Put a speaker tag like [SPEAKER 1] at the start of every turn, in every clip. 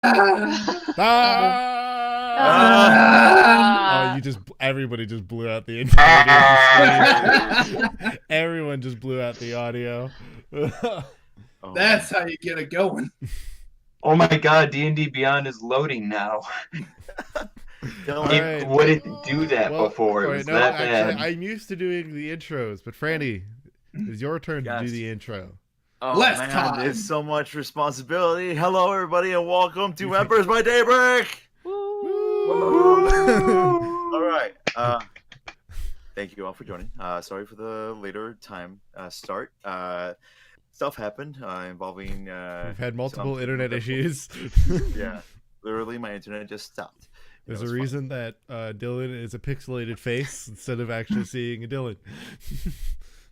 [SPEAKER 1] Oh, everybody just blew out the entirety of the screen. Everyone just blew out the audio.
[SPEAKER 2] Oh,
[SPEAKER 3] That's how you get it going.
[SPEAKER 4] Oh my god, D&D Beyond is loading now.
[SPEAKER 1] Alright.
[SPEAKER 4] It wouldn't do that before. It was that
[SPEAKER 1] actually,
[SPEAKER 4] bad.
[SPEAKER 1] I'm used to doing the intros, but Franny, it's your turn to do the intro.
[SPEAKER 2] Oh
[SPEAKER 3] Less
[SPEAKER 2] man,
[SPEAKER 3] time.
[SPEAKER 2] it's so much responsibility. Hello, everybody, and welcome to Embers by Daybreak. All right. Thank you all for joining. Sorry for the later time start. Stuff happened involving.
[SPEAKER 1] We've had multiple internet issues.
[SPEAKER 2] Yeah, literally, my internet just stopped.
[SPEAKER 1] There's a reason that Dylan is a pixelated face instead of actually seeing a Dylan.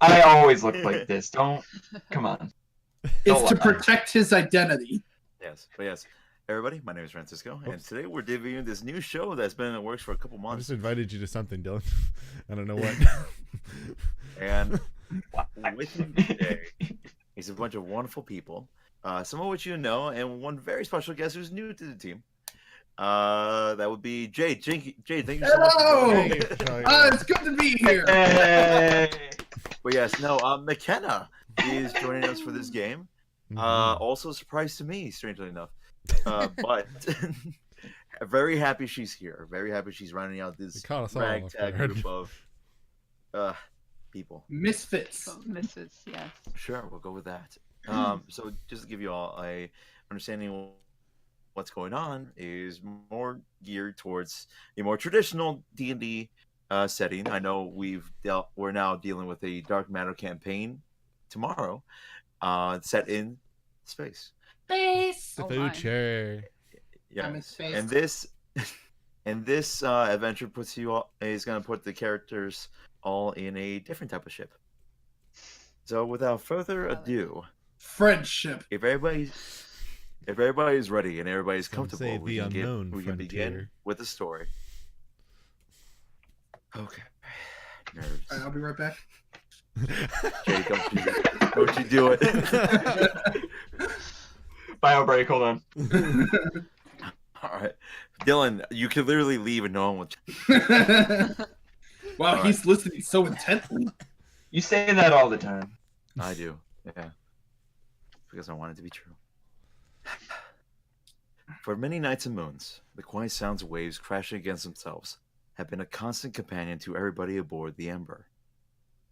[SPEAKER 4] I always look like this. Come on.
[SPEAKER 3] It's to protect his identity.
[SPEAKER 2] Yes, but yes. Everybody, my name is Francisco, and today we're debuting this new show that's been in the works for a couple
[SPEAKER 1] I
[SPEAKER 2] months.
[SPEAKER 1] just invited you to something, Dylan. I don't know what.
[SPEAKER 2] And with me today is a bunch of wonderful people, some of which you know, and one very special guest who's new to the team. That would be Jade. Jade, thank you so much for joining.
[SPEAKER 3] It's good to be here.
[SPEAKER 4] Hey.
[SPEAKER 2] But yes, no, McKenna is joining us for this game. Also a surprise to me, strangely enough. But very happy she's here. Very happy she's rounding out this ragtag group of people.
[SPEAKER 3] Misfits.
[SPEAKER 5] Misfits, yes.
[SPEAKER 2] Sure, we'll go with that. So just to give you all a understanding of what's going on is more geared towards a more traditional D&D setting. I know we're now dealing with a Dark Matter campaign tomorrow, set in space.
[SPEAKER 3] Space.
[SPEAKER 1] The future.
[SPEAKER 2] Yeah,
[SPEAKER 3] I'm in space.
[SPEAKER 2] and this adventure is going to put the characters all in a different type of ship. So without further ado,
[SPEAKER 3] friendship.
[SPEAKER 2] If everybody's ready and everybody's comfortable, we can begin with the story. Okay. Nerves.
[SPEAKER 3] All right, I'll be right back.
[SPEAKER 2] Jay, don't you do it.
[SPEAKER 4] Bio break, hold on.
[SPEAKER 2] All right. Dylan, you could literally leave and no one will.
[SPEAKER 3] Wow,
[SPEAKER 2] all
[SPEAKER 3] he's listening so intently.
[SPEAKER 4] You say that all the time.
[SPEAKER 2] I do, yeah. Because I want it to be true. For many nights and moons, the quiet sounds of waves crashing against themselves have been a constant companion to everybody aboard the Ember.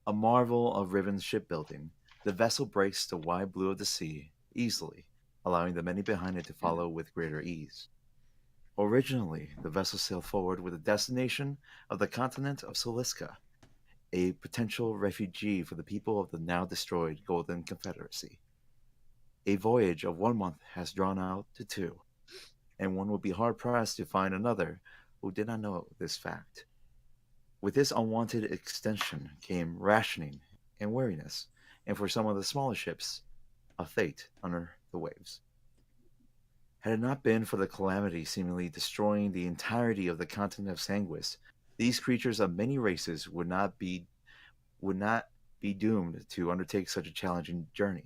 [SPEAKER 2] A marvel of Riven's shipbuilding, the vessel breaks the wide blue of the sea easily, allowing the many behind it to follow with greater ease. Originally, the vessel sailed forward with the destination of the continent of Soliska, a potential refugee for the people of the now destroyed Golden Confederacy. A voyage of 1 month has drawn out to 2, and one will be hard-pressed to find another who did not know this fact. With this unwanted extension came rationing and weariness, and for some of the smaller ships, a fate under the waves. Had it not been for the calamity seemingly destroying the entirety of the continent of Sanguis, these creatures of many races would not be doomed to undertake such a challenging journey.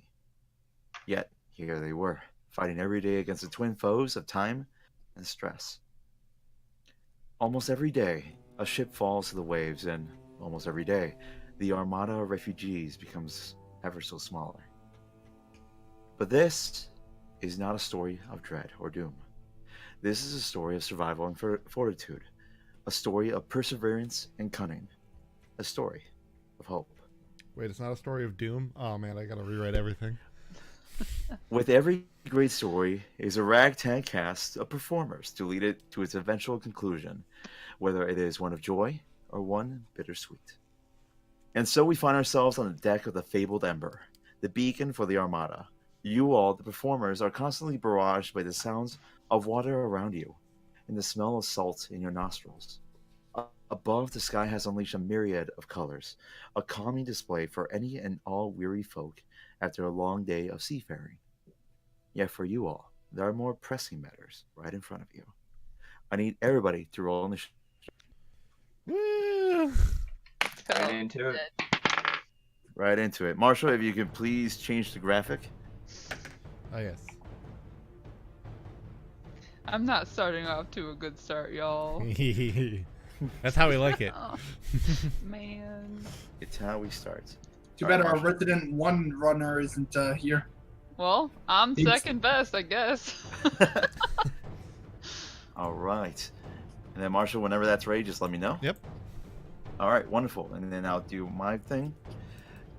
[SPEAKER 2] Yet, here they were, fighting every day against the twin foes of time and stress. Almost every day, a ship falls to the waves, and almost every day, the armada of refugees becomes ever so smaller. But this is not a story of dread or doom. This is a story of survival and fortitude, a story of perseverance and cunning, a story of hope.
[SPEAKER 1] Wait, it's not a story of doom? Oh man, I gotta rewrite everything.
[SPEAKER 2] With every great story is a ragtag cast of performers to lead it to its eventual conclusion, whether it is one of joy or one bittersweet. And so we find ourselves on the deck of the fabled Ember, the beacon for the Armada. You all, the performers, are constantly barraged by the sounds of water around you and the smell of salt in your nostrils. Above, the sky has unleashed a myriad of colors, a calming display for any and all weary folk after a long day of seafaring. Yet for you all, there are more pressing matters right in front of you. I need everybody to roll initiative.
[SPEAKER 4] Right into it.
[SPEAKER 2] Right into it. Marshall, if you could please change the graphic.
[SPEAKER 1] Oh yes.
[SPEAKER 5] I'm not starting off to a good start, y'all.
[SPEAKER 1] That's how we like it.
[SPEAKER 5] Oh, man.
[SPEAKER 2] It's how we start.
[SPEAKER 3] Too
[SPEAKER 2] All
[SPEAKER 3] bad
[SPEAKER 2] right,
[SPEAKER 3] our
[SPEAKER 2] Marshall.
[SPEAKER 3] resident one runner isn't here.
[SPEAKER 5] Well, I'm
[SPEAKER 3] He's-
[SPEAKER 5] second best, I guess.
[SPEAKER 2] All right. And then Marshall, whenever that's ready, just let me know.
[SPEAKER 1] Yep.
[SPEAKER 2] All right, wonderful. And then I'll do my thing.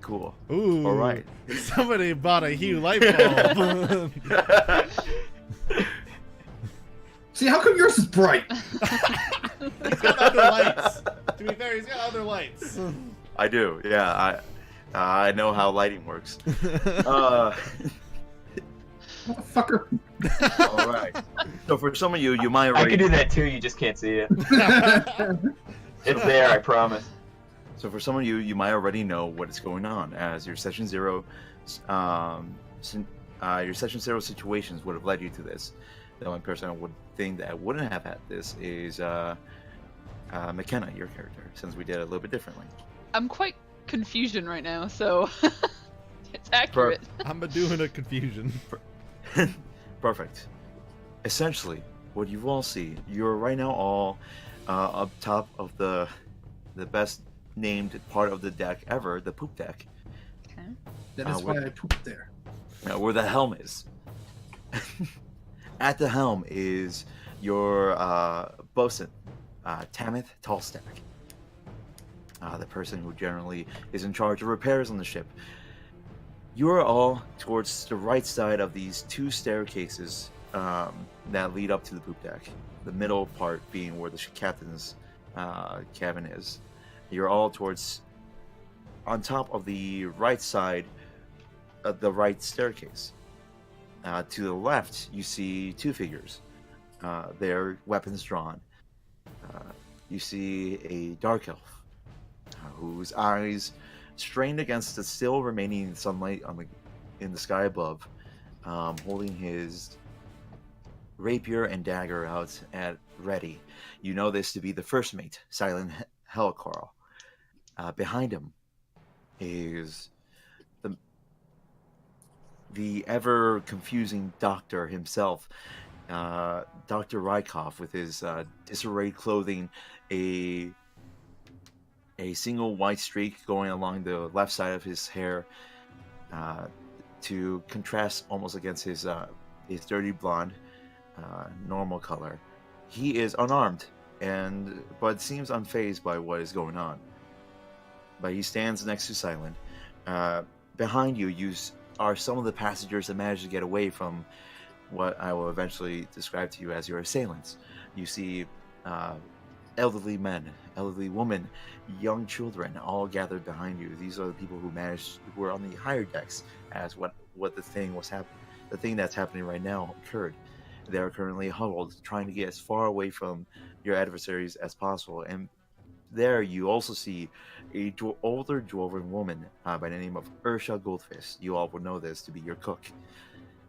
[SPEAKER 2] Cool.
[SPEAKER 1] Ooh.
[SPEAKER 2] All right.
[SPEAKER 1] Somebody bought a Hue light bulb.
[SPEAKER 3] See, how come yours is bright?
[SPEAKER 1] He's got other lights. To be fair, he's got other lights.
[SPEAKER 2] I do. Yeah, I know how lighting works.
[SPEAKER 3] Motherfucker.
[SPEAKER 2] All right. So for some of you, you might
[SPEAKER 4] I
[SPEAKER 2] already.
[SPEAKER 4] can do that too. You just can't see it. It's there, I promise.
[SPEAKER 2] So for some of you, you might already know what is going on, as your session zero, your session zero situations would have led you to this. The only person I would think that wouldn't have had this is McKenna, your character, since we did it a little bit differently.
[SPEAKER 5] I'm quite confusion right now, so it's accurate.
[SPEAKER 1] I'm doing a confusion.
[SPEAKER 2] Perfect. Essentially, what you all see, you're right now all up top of the best named part of the deck ever, the poop deck,
[SPEAKER 5] Okay.
[SPEAKER 3] That is why I pooped there.
[SPEAKER 2] where the helm is. At the helm is your bosun, Tamith Tallstack, the person who generally is in charge of repairs on the ship. You are all towards the right side of these two staircases that lead up to the poop deck. The middle part being where the captain's cabin is. You're all towards on top of the right side of the right staircase. To the left, you see two figures. Their weapons drawn. You see a dark elf whose eyes strained against the still remaining sunlight in the sky above, holding his rapier and dagger out at ready. You know this to be the first mate, Silent Helicoral. Behind him is the ever confusing doctor himself, Dr. Rykov, with his disarrayed clothing, a single white streak going along the left side of his hair, to contrast almost against his dirty blonde, normal color. He is unarmed, but seems unfazed by what is going on. But he stands next to Silent. Behind you, are some of the passengers that managed to get away from what I will eventually describe to you as your assailants. You see elderly men, elderly women, young children, all gathered behind you. These are the people who were on the higher decks as what the thing was happening. The thing that's happening right now occurred. They are currently huddled, trying to get as far away from your adversaries as possible. And there you also see a older dwarven woman by the name of Ursha Goldfist. You all will know this to be your cook.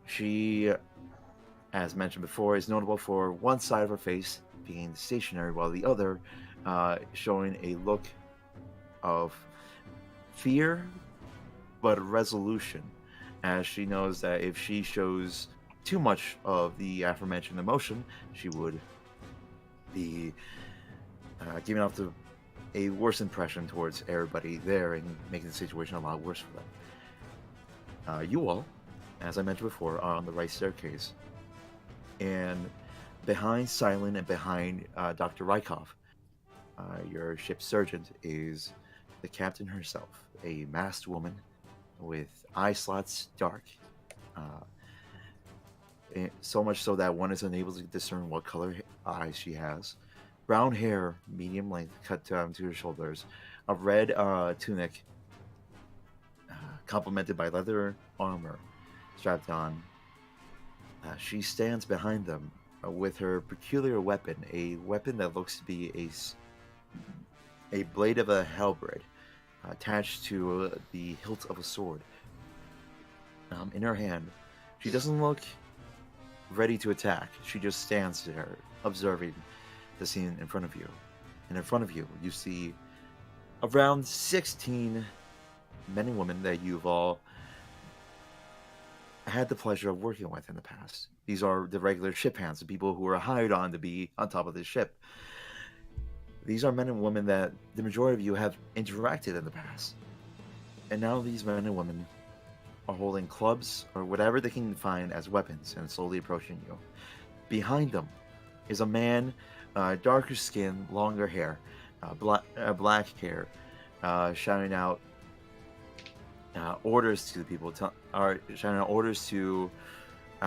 [SPEAKER 2] She, as mentioned before, is notable for one side of her face being stationary, while the other showing a look of fear but resolution, as she knows that if she shows too much of the aforementioned emotion, she would be giving off a worse impression towards everybody there and making the situation a lot worse for them. You all, as I mentioned before, are on the right staircase. And behind Silent and behind Dr. Rykov, your ship's surgeon, is the captain herself, a masked woman with eye slots dark. So much so that one is unable to discern what color eyes she has. Brown hair, medium length, cut down to her shoulders. A red tunic, complemented by leather armor strapped on. She stands behind them with her peculiar weapon, a weapon that looks to be a blade of a halberd attached to the hilt of a sword. In her hand, she doesn't look ready to attack. She just stands there, observing the scene in front of you. And in front of you, you see around 16 men and women that you've all had the pleasure of working with in the past. These are the regular ship hands, the people who are hired on to be on top of this ship. These are men and women that the majority of you have interacted in the past. And now these men and women are holding clubs or whatever they can find as weapons and slowly approaching you. Behind them is a man, darker skin, longer hair, black hair, shouting out orders to the people, shouting out orders to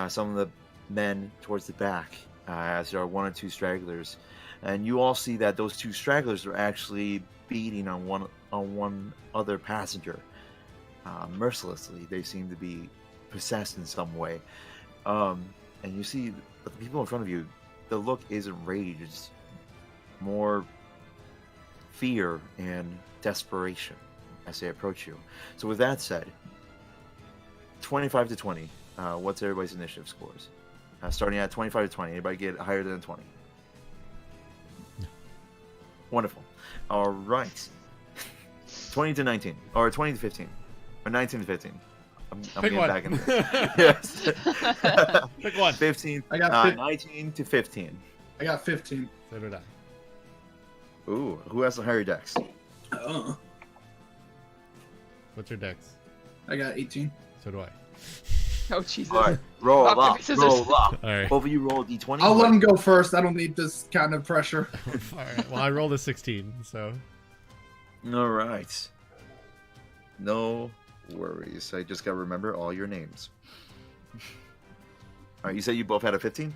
[SPEAKER 2] some of the men towards the back, as there are one or two stragglers. And you all see that those two stragglers are actually beating on one other passenger. Mercilessly, they seem to be possessed in some way. And you see the people in front of you, the look isn't rage, it's more fear and desperation as they approach you. So with that said, 25 to 20, what's everybody's initiative scores? Starting at 25 to 20, anybody get higher than 20? Wonderful. All right. 20 to 19, or 20 to 15, or 19 to 15. I'm
[SPEAKER 1] Pick
[SPEAKER 2] getting
[SPEAKER 1] one.
[SPEAKER 2] back in there. Yes.
[SPEAKER 1] Pick one.
[SPEAKER 2] 15.
[SPEAKER 3] I got
[SPEAKER 2] 19 to 15.
[SPEAKER 3] I got 15.
[SPEAKER 1] So did I.
[SPEAKER 2] Ooh, who has the higher dex?
[SPEAKER 1] What's your dex?
[SPEAKER 3] I got 18.
[SPEAKER 1] So do I.
[SPEAKER 5] Oh Jesus.
[SPEAKER 2] All right, roll
[SPEAKER 5] Rock,
[SPEAKER 2] up,
[SPEAKER 5] paper, scissors.
[SPEAKER 2] roll up.
[SPEAKER 1] All right.
[SPEAKER 2] Both of you roll a d20.
[SPEAKER 3] I'll let him go first. I don't need this kind of pressure.
[SPEAKER 1] All right. Well, I rolled a 16, so.
[SPEAKER 2] All right. No worries. I just got to remember all your names. All right, you said you both had a 15?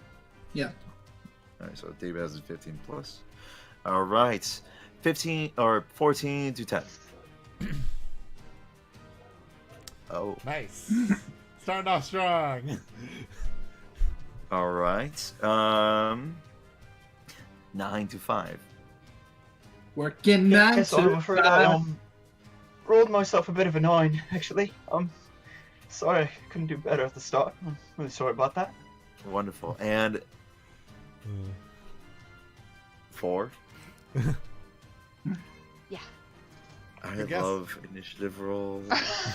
[SPEAKER 3] Yeah.
[SPEAKER 2] All right, so David has a 15 plus. All right. 15 or 14 to 10. Oh.
[SPEAKER 1] Nice. Starting off strong.
[SPEAKER 2] All right. 9 to 5.
[SPEAKER 3] Working nine
[SPEAKER 4] Yes, I'm
[SPEAKER 3] to
[SPEAKER 4] afraid I
[SPEAKER 3] five.
[SPEAKER 4] rolled myself a bit of a 9, actually. Sorry, I couldn't do better at the start. I'm really sorry about that.
[SPEAKER 2] Wonderful. And 4.
[SPEAKER 5] Yeah.
[SPEAKER 2] I
[SPEAKER 1] guess.
[SPEAKER 2] love initiative rolls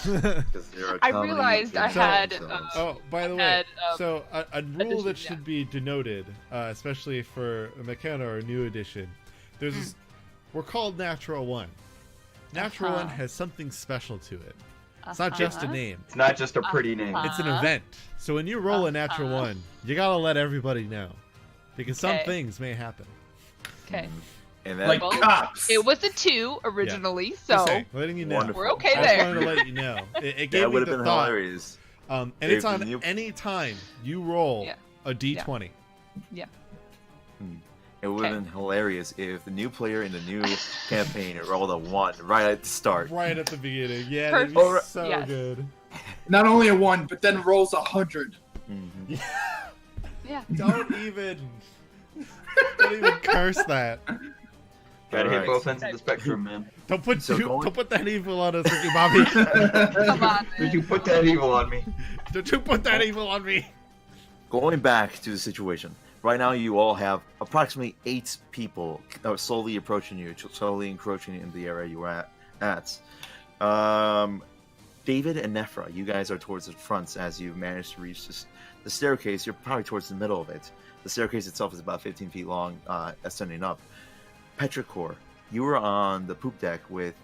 [SPEAKER 2] because they're a
[SPEAKER 5] I
[SPEAKER 2] comedy
[SPEAKER 5] realized I
[SPEAKER 2] in
[SPEAKER 5] had,
[SPEAKER 2] themselves.
[SPEAKER 1] Oh, by the way,
[SPEAKER 5] had,
[SPEAKER 1] so a rule
[SPEAKER 5] addition,
[SPEAKER 1] that
[SPEAKER 5] yeah.
[SPEAKER 1] should be denoted, especially for a McKenna or a new edition, there's this, we're called Natural One. Natural One has something special to it. It's not just a name.
[SPEAKER 4] It's not just a pretty name.
[SPEAKER 1] It's an event. So when you roll a natural one, you gotta let everybody know, because some
[SPEAKER 5] Okay.
[SPEAKER 1] things may happen.
[SPEAKER 5] Okay.
[SPEAKER 2] And then
[SPEAKER 3] Like
[SPEAKER 5] Well,
[SPEAKER 3] cops.
[SPEAKER 5] It was a 2 originally,
[SPEAKER 1] Just
[SPEAKER 5] so
[SPEAKER 1] saying, letting you know.
[SPEAKER 2] Wonderful.
[SPEAKER 5] we're okay
[SPEAKER 1] I just
[SPEAKER 5] there.
[SPEAKER 1] wanted to let you know. It gave
[SPEAKER 2] that
[SPEAKER 1] me
[SPEAKER 2] would have
[SPEAKER 1] the
[SPEAKER 2] been
[SPEAKER 1] thought.
[SPEAKER 2] hilarious.
[SPEAKER 1] And
[SPEAKER 2] If
[SPEAKER 1] it's on
[SPEAKER 2] you-
[SPEAKER 1] any time you roll
[SPEAKER 5] Yeah.
[SPEAKER 1] a d20.
[SPEAKER 2] It would have
[SPEAKER 5] Okay.
[SPEAKER 2] been hilarious if the new player in the new campaign rolled a 1 right at the start.
[SPEAKER 1] Right at the beginning. Yeah,
[SPEAKER 5] Perfect.
[SPEAKER 1] that'd be
[SPEAKER 2] Alright.
[SPEAKER 1] so
[SPEAKER 5] Yes.
[SPEAKER 1] good.
[SPEAKER 3] Not only a 1, but then rolls 100.
[SPEAKER 2] Mhm.
[SPEAKER 5] Yeah.
[SPEAKER 1] Don't even curse that.
[SPEAKER 4] Gotta
[SPEAKER 2] Alright.
[SPEAKER 4] hit both ends of the spectrum, man.
[SPEAKER 1] Don't put
[SPEAKER 2] So going-
[SPEAKER 1] don't put that evil on us, Ricky Bobby.
[SPEAKER 5] Come on,
[SPEAKER 4] Did
[SPEAKER 5] man.
[SPEAKER 4] you put that evil on me?
[SPEAKER 1] Don't you put that evil on me.
[SPEAKER 2] Going back to the situation, right now you all have approximately 8 people slowly approaching you, slowly encroaching in the area you were at. David and Nephra, you guys are towards the fronts as you've managed to reach the staircase. You're probably towards the middle of it. The staircase itself is about 15 feet long, ascending up. Petrichor, you were on the poop deck with...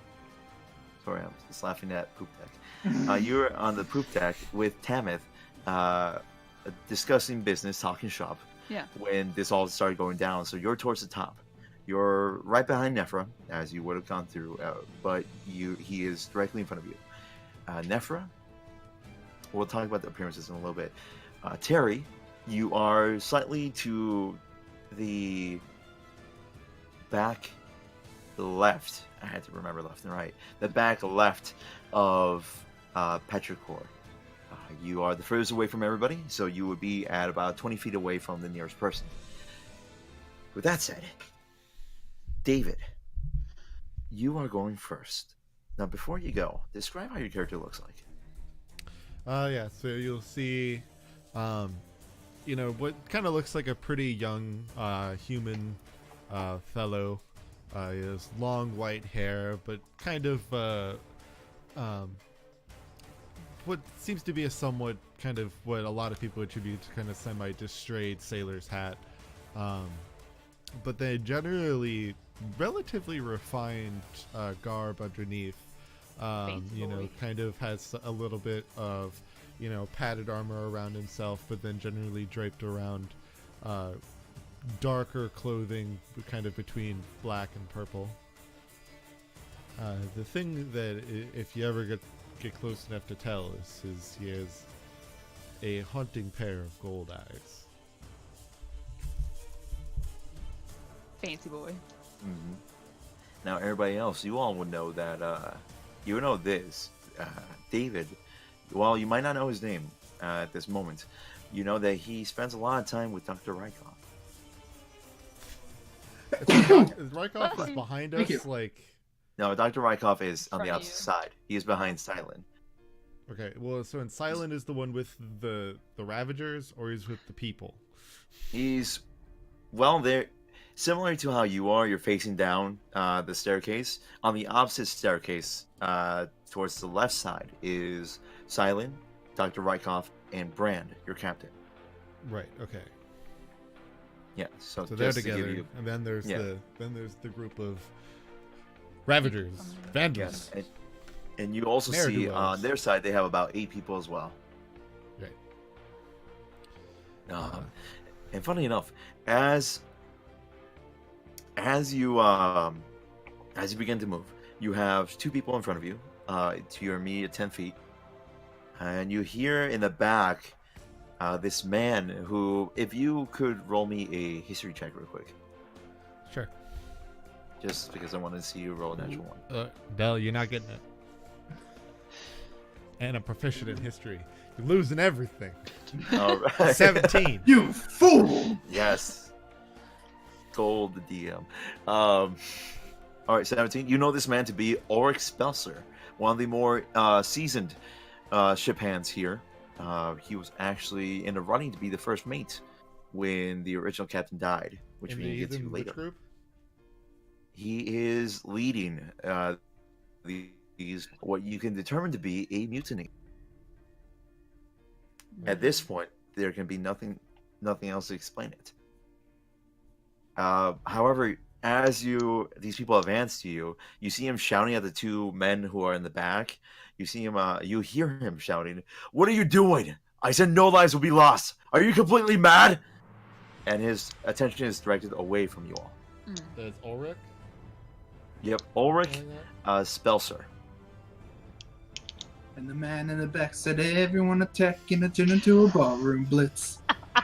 [SPEAKER 2] Sorry, I'm just laughing at poop deck. You were on the poop deck with Tamith, discussing business, talking shop,
[SPEAKER 5] Yeah.
[SPEAKER 2] when this all started going down. So you're towards the top. You're right behind Nephra, as you would have gone through, but he is directly in front of you. Nephra, we'll talk about the appearances in a little bit. Terry, you are slightly to the back left. I had to remember left and right. The back left of Petrichor. You are the furthest away from everybody, so you would be at about 20 feet away from the nearest person. With that said, David, you are going first. Now, before you go, describe how your character looks like.
[SPEAKER 1] Yeah, so you'll see, what kind of looks like a pretty young human fellow. He has long white hair, but kind of what seems to be a somewhat kind of what a lot of people attribute to kind of semi-distrayed sailor's hat. But they generally relatively refined garb underneath. You know, kind of has a little bit of, you know, padded armor around himself, but then generally draped around darker clothing, kind of between black and purple. The thing that, if you ever get close enough to tell, is he has a haunting pair of gold eyes.
[SPEAKER 5] Fancy boy.
[SPEAKER 2] Mm-hmm. Now, everybody else, you all would know that, you know this, David, while you might not know his name at this moment, you know that he spends a lot of time with Dr. Rykov.
[SPEAKER 1] Rykov is behind
[SPEAKER 3] Thank
[SPEAKER 1] us,
[SPEAKER 3] you.
[SPEAKER 1] like...
[SPEAKER 2] No, Dr. Rykov is on
[SPEAKER 5] From
[SPEAKER 2] the opposite
[SPEAKER 5] you.
[SPEAKER 2] side. He is behind Silent.
[SPEAKER 1] Okay, well, so Silent is the one with the Ravagers, or he's with the people?
[SPEAKER 2] He's, well, they're similar to how you are. You're facing down the staircase. On the opposite staircase, towards the left side, is Silent, Dr. Rykov, and Brand, your captain.
[SPEAKER 1] Right, okay.
[SPEAKER 2] Yeah, so
[SPEAKER 1] So they're
[SPEAKER 2] just to give
[SPEAKER 1] together,
[SPEAKER 2] you,
[SPEAKER 1] and then there's
[SPEAKER 2] Yeah.
[SPEAKER 1] the group of Ravagers, Vandals.
[SPEAKER 2] yes, and you also see
[SPEAKER 1] Ne'er-do-wells.
[SPEAKER 2] on their side they have about 8 people as well.
[SPEAKER 1] Right.
[SPEAKER 2] And funny enough, as you begin to move, you have 2 people in front of you, to your immediate 10 feet, and you hear in the back this man who, if you could roll me a history check real quick,
[SPEAKER 1] Sure.
[SPEAKER 2] just because I wanted to see you roll a natural one.
[SPEAKER 1] Bell, you're not getting it. And I'm proficient in history. You're losing everything.
[SPEAKER 2] All right.
[SPEAKER 1] 17.
[SPEAKER 3] You fool!
[SPEAKER 2] Yes. Gold the DM. All right, 17. You know this man to be Ulrich Spelser, one of the more seasoned ship hands here. He was actually in the running to be the first mate when the original captain died, which
[SPEAKER 1] In
[SPEAKER 2] we
[SPEAKER 1] the
[SPEAKER 2] can get to
[SPEAKER 1] Ethan
[SPEAKER 2] later.
[SPEAKER 1] Witch group?
[SPEAKER 2] He is leading these what you can determine to be a mutiny. At this point, there can be nothing else to explain it. However, as these people advance to you, you see him shouting at the 2 men who are in the back. You see him, you hear him shouting, "What are you doing? I said no lives will be lost. Are you completely mad?" And his attention is directed away from you all.
[SPEAKER 1] That's Ulrich?
[SPEAKER 2] Yep, Ulrich
[SPEAKER 1] Something like
[SPEAKER 2] Spelser.
[SPEAKER 3] And the man in the back said, "Everyone attacking and turn into a ballroom blitz."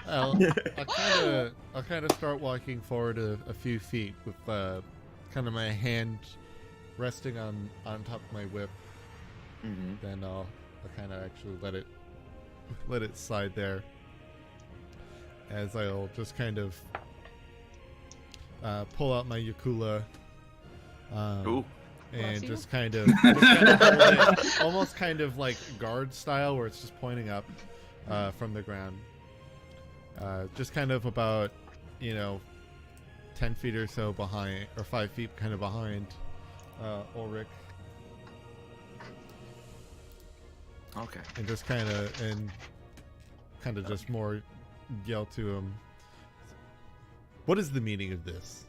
[SPEAKER 1] that? I'll kind of start walking forward a few feet with kind of my hand resting on top of my whip.
[SPEAKER 2] Mm-hmm.
[SPEAKER 1] Then I'll kind of actually let it slide there, as I'll just kind of pull out my Yakula,
[SPEAKER 2] Ooh.
[SPEAKER 1] and
[SPEAKER 5] Bless you.
[SPEAKER 1] just kind of hold it, almost kind of like guard style, where it's just pointing up from the ground, just kind of about 10 feet or so behind, or 5 feet kind of behind Ulrich.
[SPEAKER 2] Okay.
[SPEAKER 1] And just kind of just more yell to him, "What is the meaning of this?"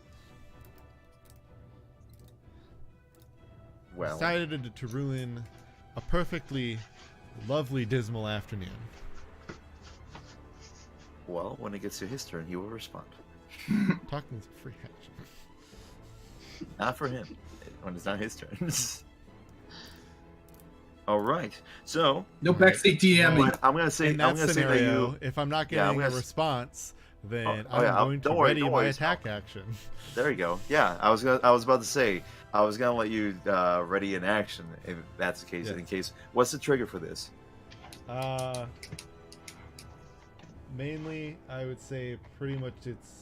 [SPEAKER 2] Well,
[SPEAKER 1] Decided to ruin a perfectly lovely, dismal afternoon.
[SPEAKER 2] when it gets to his turn, he will respond.
[SPEAKER 1] Talking is a free action.
[SPEAKER 2] Not for him. When it's not his turn. All right. So
[SPEAKER 3] No backseat DMing.
[SPEAKER 2] I'm gonna say
[SPEAKER 1] In
[SPEAKER 2] I'm
[SPEAKER 1] that
[SPEAKER 2] gonna say that
[SPEAKER 1] scenario,
[SPEAKER 2] you.
[SPEAKER 1] if I'm not
[SPEAKER 2] Yeah, I'm
[SPEAKER 1] getting a
[SPEAKER 2] gonna s-
[SPEAKER 1] response, then
[SPEAKER 2] Oh,
[SPEAKER 1] I'm
[SPEAKER 2] yeah,
[SPEAKER 1] going to
[SPEAKER 2] don't worry,
[SPEAKER 1] ready
[SPEAKER 2] don't
[SPEAKER 1] my
[SPEAKER 2] worry,
[SPEAKER 1] attack action.
[SPEAKER 2] There you go. Yeah, I was about to say I was gonna let you ready in action if that's the case.
[SPEAKER 1] Yeah.
[SPEAKER 2] In case, what's the trigger for this?
[SPEAKER 1] Mainly, I would say pretty much it's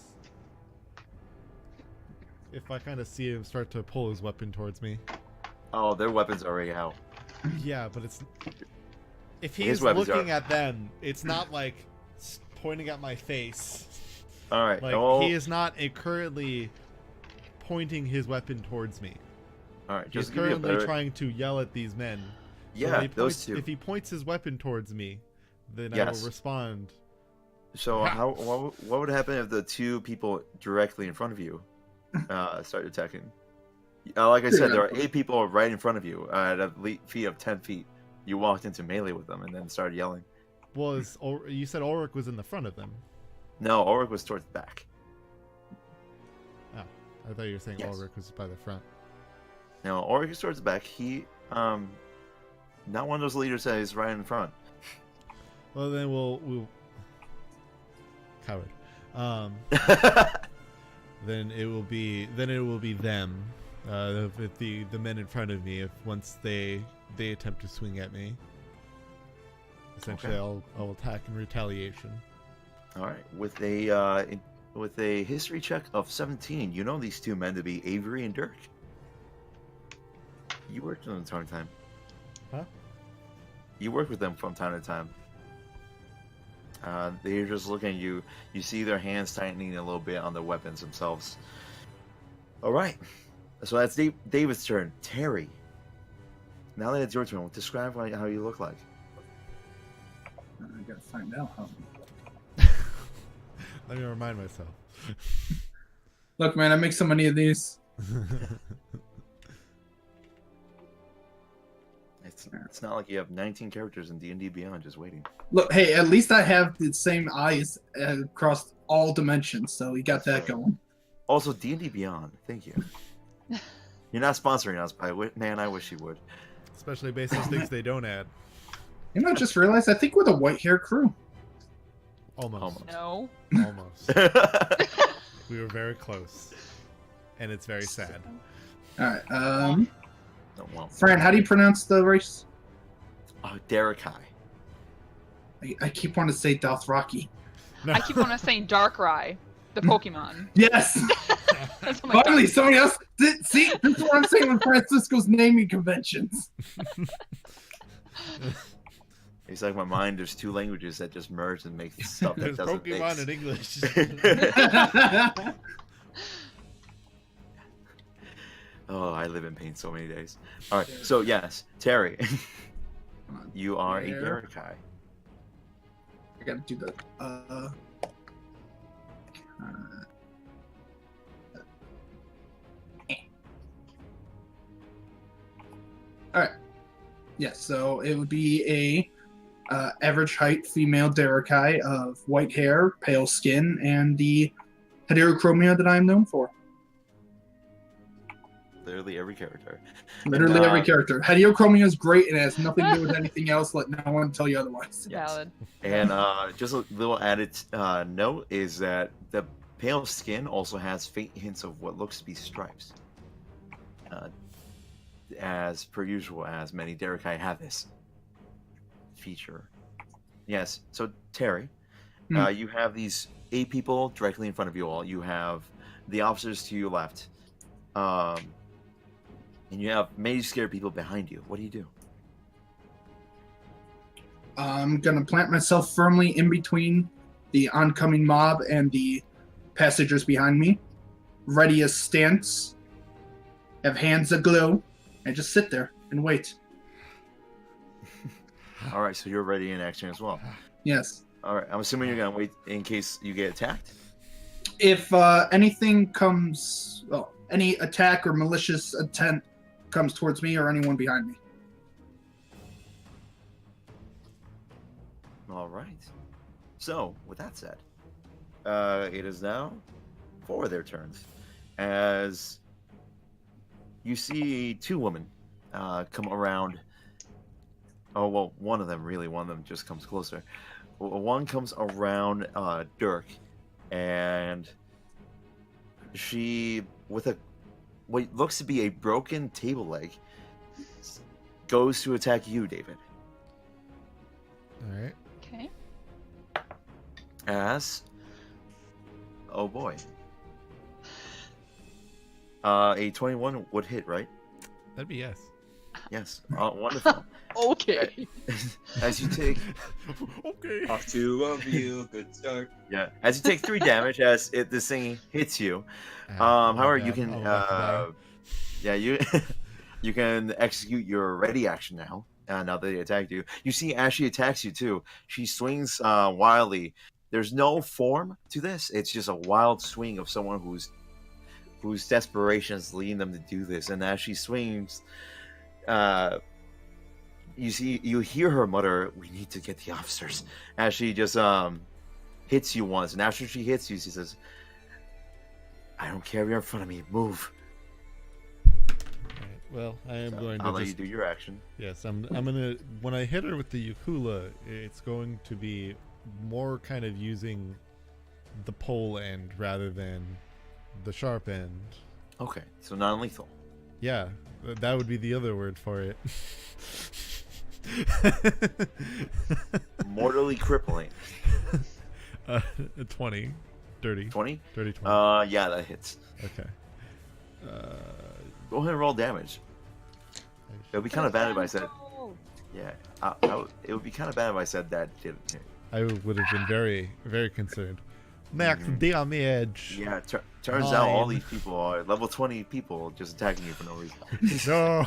[SPEAKER 1] if I kind of see him start to pull his weapon towards me.
[SPEAKER 2] Oh, their weapons are already out.
[SPEAKER 1] Yeah, but it's if
[SPEAKER 2] His
[SPEAKER 1] he's
[SPEAKER 2] weapons
[SPEAKER 1] looking
[SPEAKER 2] are-
[SPEAKER 1] at them, it's not like pointing at my face.
[SPEAKER 2] All right.
[SPEAKER 1] Like
[SPEAKER 2] well,
[SPEAKER 1] he is not currently pointing his weapon towards me.
[SPEAKER 2] all right.
[SPEAKER 1] He's
[SPEAKER 2] Just to give you a
[SPEAKER 1] currently
[SPEAKER 2] better.
[SPEAKER 1] trying to yell at these men. So
[SPEAKER 2] Yeah,
[SPEAKER 1] when he
[SPEAKER 2] those
[SPEAKER 1] points,
[SPEAKER 2] two.
[SPEAKER 1] If he points his weapon towards me, then I
[SPEAKER 2] Yes.
[SPEAKER 1] will respond.
[SPEAKER 2] So what would happen if the two people directly in front of you start attacking? Like I said, there are 8 people right in front of you at a feet of 10 feet. You walked into melee with them and then started yelling.
[SPEAKER 1] You said Ulrich was in the front of them.
[SPEAKER 2] No, Ulrich was towards the back.
[SPEAKER 1] Oh, I thought you were saying
[SPEAKER 2] Yes.
[SPEAKER 1] Ulrich was by the front.
[SPEAKER 2] No, Ulrich is towards the back. He, not one of those leaders that is right in front.
[SPEAKER 1] Well, then we'll coward. Then it will be them, the men in front of me. If once they attempt to swing at me, essentially
[SPEAKER 2] Okay.
[SPEAKER 1] I'll attack in retaliation.
[SPEAKER 2] All right, with a history check of 17, you know these two men to be Avery and Dirk. You worked with them from time to time.
[SPEAKER 1] Huh?
[SPEAKER 2] You work with them from time to time. They're just looking at you. You see their hands tightening a little bit on their weapons themselves. All right, so that's David's turn. Terry, now that it's your turn, describe how you look like.
[SPEAKER 3] I gotta find out how.
[SPEAKER 1] Let me remind myself.
[SPEAKER 3] Look, man, I make so many of these.
[SPEAKER 2] It's not like you have 19 characters in D&D Beyond just waiting.
[SPEAKER 3] Look, hey, at least I have the same eyes across all dimensions, so we got that going.
[SPEAKER 2] Also, D&D Beyond, thank you. You're not sponsoring us, but man, I wish you would.
[SPEAKER 1] Especially based on things they don't add.
[SPEAKER 3] You know, I just realized I think we're the white hair crew.
[SPEAKER 1] Almost.
[SPEAKER 5] No.
[SPEAKER 1] Almost. We were very close. And it's very sad.
[SPEAKER 3] All right,
[SPEAKER 2] Oh, well.
[SPEAKER 3] Fran, how do you pronounce the race?
[SPEAKER 2] Derekai.
[SPEAKER 3] I keep wanting to say Dothraki.
[SPEAKER 1] No.
[SPEAKER 5] I keep wanting to say Darkrai, the Pokemon.
[SPEAKER 3] Yes.
[SPEAKER 5] That's what my
[SPEAKER 3] Finally,
[SPEAKER 5] dog-
[SPEAKER 3] somebody else. See, this is what I'm saying with Francisco's naming conventions.
[SPEAKER 2] It's like my mind, there's 2 languages that just merge and make stuff that
[SPEAKER 1] There's
[SPEAKER 2] doesn't
[SPEAKER 1] Pokemon
[SPEAKER 2] mix.
[SPEAKER 1] in English.
[SPEAKER 2] Oh, I live in pain so many days. All right, so yes, Terry, you are a
[SPEAKER 3] There.
[SPEAKER 2] Derekai.
[SPEAKER 3] I gotta do the. All right. Yes, so it would be a average height female Derekai of white hair, pale skin, and the heterochromia that I'm known for.
[SPEAKER 2] Literally every character.
[SPEAKER 3] Literally
[SPEAKER 2] And,
[SPEAKER 3] every character. Heterochromia is great and it has nothing to do with anything else. Let no one tell you otherwise.
[SPEAKER 2] Yes.
[SPEAKER 5] Valid.
[SPEAKER 2] And just a little added note is that the pale skin also has faint hints of what looks to be stripes. As per usual, as many Derekai have this feature. Yes, so Terry, you have these 8 people directly in front of you all. You have the officers to your left. And you have many scared people behind you. What do you do?
[SPEAKER 3] I'm gonna plant myself firmly in between the oncoming mob and the passengers behind me. Ready as stance. Have hands aglow. And just sit there and wait.
[SPEAKER 2] All right, so you're ready in action as well.
[SPEAKER 3] Yes.
[SPEAKER 2] All right, I'm assuming you're gonna wait in case you get attacked.
[SPEAKER 3] If anything comes, well, any attack or malicious intent comes towards me or anyone behind me.
[SPEAKER 2] All right. So, with that said, it is now 4 of their turns. As you see 2 women come around. Oh, well, one of them just comes closer. One comes around Dirk, and she, with what looks to be a broken table leg, goes to attack you, David.
[SPEAKER 1] All right.
[SPEAKER 5] Okay.
[SPEAKER 2] As, oh boy, a 21 would hit, right?
[SPEAKER 1] That'd be yes.
[SPEAKER 2] Yes. Wonderful.
[SPEAKER 5] Okay.
[SPEAKER 2] As you take,
[SPEAKER 1] Okay.
[SPEAKER 6] Off to a real good start.
[SPEAKER 2] yeah, as you take 3 damage as this thing hits you.
[SPEAKER 1] Oh my
[SPEAKER 2] However,
[SPEAKER 1] God.
[SPEAKER 2] you can,
[SPEAKER 1] Oh, that's bad.
[SPEAKER 2] yeah, you you can execute your ready action now. now that they attacked you. You see, as she attacks you too, she swings wildly. There's no form to this. It's just a wild swing of someone whose desperation is leading them to do this. And as she swings, you hear her mutter, "We need to get the officers." As she just hits you once, and after she hits you, she says, "I don't care if you're in front of me. Move."
[SPEAKER 1] Alright, well, I am going to
[SPEAKER 2] I'll let
[SPEAKER 1] just...
[SPEAKER 2] you do your action.
[SPEAKER 1] Yes, I'm gonna... When I hit her with the Ukula, it's going to be more kind of using the pole end rather than the sharp end.
[SPEAKER 2] Okay, so non-lethal.
[SPEAKER 1] Yeah, that would be the other word for it.
[SPEAKER 2] Mortally crippling.
[SPEAKER 1] 20. Dirty.
[SPEAKER 2] 20?
[SPEAKER 1] Dirty 20.
[SPEAKER 2] Yeah, that hits.
[SPEAKER 1] Okay.
[SPEAKER 2] Go ahead and roll damage. It would be kind of bad if I said... Yeah, it would be kind of bad if I said that didn't hit.
[SPEAKER 1] I would have been very, very concerned. Max damage.
[SPEAKER 2] Yeah, turns out all these people are level 20 people just attacking you for no reason.
[SPEAKER 1] No.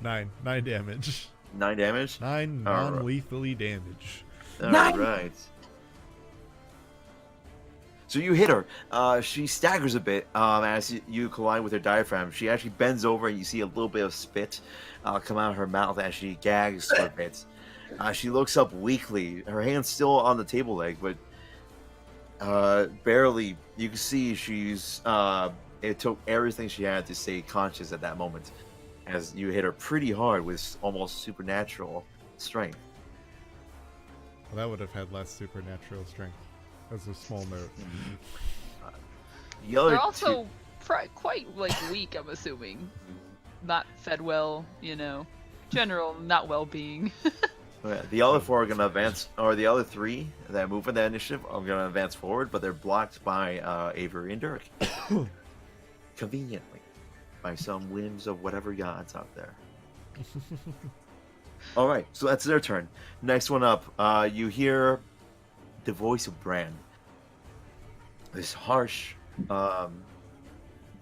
[SPEAKER 1] 9 damage.
[SPEAKER 2] 9 damage?
[SPEAKER 1] 9 non-lethally damage.
[SPEAKER 2] Alright. So you hit her. She staggers a bit as you collide with her diaphragm. She actually bends over and you see a little bit of spit come out of her mouth as she gags for a bit. She looks up weakly. Her hand's still on the table leg, but barely. You can see she's... it took everything she had to stay conscious at that moment, as you hit her pretty hard with almost supernatural strength.
[SPEAKER 1] Well, that would have had less supernatural strength. That's a small note.
[SPEAKER 2] The other
[SPEAKER 5] They're also quite weak, I'm assuming. Not fed well, general not well-being.
[SPEAKER 2] The other 4 are going to advance, or the other 3 that move in that initiative are going to advance forward, but they're blocked by Avery and Dirk. Conveniently. By some whims of whatever gods out there. Alright, so that's their turn. Next one up, you hear the voice of Bran. This harsh, but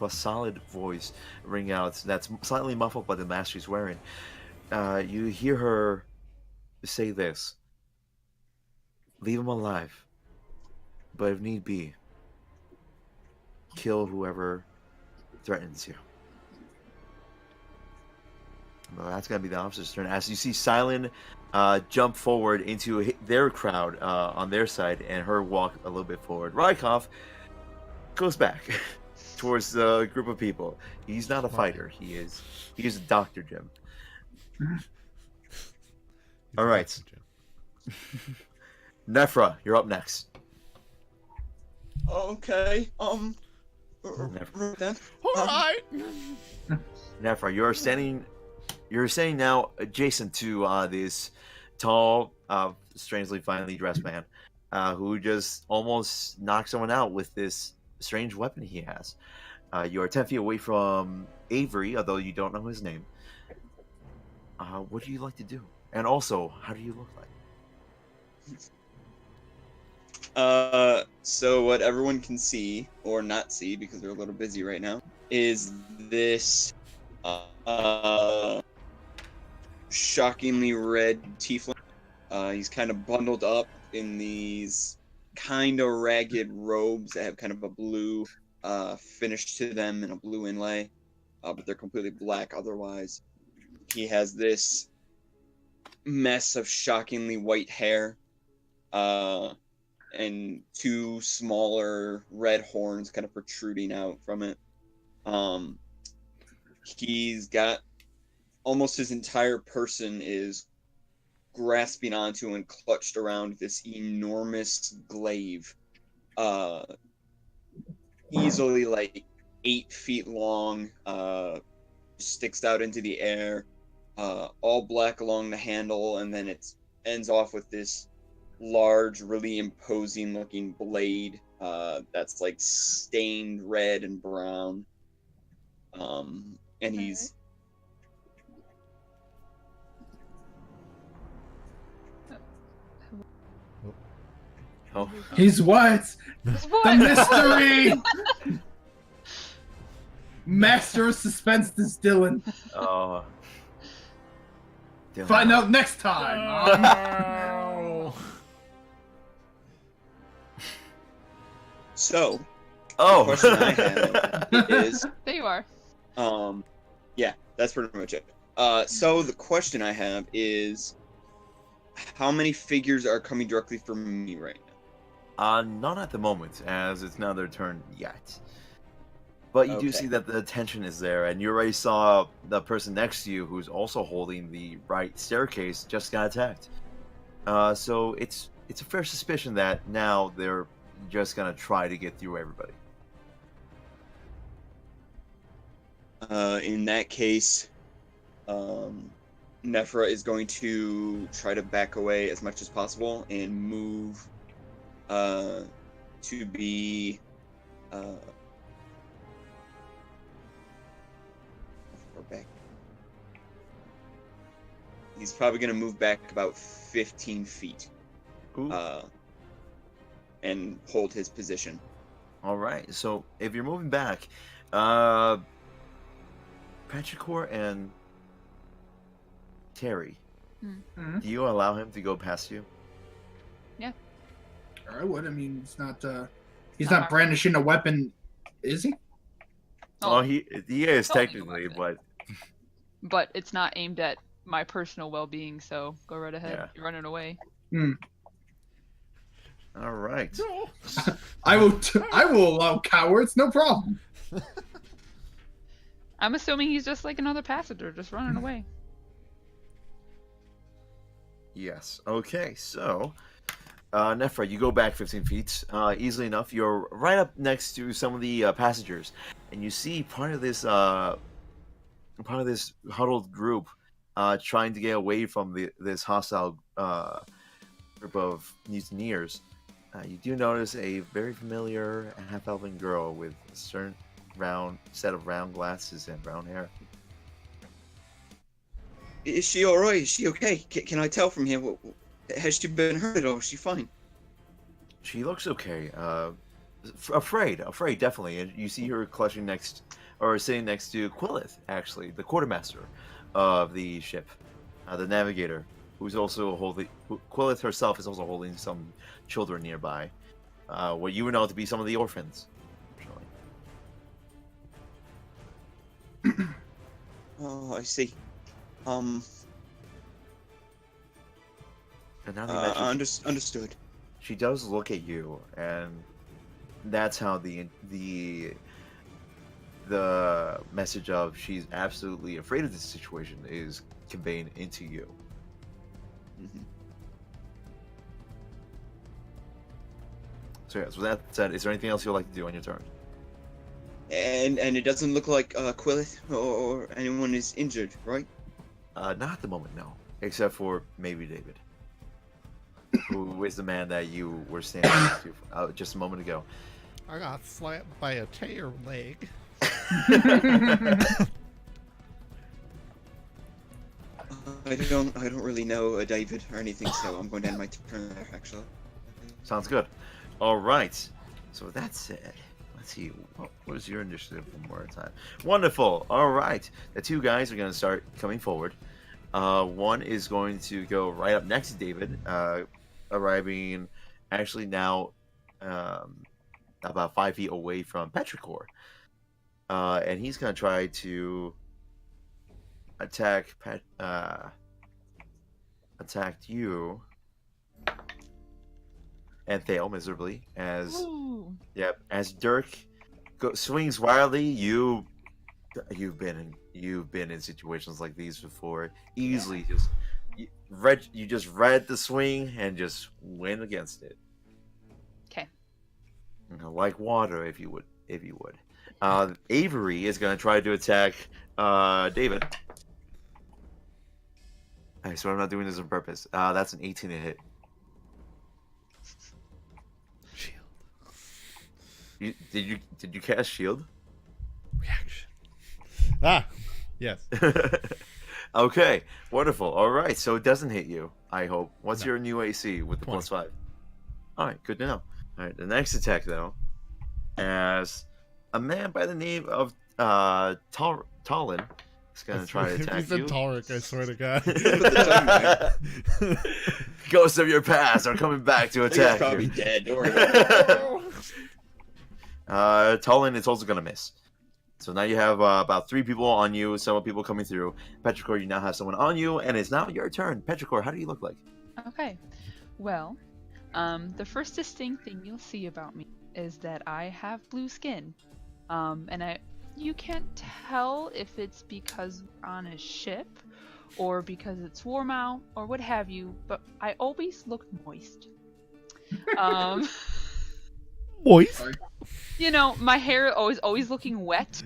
[SPEAKER 2] solid voice ring out that's slightly muffled by the mask she's wearing. You hear her say this: "Leave him alive, but if need be, kill whoever threatens you." Well, that's gonna be the officer's turn. As you see Silent jump forward into their crowd on their side, and her walk a little bit forward. Rykov goes back towards the group of people. He's not a fighter. He is a Dr. Jim. All right. Nephra, you're up next.
[SPEAKER 6] Okay. Then.
[SPEAKER 1] Alright!
[SPEAKER 2] Nephra, you're standing now adjacent to this tall, strangely finely dressed man, who just almost knocks someone out with this strange weapon he has. You are 10 feet away from Avery, although you don't know his name. What do you like to do? And also, how do you look like?
[SPEAKER 6] So what everyone can see, or not see because they're a little busy right now, is this shockingly red tiefling. He's kind of bundled up in these kind of ragged robes that have kind of a blue finish to them and a blue inlay, but they're completely black otherwise. He has this mess of shockingly white hair, and 2 smaller red horns kind of protruding out from it. He's got almost his entire person is grasping onto and clutched around this enormous glaive, easily 8 feet long, sticks out into the air, all black along the handle, and then it ends off with this large, really imposing looking blade that's stained red and brown. And he's
[SPEAKER 2] Oh,
[SPEAKER 3] He's what?
[SPEAKER 5] What?
[SPEAKER 3] The mystery! Master of suspense is Dylan. Find out next time.
[SPEAKER 1] No.
[SPEAKER 6] So, the
[SPEAKER 2] Oh.
[SPEAKER 6] question I have is,
[SPEAKER 5] There you are.
[SPEAKER 6] yeah, that's pretty much it. So the question I have is, how many figures are coming directly from me right now?
[SPEAKER 2] Not at the moment, as it's not their turn yet. But you do
[SPEAKER 6] Okay.
[SPEAKER 2] see that the tension is there, and you already saw the person next to you, who's also holding the right staircase, just got attacked. So it's a fair suspicion that now they're just gonna try to get through everybody.
[SPEAKER 6] In that case, Nephra is going to try to back away as much as possible and move to be or back. He's probably going to move back about 15 feet
[SPEAKER 2] Ooh.
[SPEAKER 6] and hold his position.
[SPEAKER 2] All right. So if you're moving back, Petrichor and Terry,
[SPEAKER 3] Mhm.
[SPEAKER 2] do you allow him to go past you?
[SPEAKER 3] I would. I mean, he's not
[SPEAKER 5] Not
[SPEAKER 3] not brandishing a weapon, is he?
[SPEAKER 2] Oh, he is
[SPEAKER 5] holding a
[SPEAKER 2] technically,
[SPEAKER 5] weapon. But it's not aimed at my personal well-being, so go right ahead.
[SPEAKER 2] Yeah.
[SPEAKER 5] You're running away.
[SPEAKER 2] all right.
[SPEAKER 1] No.
[SPEAKER 3] I will allow cowards, no problem.
[SPEAKER 5] I'm assuming he's just like another passenger, just running away.
[SPEAKER 2] Yes. Okay. So, Nephra, you go back 15 feet. Easily enough, you're right up next to some of the passengers, and you see part of this huddled group trying to get away from this hostile group of mutineers. You do notice a very familiar half-elven girl with a certain round set of round glasses and brown hair.
[SPEAKER 6] Is she all right? Is she okay? Can I tell from here? Has she been hurt or is she fine?
[SPEAKER 2] She looks okay. Afraid, definitely. And you see her clutching sitting next to Quillith, actually, the quartermaster of the ship, the navigator, who's also holding. Quillith herself is also holding some children nearby, what you would know to be some of the orphans. Actually.
[SPEAKER 6] Oh, I see.
[SPEAKER 2] And now that you mention,
[SPEAKER 6] Understood.
[SPEAKER 2] she does look at you, and that's how the message of she's absolutely afraid of this situation is conveyed into you.
[SPEAKER 6] Mm-hmm.
[SPEAKER 2] So yeah, so that said, is there anything else you'd like to do on your turn?
[SPEAKER 6] And it doesn't look like Quillith or anyone is injured, right?
[SPEAKER 2] Not at the moment, no. Except for maybe David, who is the man that you were standing next to just a moment ago.
[SPEAKER 1] I got slapped by a tail leg.
[SPEAKER 6] I don't really know David or anything, so I'm going to end my turn there, actually.
[SPEAKER 2] Sounds good. All right. So with that said, let's see. What was your initiative one more time? Wonderful. All right. The two guys are going to start coming forward. One is going to go right up next to David, arriving actually now about 5 feet away from Petrichor. And he's going to try to attack you and fail miserably as
[SPEAKER 5] Ooh.
[SPEAKER 2] as Dirk swings wildly. You've been in situations like these before. Easily you just read the swing and just went against it.
[SPEAKER 5] Okay.
[SPEAKER 2] Like water, if you would. Avery is going to try to attack David. I swear I'm not doing this on purpose. That's an 18 to hit.
[SPEAKER 1] Shield.
[SPEAKER 2] Did you cast shield?
[SPEAKER 1] Reaction. Ah, yes.
[SPEAKER 2] Okay, wonderful. All right, so it doesn't hit you, I hope. What's
[SPEAKER 1] No.
[SPEAKER 2] your new AC with the
[SPEAKER 1] 20.
[SPEAKER 2] +5? All right, good to know. All right, the next attack, though, as a man by the name of Talon It's gonna try to attack
[SPEAKER 1] He said
[SPEAKER 2] you.
[SPEAKER 1] Tariq, I swear to God.
[SPEAKER 6] Put the tongue back.
[SPEAKER 2] Ghosts of your past are coming back to
[SPEAKER 6] I think
[SPEAKER 2] attack
[SPEAKER 6] it's probably
[SPEAKER 2] you.
[SPEAKER 6] dead. Don't worry about it.
[SPEAKER 2] Tulin is also gonna miss. So now you have about 3 people on you, several people coming through. Petrichor, you now have someone on you, and it's now your turn. Petrichor, how do you look like?
[SPEAKER 5] Okay. Well, the first distinct thing you'll see about me is that I have blue skin. You can't tell if it's because we're on a ship or because it's warm out or what have you, but I always look moist.
[SPEAKER 1] Moist.
[SPEAKER 5] You know, my hair always looking wet,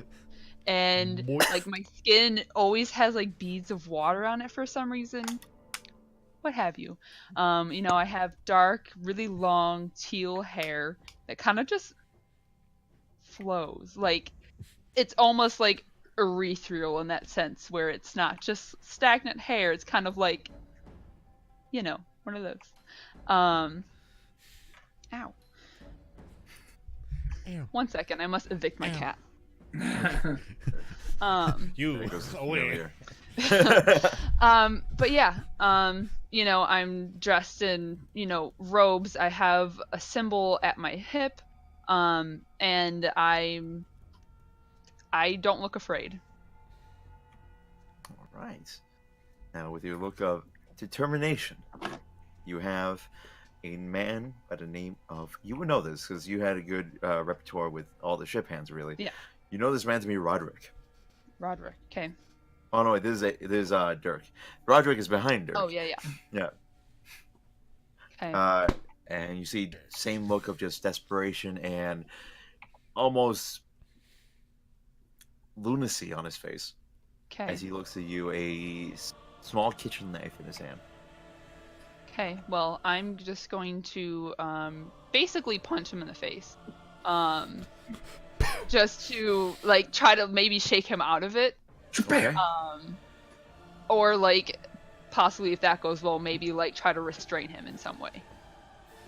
[SPEAKER 5] and
[SPEAKER 1] Moist.
[SPEAKER 5] like my skin always has like beads of water on it for some reason. What have you? You know, I have dark, really long teal hair that kind of just flows. Like it's almost like ethereal in that sense, where it's not just stagnant hair. It's kind of like, you know, one of those. Ow.
[SPEAKER 1] Ew.
[SPEAKER 5] 1 second, I must evict my
[SPEAKER 1] Ow.
[SPEAKER 5] cat.
[SPEAKER 1] You
[SPEAKER 2] There goes
[SPEAKER 1] away.
[SPEAKER 5] But yeah, you know, I'm dressed in, you know, robes. I have a symbol at my hip, and I don't look afraid.
[SPEAKER 2] All right. Now, with your look of determination, you have a man by the name of. You would know this because you had a good repertoire with all the ship hands, really.
[SPEAKER 5] Yeah.
[SPEAKER 2] You know this man to be Roderick.
[SPEAKER 5] Roderick. Okay.
[SPEAKER 2] Oh no, this is Dirk. Roderick is behind Dirk.
[SPEAKER 5] Oh yeah.
[SPEAKER 2] Yeah.
[SPEAKER 5] Okay.
[SPEAKER 2] And you see same look of just desperation and almost lunacy on his face
[SPEAKER 5] Okay.
[SPEAKER 2] as he looks at you, a small kitchen knife in his hand.
[SPEAKER 5] Okay. Well, I'm just going to basically punch him in the face. Just to like try to maybe shake him out of it.
[SPEAKER 2] Okay.
[SPEAKER 5] Or like possibly if that goes well, maybe like try to restrain him in some way.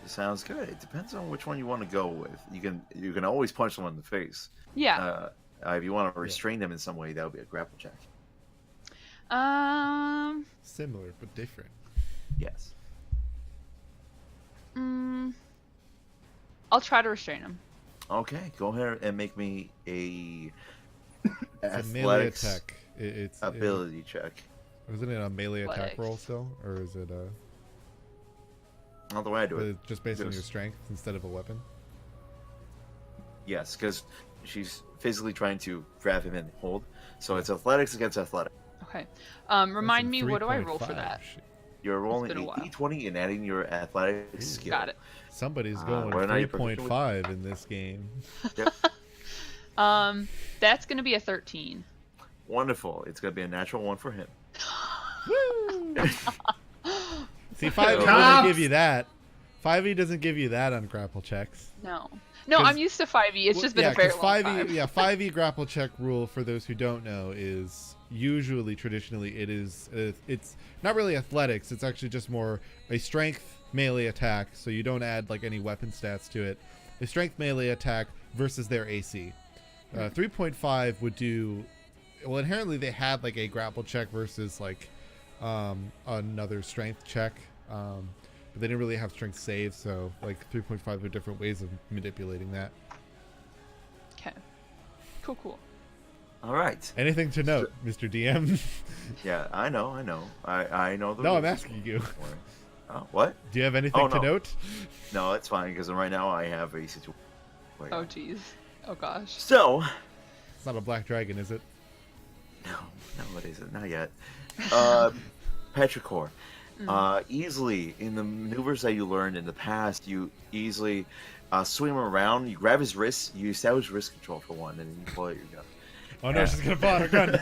[SPEAKER 2] Sounds good. It depends on which one you want to go with. You can always punch someone in the face.
[SPEAKER 5] Yeah.
[SPEAKER 2] If you want to restrain them in some way, that would be a grapple check.
[SPEAKER 1] Similar but different.
[SPEAKER 2] Yes.
[SPEAKER 5] I'll try to restrain him.
[SPEAKER 2] Okay, go ahead and make me a
[SPEAKER 1] It's a melee
[SPEAKER 2] athletics
[SPEAKER 1] attack. It's
[SPEAKER 2] ability check.
[SPEAKER 1] Isn't it a melee attack
[SPEAKER 5] Athletics.
[SPEAKER 1] roll still, or is it
[SPEAKER 2] Not the way I do it.
[SPEAKER 1] just based on your
[SPEAKER 2] Yes.
[SPEAKER 1] strength instead of a weapon?
[SPEAKER 2] Yes, because she's physically trying to grab him and hold. So it's athletics against athletics.
[SPEAKER 5] Okay.
[SPEAKER 1] That's
[SPEAKER 5] Remind
[SPEAKER 1] a
[SPEAKER 5] me, what do I roll for
[SPEAKER 1] 3.5.
[SPEAKER 5] that?
[SPEAKER 2] You're rolling
[SPEAKER 5] been a
[SPEAKER 2] a
[SPEAKER 5] while.
[SPEAKER 2] d20 and adding your athletics skill.
[SPEAKER 5] Got it.
[SPEAKER 1] Somebody's going
[SPEAKER 2] whether or not you're proficient
[SPEAKER 1] 3.5 in this game.
[SPEAKER 2] Yep.
[SPEAKER 5] That's gonna be a 13.
[SPEAKER 2] Wonderful. It's going to be a natural one for him.
[SPEAKER 1] See, 5e
[SPEAKER 2] Cops!
[SPEAKER 1] doesn't give you that. 5e doesn't give you that on grapple checks.
[SPEAKER 5] No,
[SPEAKER 1] 'Cause-
[SPEAKER 5] I'm used to 5e. It's just been a very long
[SPEAKER 1] 5e,
[SPEAKER 5] time.
[SPEAKER 1] Yeah, 5e grapple check rule for those who don't know is usually traditionally it's not really athletics. It's actually just more a strength melee attack. So you don't add like any weapon stats to it. A strength melee attack versus their AC. 3.5 would do. Well, inherently they had like a grapple check versus like another strength check. But they didn't really have strength saves, so like 3.5 are different ways of manipulating that.
[SPEAKER 5] Okay. Cool.
[SPEAKER 2] All right.
[SPEAKER 1] Anything to note, Mr. DM?
[SPEAKER 2] Yeah, I know. I know the
[SPEAKER 1] No, I'm
[SPEAKER 2] rules.
[SPEAKER 1] asking you.
[SPEAKER 2] Don't worry. What?
[SPEAKER 1] Do you have anything
[SPEAKER 2] Oh,
[SPEAKER 1] to
[SPEAKER 2] no.
[SPEAKER 1] note?
[SPEAKER 2] No, it's fine because right now I have a situation.
[SPEAKER 5] Oh jeez. Oh gosh.
[SPEAKER 2] So,
[SPEAKER 1] It's not a black dragon, is it?
[SPEAKER 2] no, it isn't. Not yet. Petrichor. Easily, in the maneuvers that you learned in the past, you easily swing him around, you grab his wrist, you establish wrist control for one, and then you pull out your gun.
[SPEAKER 1] Oh no, she's gonna pull out her gun.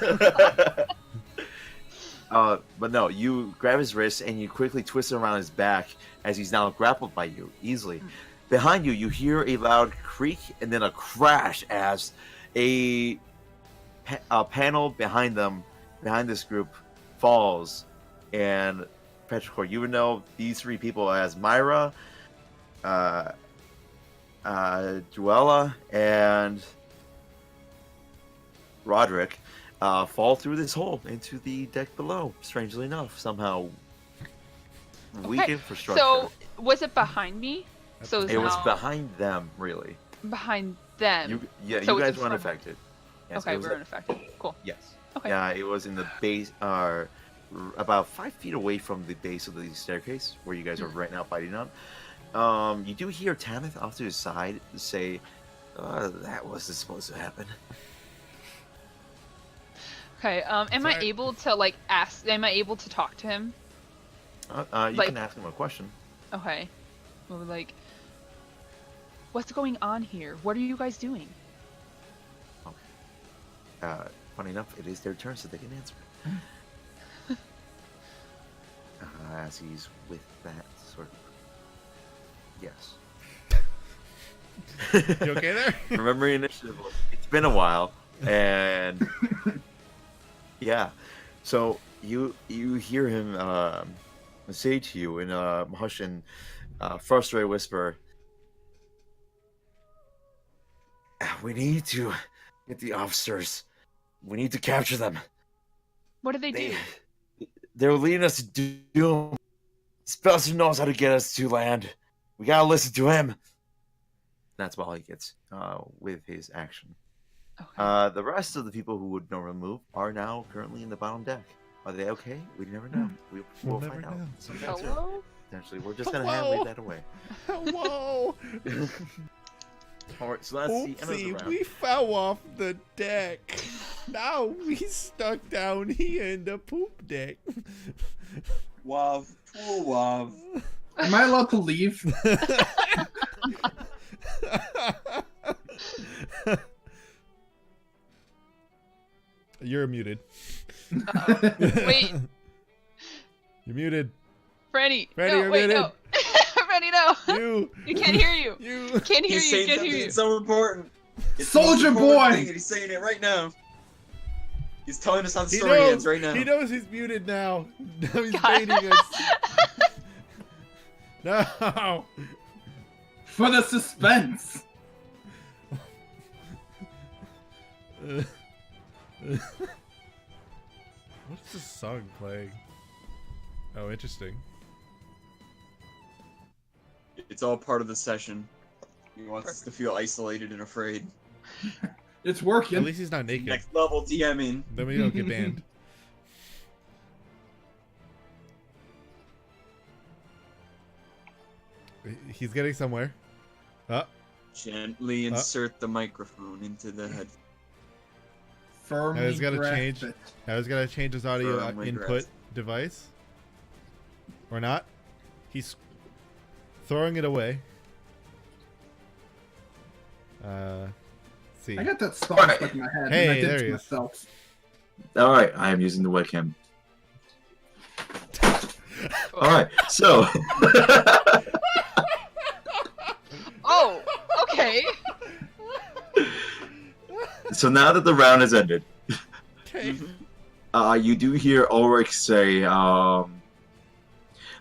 [SPEAKER 2] But no, you grab his wrist and you quickly twist it around his back as he's now grappled by you easily. Behind you, you hear a loud creak and then a crash as a panel behind this group, falls. And Petrichor, you would know these 3 people as Myra, Duella, and Roderick. fall through this hole into the deck below. Strangely enough, somehow weak
[SPEAKER 5] Okay,
[SPEAKER 2] infrastructure.
[SPEAKER 5] So was it behind me? So it's
[SPEAKER 2] it was
[SPEAKER 5] now
[SPEAKER 2] behind them, really.
[SPEAKER 5] behind them.
[SPEAKER 2] You
[SPEAKER 5] So it's
[SPEAKER 2] guys
[SPEAKER 5] in
[SPEAKER 2] were
[SPEAKER 5] front-
[SPEAKER 2] unaffected. Yes,
[SPEAKER 5] Okay,
[SPEAKER 2] it was
[SPEAKER 5] we're unaffected. Cool.
[SPEAKER 2] yes.
[SPEAKER 5] Okay.
[SPEAKER 2] Yeah, it was in the base, about 5 feet away from the base of the staircase where you guys are right now fighting on. You do hear Tamith off to his side say, "That wasn't supposed to happen."
[SPEAKER 5] Okay. Am I
[SPEAKER 1] Sorry.
[SPEAKER 5] able to like ask? Am I able to talk to him?
[SPEAKER 2] You
[SPEAKER 5] Like-
[SPEAKER 2] can ask him a question.
[SPEAKER 5] Okay. Well, like, what's going on here? What are you guys doing?
[SPEAKER 2] Funny enough, it is their turn, so they can answer. As he's with that sort of. Yes.
[SPEAKER 1] You okay there?
[SPEAKER 2] Remember initiative. It's been a while, and yeah. So you hear him say to you in a hushed and frustrated whisper, "We need to get the officers. We need to capture them.
[SPEAKER 5] What do they do?
[SPEAKER 2] They're leading us to doom. Spencer knows how to get us to land. We gotta listen to him." That's all he gets with his action.
[SPEAKER 5] Okay.
[SPEAKER 2] The rest of the people who would normally move are now currently in the bottom deck. Are they okay? We never know. We'll
[SPEAKER 1] never
[SPEAKER 2] find out.
[SPEAKER 1] know.
[SPEAKER 2] Sometime soon.
[SPEAKER 5] Hello?
[SPEAKER 2] Potentially, we're just gonna
[SPEAKER 1] Hello?
[SPEAKER 2] hand that away.
[SPEAKER 1] Whoa!
[SPEAKER 2] All right, so that's the end of the
[SPEAKER 1] Oopsie,
[SPEAKER 2] round.
[SPEAKER 1] we fell off the deck. Now we stuck down here in the poop deck.
[SPEAKER 6] Wav, poor Wav.
[SPEAKER 3] Am I allowed to leave?
[SPEAKER 1] You're muted.
[SPEAKER 5] Wait,
[SPEAKER 1] You're muted.
[SPEAKER 5] Freddie.
[SPEAKER 1] Freddie,
[SPEAKER 5] no,
[SPEAKER 1] you're
[SPEAKER 5] wait,
[SPEAKER 1] muted.
[SPEAKER 5] no. Freddie, no.
[SPEAKER 1] You.
[SPEAKER 5] You can't hear you.
[SPEAKER 1] You.
[SPEAKER 5] Can't hear
[SPEAKER 6] He's
[SPEAKER 5] you.
[SPEAKER 6] saying
[SPEAKER 5] Can't
[SPEAKER 6] something
[SPEAKER 5] hear you.
[SPEAKER 6] that's so important. It's the most
[SPEAKER 3] Soldier
[SPEAKER 6] important
[SPEAKER 3] boy!
[SPEAKER 6] thing, and he's saying it right now. He's telling us how the
[SPEAKER 1] He
[SPEAKER 6] story
[SPEAKER 1] knows.
[SPEAKER 6] ends right now.
[SPEAKER 1] He knows he's muted now. Now he's
[SPEAKER 5] God.
[SPEAKER 1] baiting us. No.
[SPEAKER 3] For the suspense.
[SPEAKER 1] What's this song playing? Oh, interesting.
[SPEAKER 6] It's all part of the session. He wants us to feel isolated and afraid.
[SPEAKER 3] It's
[SPEAKER 1] At
[SPEAKER 3] working.
[SPEAKER 1] least he's not naked.
[SPEAKER 6] Next level DMing.
[SPEAKER 1] Then we don't get banned. He's getting somewhere. Oh,
[SPEAKER 6] Gently insert the microphone into the head.
[SPEAKER 3] Firmly
[SPEAKER 1] Now he's gotta
[SPEAKER 3] grasp
[SPEAKER 1] change.
[SPEAKER 3] it.
[SPEAKER 1] I was gonna change his audio
[SPEAKER 6] Firmly
[SPEAKER 1] input
[SPEAKER 6] grasped.
[SPEAKER 1] device. Or not. He's throwing it away. Let's see.
[SPEAKER 3] I got that song
[SPEAKER 2] Alright.
[SPEAKER 3] stuck in my head, and
[SPEAKER 1] Hey,
[SPEAKER 3] I did
[SPEAKER 1] there
[SPEAKER 3] it
[SPEAKER 1] he
[SPEAKER 3] to
[SPEAKER 1] is.
[SPEAKER 3] myself.
[SPEAKER 2] All right, I am using the webcam. All right, so
[SPEAKER 5] Oh, okay.
[SPEAKER 2] so now that the round has ended,
[SPEAKER 1] Okay.
[SPEAKER 2] you do hear Ulrich say, "I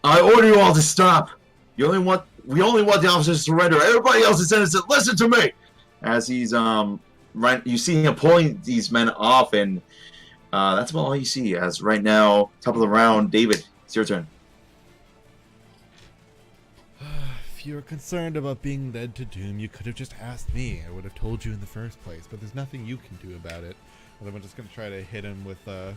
[SPEAKER 2] order you all to stop. We only want the officers to surrender. Everybody else is innocent. Listen to me." As he's right, you see him pulling these men off, and that's about all you see. As right now, top of the round, David, it's your turn.
[SPEAKER 1] If you were concerned about being led to doom, you could have just asked me. I would have told you in the first place. But there's nothing you can do about it. And then we're just gonna try to hit him with the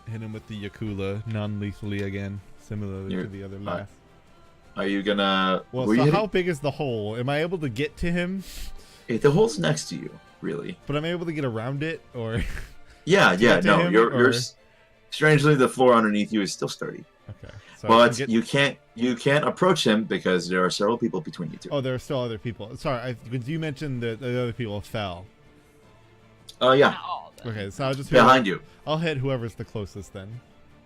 [SPEAKER 1] Yakula non-lethally again, similarly
[SPEAKER 2] You're-
[SPEAKER 1] to the other last.
[SPEAKER 2] Are you gonna?
[SPEAKER 1] Well,
[SPEAKER 2] were you
[SPEAKER 1] so
[SPEAKER 2] hitting-
[SPEAKER 1] how big is the hole? Am I able to get to him?
[SPEAKER 2] The hole's next to you, really.
[SPEAKER 1] But am I able to get around it, or?
[SPEAKER 2] Yeah,
[SPEAKER 1] get to
[SPEAKER 2] no,
[SPEAKER 1] him,
[SPEAKER 2] you're
[SPEAKER 1] or-
[SPEAKER 2] strangely the floor underneath you is still sturdy,
[SPEAKER 1] Okay. So I
[SPEAKER 2] but
[SPEAKER 1] can get...
[SPEAKER 2] you can't approach him because there are several people between you two.
[SPEAKER 1] Oh, there are still other people. Sorry, you mentioned that the other people fell.
[SPEAKER 2] Yeah,
[SPEAKER 5] Not all of them.
[SPEAKER 1] Okay, so I'll just
[SPEAKER 2] behind you.
[SPEAKER 1] I'll hit whoever's the closest then.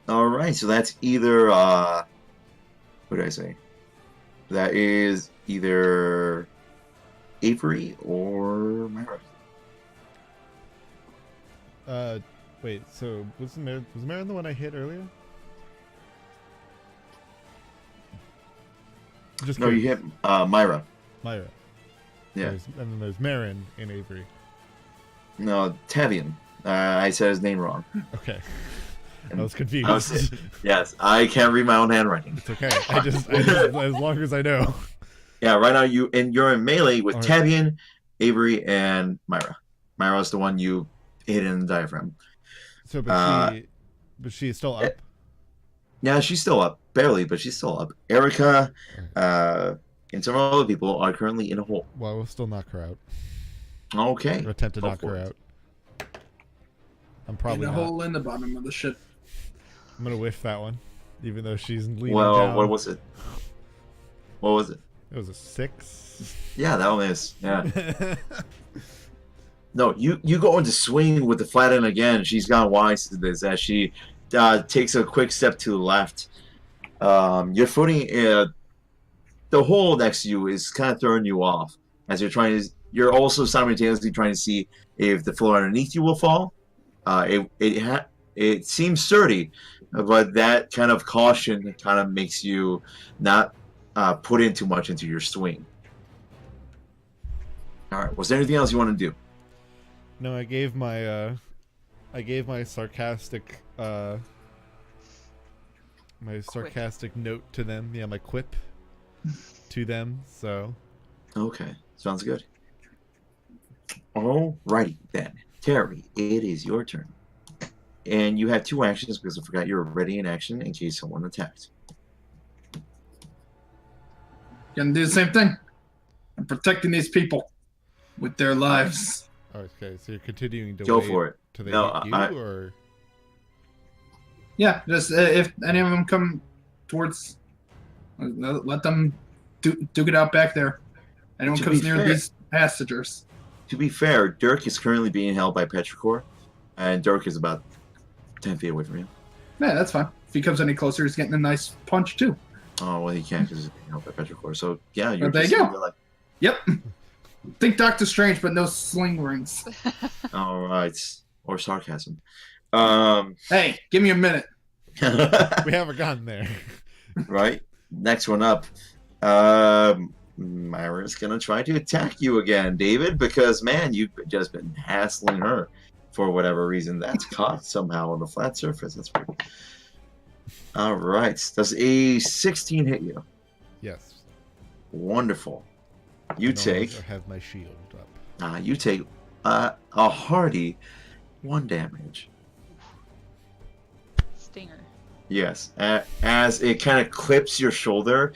[SPEAKER 2] All right, so that's either what did I say? That is either Avery or Myra.
[SPEAKER 1] Wait. So was Marin the one I hit earlier? Just
[SPEAKER 2] No, you
[SPEAKER 1] curious.
[SPEAKER 2] hit Myra.
[SPEAKER 1] Myra.
[SPEAKER 2] Yeah.
[SPEAKER 1] And then there's Marin and Avery.
[SPEAKER 2] No, Tavian. I said his name wrong.
[SPEAKER 1] Okay. I was confused.
[SPEAKER 2] Yes, I can't read my own handwriting.
[SPEAKER 1] It's okay. I just as long as I know.
[SPEAKER 2] Yeah, right now you're in melee with
[SPEAKER 1] All right.
[SPEAKER 2] Tavian, Avery, and Myra. Myra's the one you hit in the diaphragm.
[SPEAKER 1] So, but she's still up.
[SPEAKER 2] Yeah, she's still up. Barely, but she's still up. Erica, and some other people are currently in a hole.
[SPEAKER 1] Well, we'll still knock her out.
[SPEAKER 2] Okay.
[SPEAKER 1] Or attempt to
[SPEAKER 2] Go
[SPEAKER 1] knock
[SPEAKER 2] for
[SPEAKER 1] her
[SPEAKER 2] it.
[SPEAKER 1] out. I'm probably
[SPEAKER 3] in a
[SPEAKER 1] not.
[SPEAKER 3] hole in the bottom of the ship.
[SPEAKER 1] I'm gonna whiff that one, even though she's leaning
[SPEAKER 2] Well,
[SPEAKER 1] down.
[SPEAKER 2] what was it? What was it?
[SPEAKER 1] It was a 6.
[SPEAKER 2] Yeah, that one is. Yeah. No, you go into swing with the flat end again. She's gone wise to this as she takes a quick step to the left. Your footing, the hole next to you is kind of throwing you off as you're also simultaneously trying to see if the floor underneath you will fall. It seems sturdy, but that kind of caution kind of makes you not put in too much into your swing. All right. Was there anything else you want to do?
[SPEAKER 1] No, I gave my sarcastic note to them. Yeah, my quip to them. So.
[SPEAKER 2] Okay, sounds good. Alrighty then, Terry, it is your turn, and you have 2 actions because I forgot you were ready in action in case someone attacked.
[SPEAKER 3] Gonna do the same thing. I'm protecting these people with their lives.
[SPEAKER 1] Okay, so you're continuing to
[SPEAKER 2] Go
[SPEAKER 1] wait
[SPEAKER 2] for it.
[SPEAKER 1] till they
[SPEAKER 2] No,
[SPEAKER 1] hit you, or
[SPEAKER 3] Yeah, just if any of them come towards, let them duke it out back there. Anyone
[SPEAKER 2] To
[SPEAKER 3] comes
[SPEAKER 2] be
[SPEAKER 3] near
[SPEAKER 2] fair-
[SPEAKER 3] these passengers.
[SPEAKER 2] To be fair, Dirk is currently being held by Petrichor, and Dirk is about 10 feet away from you.
[SPEAKER 3] Yeah, that's fine. If he comes any closer, he's getting a nice punch too.
[SPEAKER 2] Oh, well, he can't because he's being held by Petrichor. So, yeah, you're
[SPEAKER 3] Well, there
[SPEAKER 2] just
[SPEAKER 3] you go.
[SPEAKER 2] you're like,
[SPEAKER 3] Yep. Think Doctor Strange, but no sling rings.
[SPEAKER 2] all right. Or sarcasm. Um,
[SPEAKER 3] Hey, give me a minute.
[SPEAKER 1] we haven't gotten there.
[SPEAKER 2] right? Next one up. Myra's gonna try to attack you again, David, because man, you've just been hassling her for whatever reason. That's caught somehow on the flat surface. That's weird. All right. Does a 16 hit you?
[SPEAKER 1] Yes.
[SPEAKER 2] Wonderful. You
[SPEAKER 1] I no
[SPEAKER 2] take.
[SPEAKER 1] longer have my shield up.
[SPEAKER 2] You take a hearty 1 damage.
[SPEAKER 5] Stinger.
[SPEAKER 2] Yes. As it kind of clips your shoulder,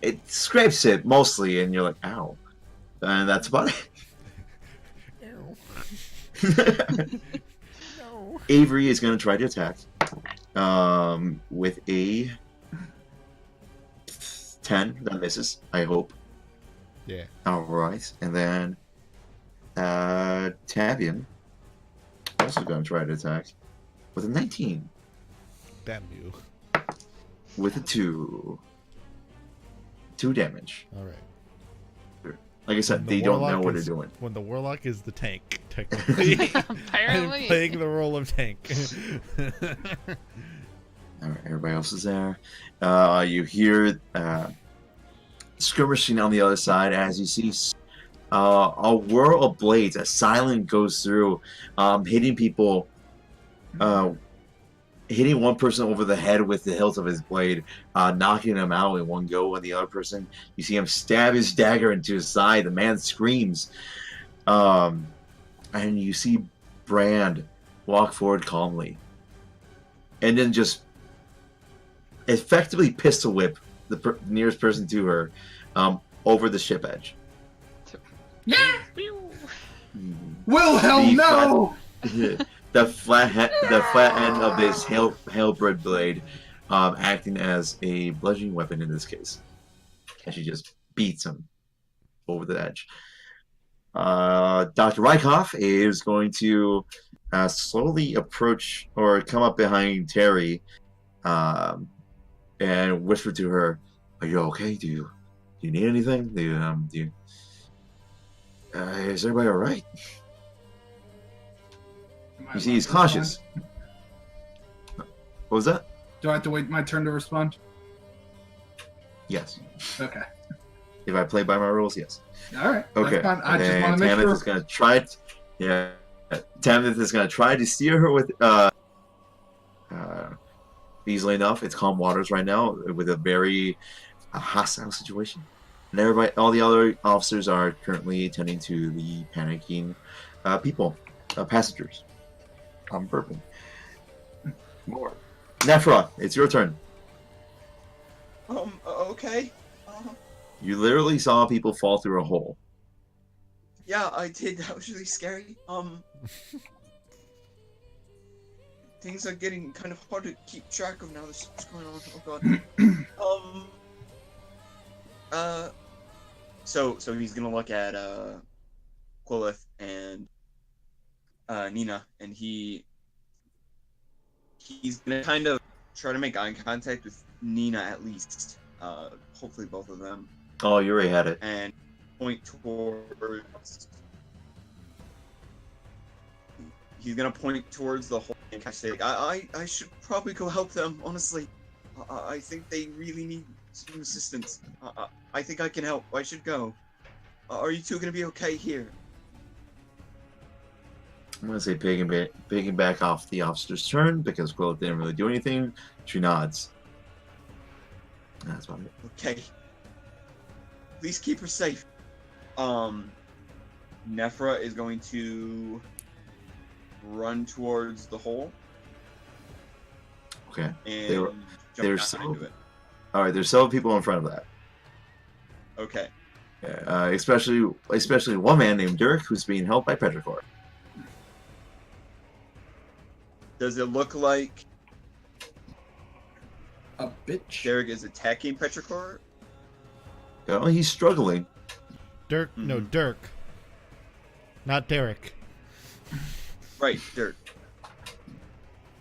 [SPEAKER 2] it scrapes it mostly, and you're like, ow. And that's about it.
[SPEAKER 1] No.
[SPEAKER 2] Avery is going to try to attack with a 10. That misses, I hope.
[SPEAKER 1] Yeah.
[SPEAKER 2] All right. And then Tavian also going to try to attack with a 19.
[SPEAKER 1] Damn you.
[SPEAKER 2] With a 2. 2 damage.
[SPEAKER 1] All right.
[SPEAKER 2] Like I said,
[SPEAKER 1] And
[SPEAKER 2] they
[SPEAKER 1] the
[SPEAKER 2] don't know
[SPEAKER 1] warlock
[SPEAKER 2] what
[SPEAKER 1] is-
[SPEAKER 2] they're doing.
[SPEAKER 1] When the warlock is the tank, technically. I'm
[SPEAKER 5] Apparently.
[SPEAKER 1] playing the role of tank.
[SPEAKER 2] All right, everybody else is there. You hear skirmishing on the other side as you see a whirl of blades. A silent goes through, hitting people, hitting one person over the head with the hilt of his blade, knocking him out in one go. And the other person, you see him stab his dagger into his side. The man screams, and you see Brand walk forward calmly, and then just effectively pistol whip the nearest person to her over the ship edge.
[SPEAKER 3] Yeah.
[SPEAKER 5] Pew.
[SPEAKER 3] Wilhelm,
[SPEAKER 2] The
[SPEAKER 3] no!
[SPEAKER 2] the flat end of this halberd blade acting as a bludgeoning weapon in this case. And she just beats him over the edge. Dr. Rykoff is going to slowly approach or come up behind Terry and whisper to her, "Are you okay? Do you need anything? Is everybody all right?" You see, he's cautious. What was that?
[SPEAKER 3] Do I have to wait my turn to respond?
[SPEAKER 2] Yes.
[SPEAKER 3] Okay.
[SPEAKER 2] If I play by my rules, yes.
[SPEAKER 3] All right.
[SPEAKER 2] Okay.
[SPEAKER 3] That's fine. I just
[SPEAKER 2] and
[SPEAKER 3] want to make
[SPEAKER 2] Tanith
[SPEAKER 3] sure.
[SPEAKER 2] is going to try it. Yeah. Tamith is going to try to steer her with easily enough. It's calm waters right now with a very hostile situation. And everybody, all the other officers are currently tending to the panicking people, passengers. I'm burping. More. Nephra, it's your turn.
[SPEAKER 6] Okay.
[SPEAKER 2] You literally saw people fall through a hole.
[SPEAKER 6] Yeah, I did. That was really scary. Things are getting kind of hard to keep track of now. This what's going on. Oh god. So he's gonna look at Quillith and Nina, and he's gonna kind of try to make eye contact with Nina at least. Hopefully both of them.
[SPEAKER 2] Oh, you already had it.
[SPEAKER 6] And point towards. He's gonna point towards the hole and kind of say, I should probably go help them. Honestly, I think they really need some assistance. I think I can help. I should go. Are you two gonna be okay here?
[SPEAKER 2] I'm gonna say picking back off the officer's turn because Quillith didn't really do anything. She nods. That's about it.
[SPEAKER 6] Okay. Please keep her safe. Nephra is going to run towards the hole.
[SPEAKER 2] Okay.
[SPEAKER 6] And
[SPEAKER 2] There's
[SPEAKER 6] jump
[SPEAKER 2] so-
[SPEAKER 6] down into it.
[SPEAKER 2] All right. There's several people in front of that.
[SPEAKER 6] Okay.
[SPEAKER 2] Especially one man named Dirk who's being held by Petrichor.
[SPEAKER 6] Does it look like
[SPEAKER 3] A bitch.
[SPEAKER 6] Derek is attacking Petrichor?
[SPEAKER 2] Oh, he's struggling.
[SPEAKER 1] Dirk, no,
[SPEAKER 6] Mhm.
[SPEAKER 1] Dirk. Not Derek.
[SPEAKER 6] Right, Dirk.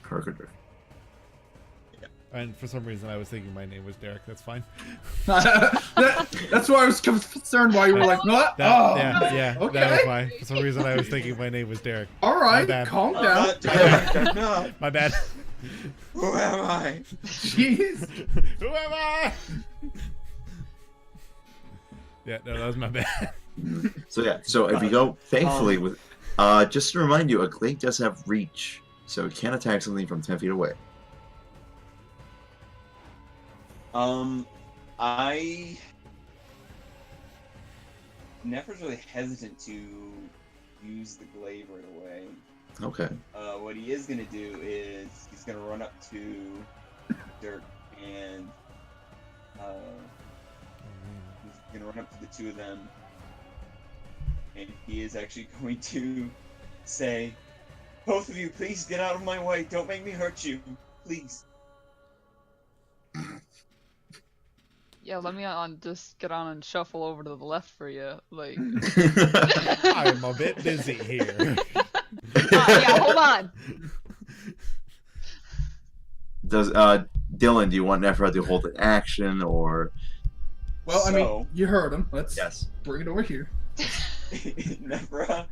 [SPEAKER 2] Kirk or Dirk.
[SPEAKER 1] And for some reason, I was thinking my name was Derek. That's fine.
[SPEAKER 3] That's why I was concerned why you were like, what?
[SPEAKER 1] That,
[SPEAKER 3] Oh,
[SPEAKER 1] yeah,
[SPEAKER 3] okay.
[SPEAKER 1] that was fine. For some reason, I was thinking my name was Derek.
[SPEAKER 3] All
[SPEAKER 1] My
[SPEAKER 3] right,
[SPEAKER 1] bad.
[SPEAKER 3] calm
[SPEAKER 6] I'm
[SPEAKER 3] down.
[SPEAKER 6] not Derek. I'm not.
[SPEAKER 1] My bad.
[SPEAKER 6] Who am I?
[SPEAKER 3] Jeez.
[SPEAKER 1] Who am I? Yeah, no, that was my bad.
[SPEAKER 2] So yeah. So if you go, thankfully, with just to remind you, a Glade does have reach, so it can attack something from 10 feet away.
[SPEAKER 6] Nephra's really hesitant to use the glaive right away.
[SPEAKER 2] Okay.
[SPEAKER 6] What he is gonna do is he's gonna run up to Dirk and he's gonna run up to the two of them, and he is actually going to say, "Both of you, please get out of my way. Don't make me hurt you, please."
[SPEAKER 5] Yeah, let me just get on and shuffle over to the left for you. Like,
[SPEAKER 1] I'm a bit busy here.
[SPEAKER 5] yeah, hold on.
[SPEAKER 2] Does Dylan? Do you want Nephra to hold an action or?
[SPEAKER 3] Well, I
[SPEAKER 6] So-
[SPEAKER 3] mean, you heard him. Let's
[SPEAKER 2] Yes.
[SPEAKER 3] bring it over here.
[SPEAKER 6] Nephra,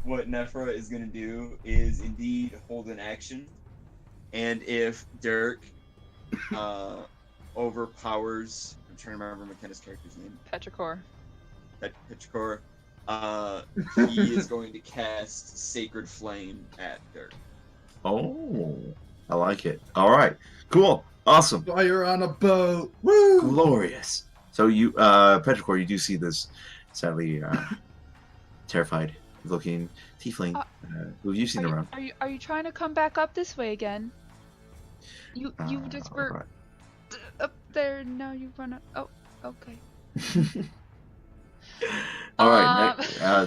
[SPEAKER 6] what Nephra is gonna do is indeed hold an action, and if Dirk overpowers, I'm trying to remember McKenna's character's name,
[SPEAKER 5] Petrichor.
[SPEAKER 6] Petrichor, he is going to cast Sacred Flame at Dirk.
[SPEAKER 2] Oh, I like it. All right. Cool. Awesome.
[SPEAKER 3] Fire on a boat. Woo!
[SPEAKER 2] Glorious. So you, Petrichor, you do see this sadly terrified looking tiefling who you've seen around.
[SPEAKER 5] Are you trying to come back up this way again? You just were
[SPEAKER 2] Alright.
[SPEAKER 5] up there. Now you run up. Oh, okay.
[SPEAKER 2] All right.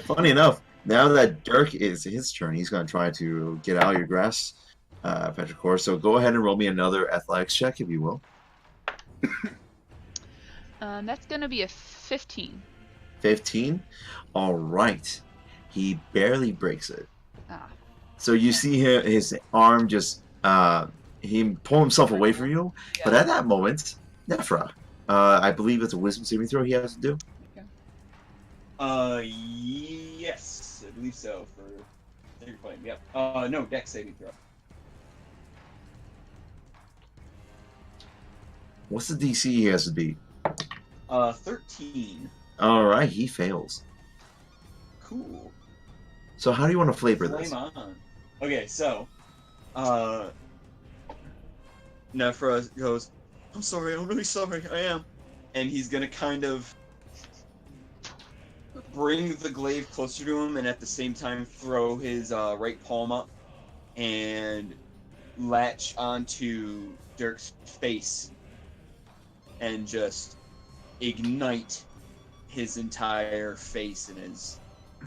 [SPEAKER 2] Funny enough, now that Dirk is his turn, he's going to try to get out of your grasp, Petrichor. So go ahead and roll me another athletics check, if you will.
[SPEAKER 5] That's gonna be a 15.
[SPEAKER 2] 15. All right. He barely breaks it.
[SPEAKER 5] Ah.
[SPEAKER 2] So you see his arm just he pull himself away from you. But at that moment, Nephra, I believe it's a wisdom saving throw he has to do.
[SPEAKER 6] Yes, I believe so, for Sacred Flame, yep. No, Dex saving throw.
[SPEAKER 2] What's the DC he has to beat?
[SPEAKER 6] 13.
[SPEAKER 2] All right, he fails.
[SPEAKER 6] Cool.
[SPEAKER 2] So how do you want to flavor
[SPEAKER 6] Flame
[SPEAKER 2] this?
[SPEAKER 6] on. Okay, so, Nephra goes, I'm sorry, I'm really sorry, I am. And he's gonna kind of bring the glaive closer to him and at the same time throw his right palm up and latch onto Dirk's face and just ignite his entire face and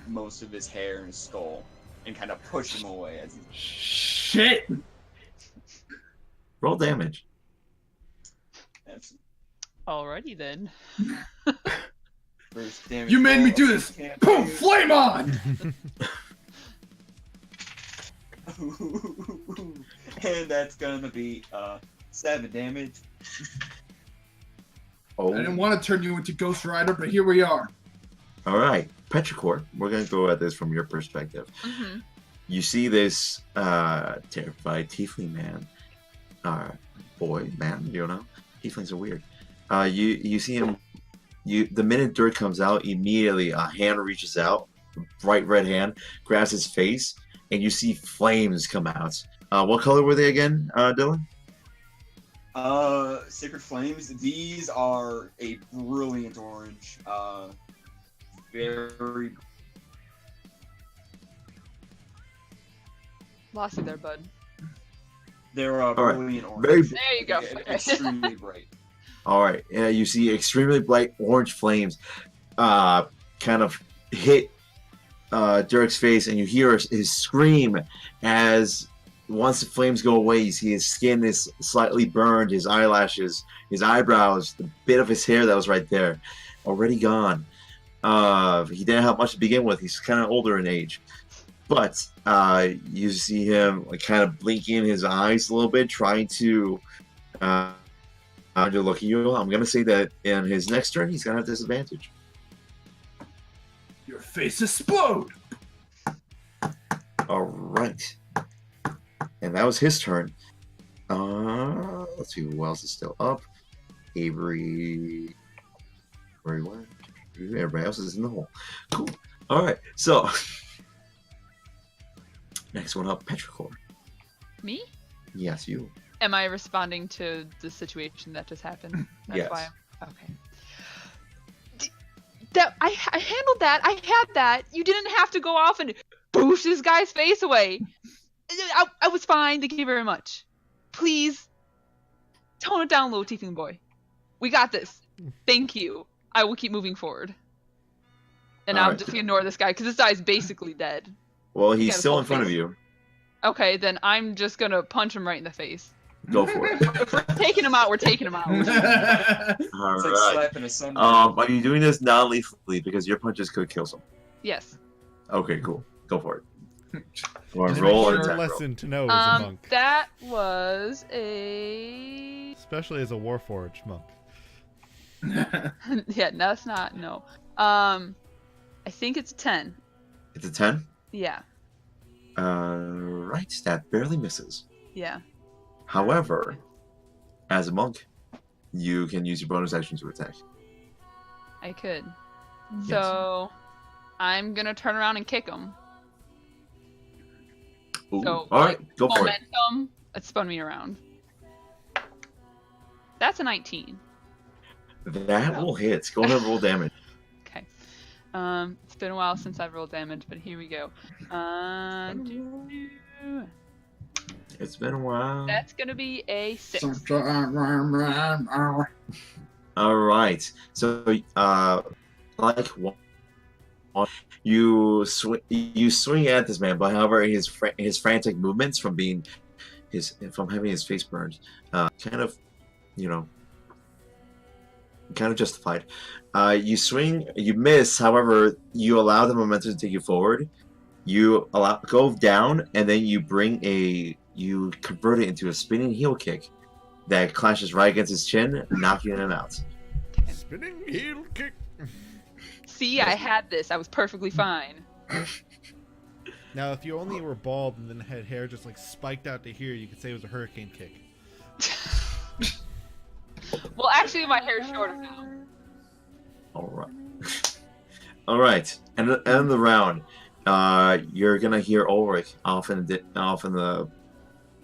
[SPEAKER 6] most of his hair and his skull and kind of push him away as he
[SPEAKER 3] Shit!
[SPEAKER 2] Roll damage.
[SPEAKER 5] Alrighty then.
[SPEAKER 6] First damage
[SPEAKER 3] You made
[SPEAKER 6] roll
[SPEAKER 3] me do
[SPEAKER 6] of
[SPEAKER 3] this!
[SPEAKER 6] the campaign.
[SPEAKER 3] Boom! Flame on!
[SPEAKER 6] And that's gonna be 7 damage.
[SPEAKER 2] Oh.
[SPEAKER 3] I didn't want to turn you into Ghost Rider, but here we are.
[SPEAKER 2] All right, Petrichor. We're gonna go at this from your perspective.
[SPEAKER 5] Mm-hmm.
[SPEAKER 2] You see this terrified tiefling man, man. You know, tieflings are weird. You see him. The minute Dirk comes out, immediately a hand reaches out, bright red hand, grabs his face, and you see flames come out. What color were they again, Dylan?
[SPEAKER 6] Sacred Flames. These are a brilliant orange. Very.
[SPEAKER 5] Lost you there, bud.
[SPEAKER 6] They're
[SPEAKER 2] right.
[SPEAKER 6] brilliant orange.
[SPEAKER 2] Very-
[SPEAKER 5] There you go.
[SPEAKER 6] Extremely bright.
[SPEAKER 2] All right. You see extremely bright orange flames, kind of hit Dirk's face, and you hear his scream as once the flames go away, you see his skin is slightly burned, his eyelashes, his eyebrows, the bit of his hair that was right there, already gone. He didn't have much to begin with. He's kind of older in age. But you see him like kind of blinking his eyes a little bit, trying to look at you. I'm going to say that in his next turn, he's going to have disadvantage.
[SPEAKER 3] Your face explode!
[SPEAKER 2] All right. And that was his turn. Let's see who else is still up. Avery. Where he went? Everybody else is in the hole. Cool. All right. So next one up, Petrichor.
[SPEAKER 5] Me?
[SPEAKER 2] Yes, you.
[SPEAKER 5] Am I responding to the situation that just happened? That's
[SPEAKER 2] Yes.
[SPEAKER 5] why okay. That I handled that. I had that. You didn't have to go off and boosh this guy's face away. I was fine. Thank you very much. Please tone it down, little tiefling boy. We got this. Thank you. I will keep moving forward. And
[SPEAKER 2] All
[SPEAKER 5] I'm
[SPEAKER 2] right.
[SPEAKER 5] just gonna ignore this guy because this guy's basically dead.
[SPEAKER 2] Well,
[SPEAKER 5] He
[SPEAKER 2] he's
[SPEAKER 5] got his
[SPEAKER 2] still
[SPEAKER 5] whole
[SPEAKER 2] in front of
[SPEAKER 5] face.
[SPEAKER 2] you.
[SPEAKER 5] Okay, then I'm just gonna punch him right in the face.
[SPEAKER 2] Go for it.
[SPEAKER 5] If we're taking him out, we're taking him out.
[SPEAKER 2] All
[SPEAKER 6] It's like
[SPEAKER 2] right.
[SPEAKER 6] slapping a sun.
[SPEAKER 2] Are you doing this non-lethally because your punches could kill someone?
[SPEAKER 5] Yes.
[SPEAKER 2] Okay, cool. Go for it. Go on,
[SPEAKER 1] Just
[SPEAKER 2] roll
[SPEAKER 1] a
[SPEAKER 2] an attack roll.
[SPEAKER 1] lesson to know as a monk,
[SPEAKER 5] That was a
[SPEAKER 1] especially as a warforged monk.
[SPEAKER 5] yeah. No, it's not. No. I think it's a 10.
[SPEAKER 2] It's a 10.
[SPEAKER 5] Yeah.
[SPEAKER 2] Right. That barely misses.
[SPEAKER 5] Yeah.
[SPEAKER 2] However, as a monk, you can use your bonus action to attack.
[SPEAKER 5] I could.
[SPEAKER 2] Yes.
[SPEAKER 5] So I'm gonna turn around and kick him.
[SPEAKER 2] Ooh.
[SPEAKER 5] So,
[SPEAKER 2] All right, go for it.
[SPEAKER 5] momentum. It spun me around. That's a 19.
[SPEAKER 2] That will hit. Go ahead and roll damage.
[SPEAKER 5] Okay. It's been a while since I've rolled damage, but here we go.
[SPEAKER 2] It's been a while.
[SPEAKER 5] That's gonna be a 6.
[SPEAKER 2] All right. So, like you swing at this man, but however, his frantic movements from having his face burned, kind of justified. You swing, you miss. However, you allow the momentum to take you forward. You go down, and then you convert it into a spinning heel kick that clashes right against his chin, knocking him out.
[SPEAKER 1] Spinning heel kick.
[SPEAKER 5] See, I had this. I was perfectly fine.
[SPEAKER 1] Now, if you only were bald and then had hair just like spiked out to here, you could say it was a hurricane kick.
[SPEAKER 5] Well, actually, my hair's shorter now.
[SPEAKER 2] All right. All right, and at the end of the round, you're gonna hear Ulrich off in the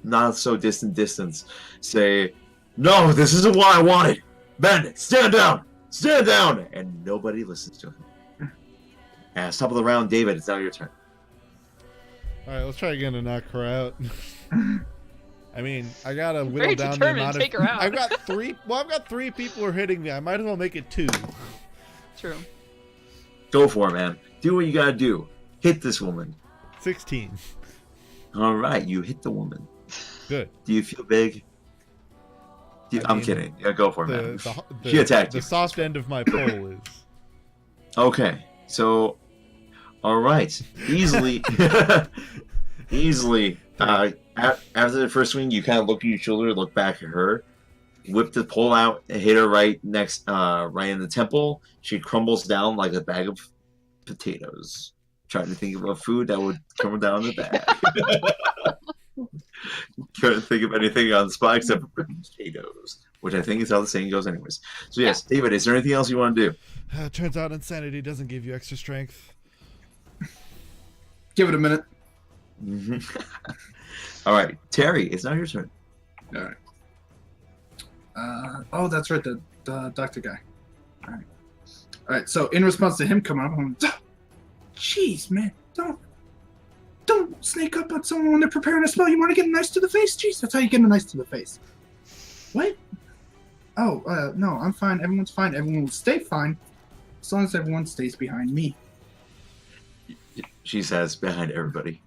[SPEAKER 2] not so distant distance say, "No, this isn't what I wanted. Ben, stand down, and nobody listens to him. At the top of the round, David, it's now your turn.
[SPEAKER 1] All right, let's try again to knock her out. I mean, I gotta whittle
[SPEAKER 5] Very
[SPEAKER 1] down the
[SPEAKER 5] determined
[SPEAKER 1] amount
[SPEAKER 5] to
[SPEAKER 1] of.
[SPEAKER 5] take her out.
[SPEAKER 1] I've got three. Well, I've got 3 people who are hitting me. I might as well make it 2.
[SPEAKER 5] True.
[SPEAKER 2] Go for it, man. Do what you gotta do. Hit this woman.
[SPEAKER 1] 16.
[SPEAKER 2] All right, you hit the woman.
[SPEAKER 1] Good.
[SPEAKER 2] Do you feel big? I'm
[SPEAKER 1] mean,
[SPEAKER 2] kidding. Yeah, go for it, man.
[SPEAKER 1] The,
[SPEAKER 2] She attacked
[SPEAKER 1] the
[SPEAKER 2] you.
[SPEAKER 1] soft end of my pole is.
[SPEAKER 2] Okay, so, all right, easily, easily. After the first swing, you kind of look at your shoulder, look back at her, whip the pole out, and hit her right in the temple. She crumbles down like a bag of potatoes. Trying to think of a food that would come down the bag. Trying to think of anything on the spot except for potatoes, which I think is how the saying goes, anyways. So yes, David, is there anything else you want to do?
[SPEAKER 1] Turns out insanity doesn't give you extra strength.
[SPEAKER 3] Give it a minute.
[SPEAKER 2] All right, Terry, it's now your turn.
[SPEAKER 3] All right. Oh, that's right, the doctor guy. All right. All right. So in response to him coming up, I'm jeez, man, don't snake up on someone when they're preparing a spell. You want to get a nice to the face? Jeez, that's how you get a nice to the face. What? Oh, no, I'm fine. Everyone's fine. Everyone will stay fine as long as everyone stays behind me.
[SPEAKER 2] She says behind everybody.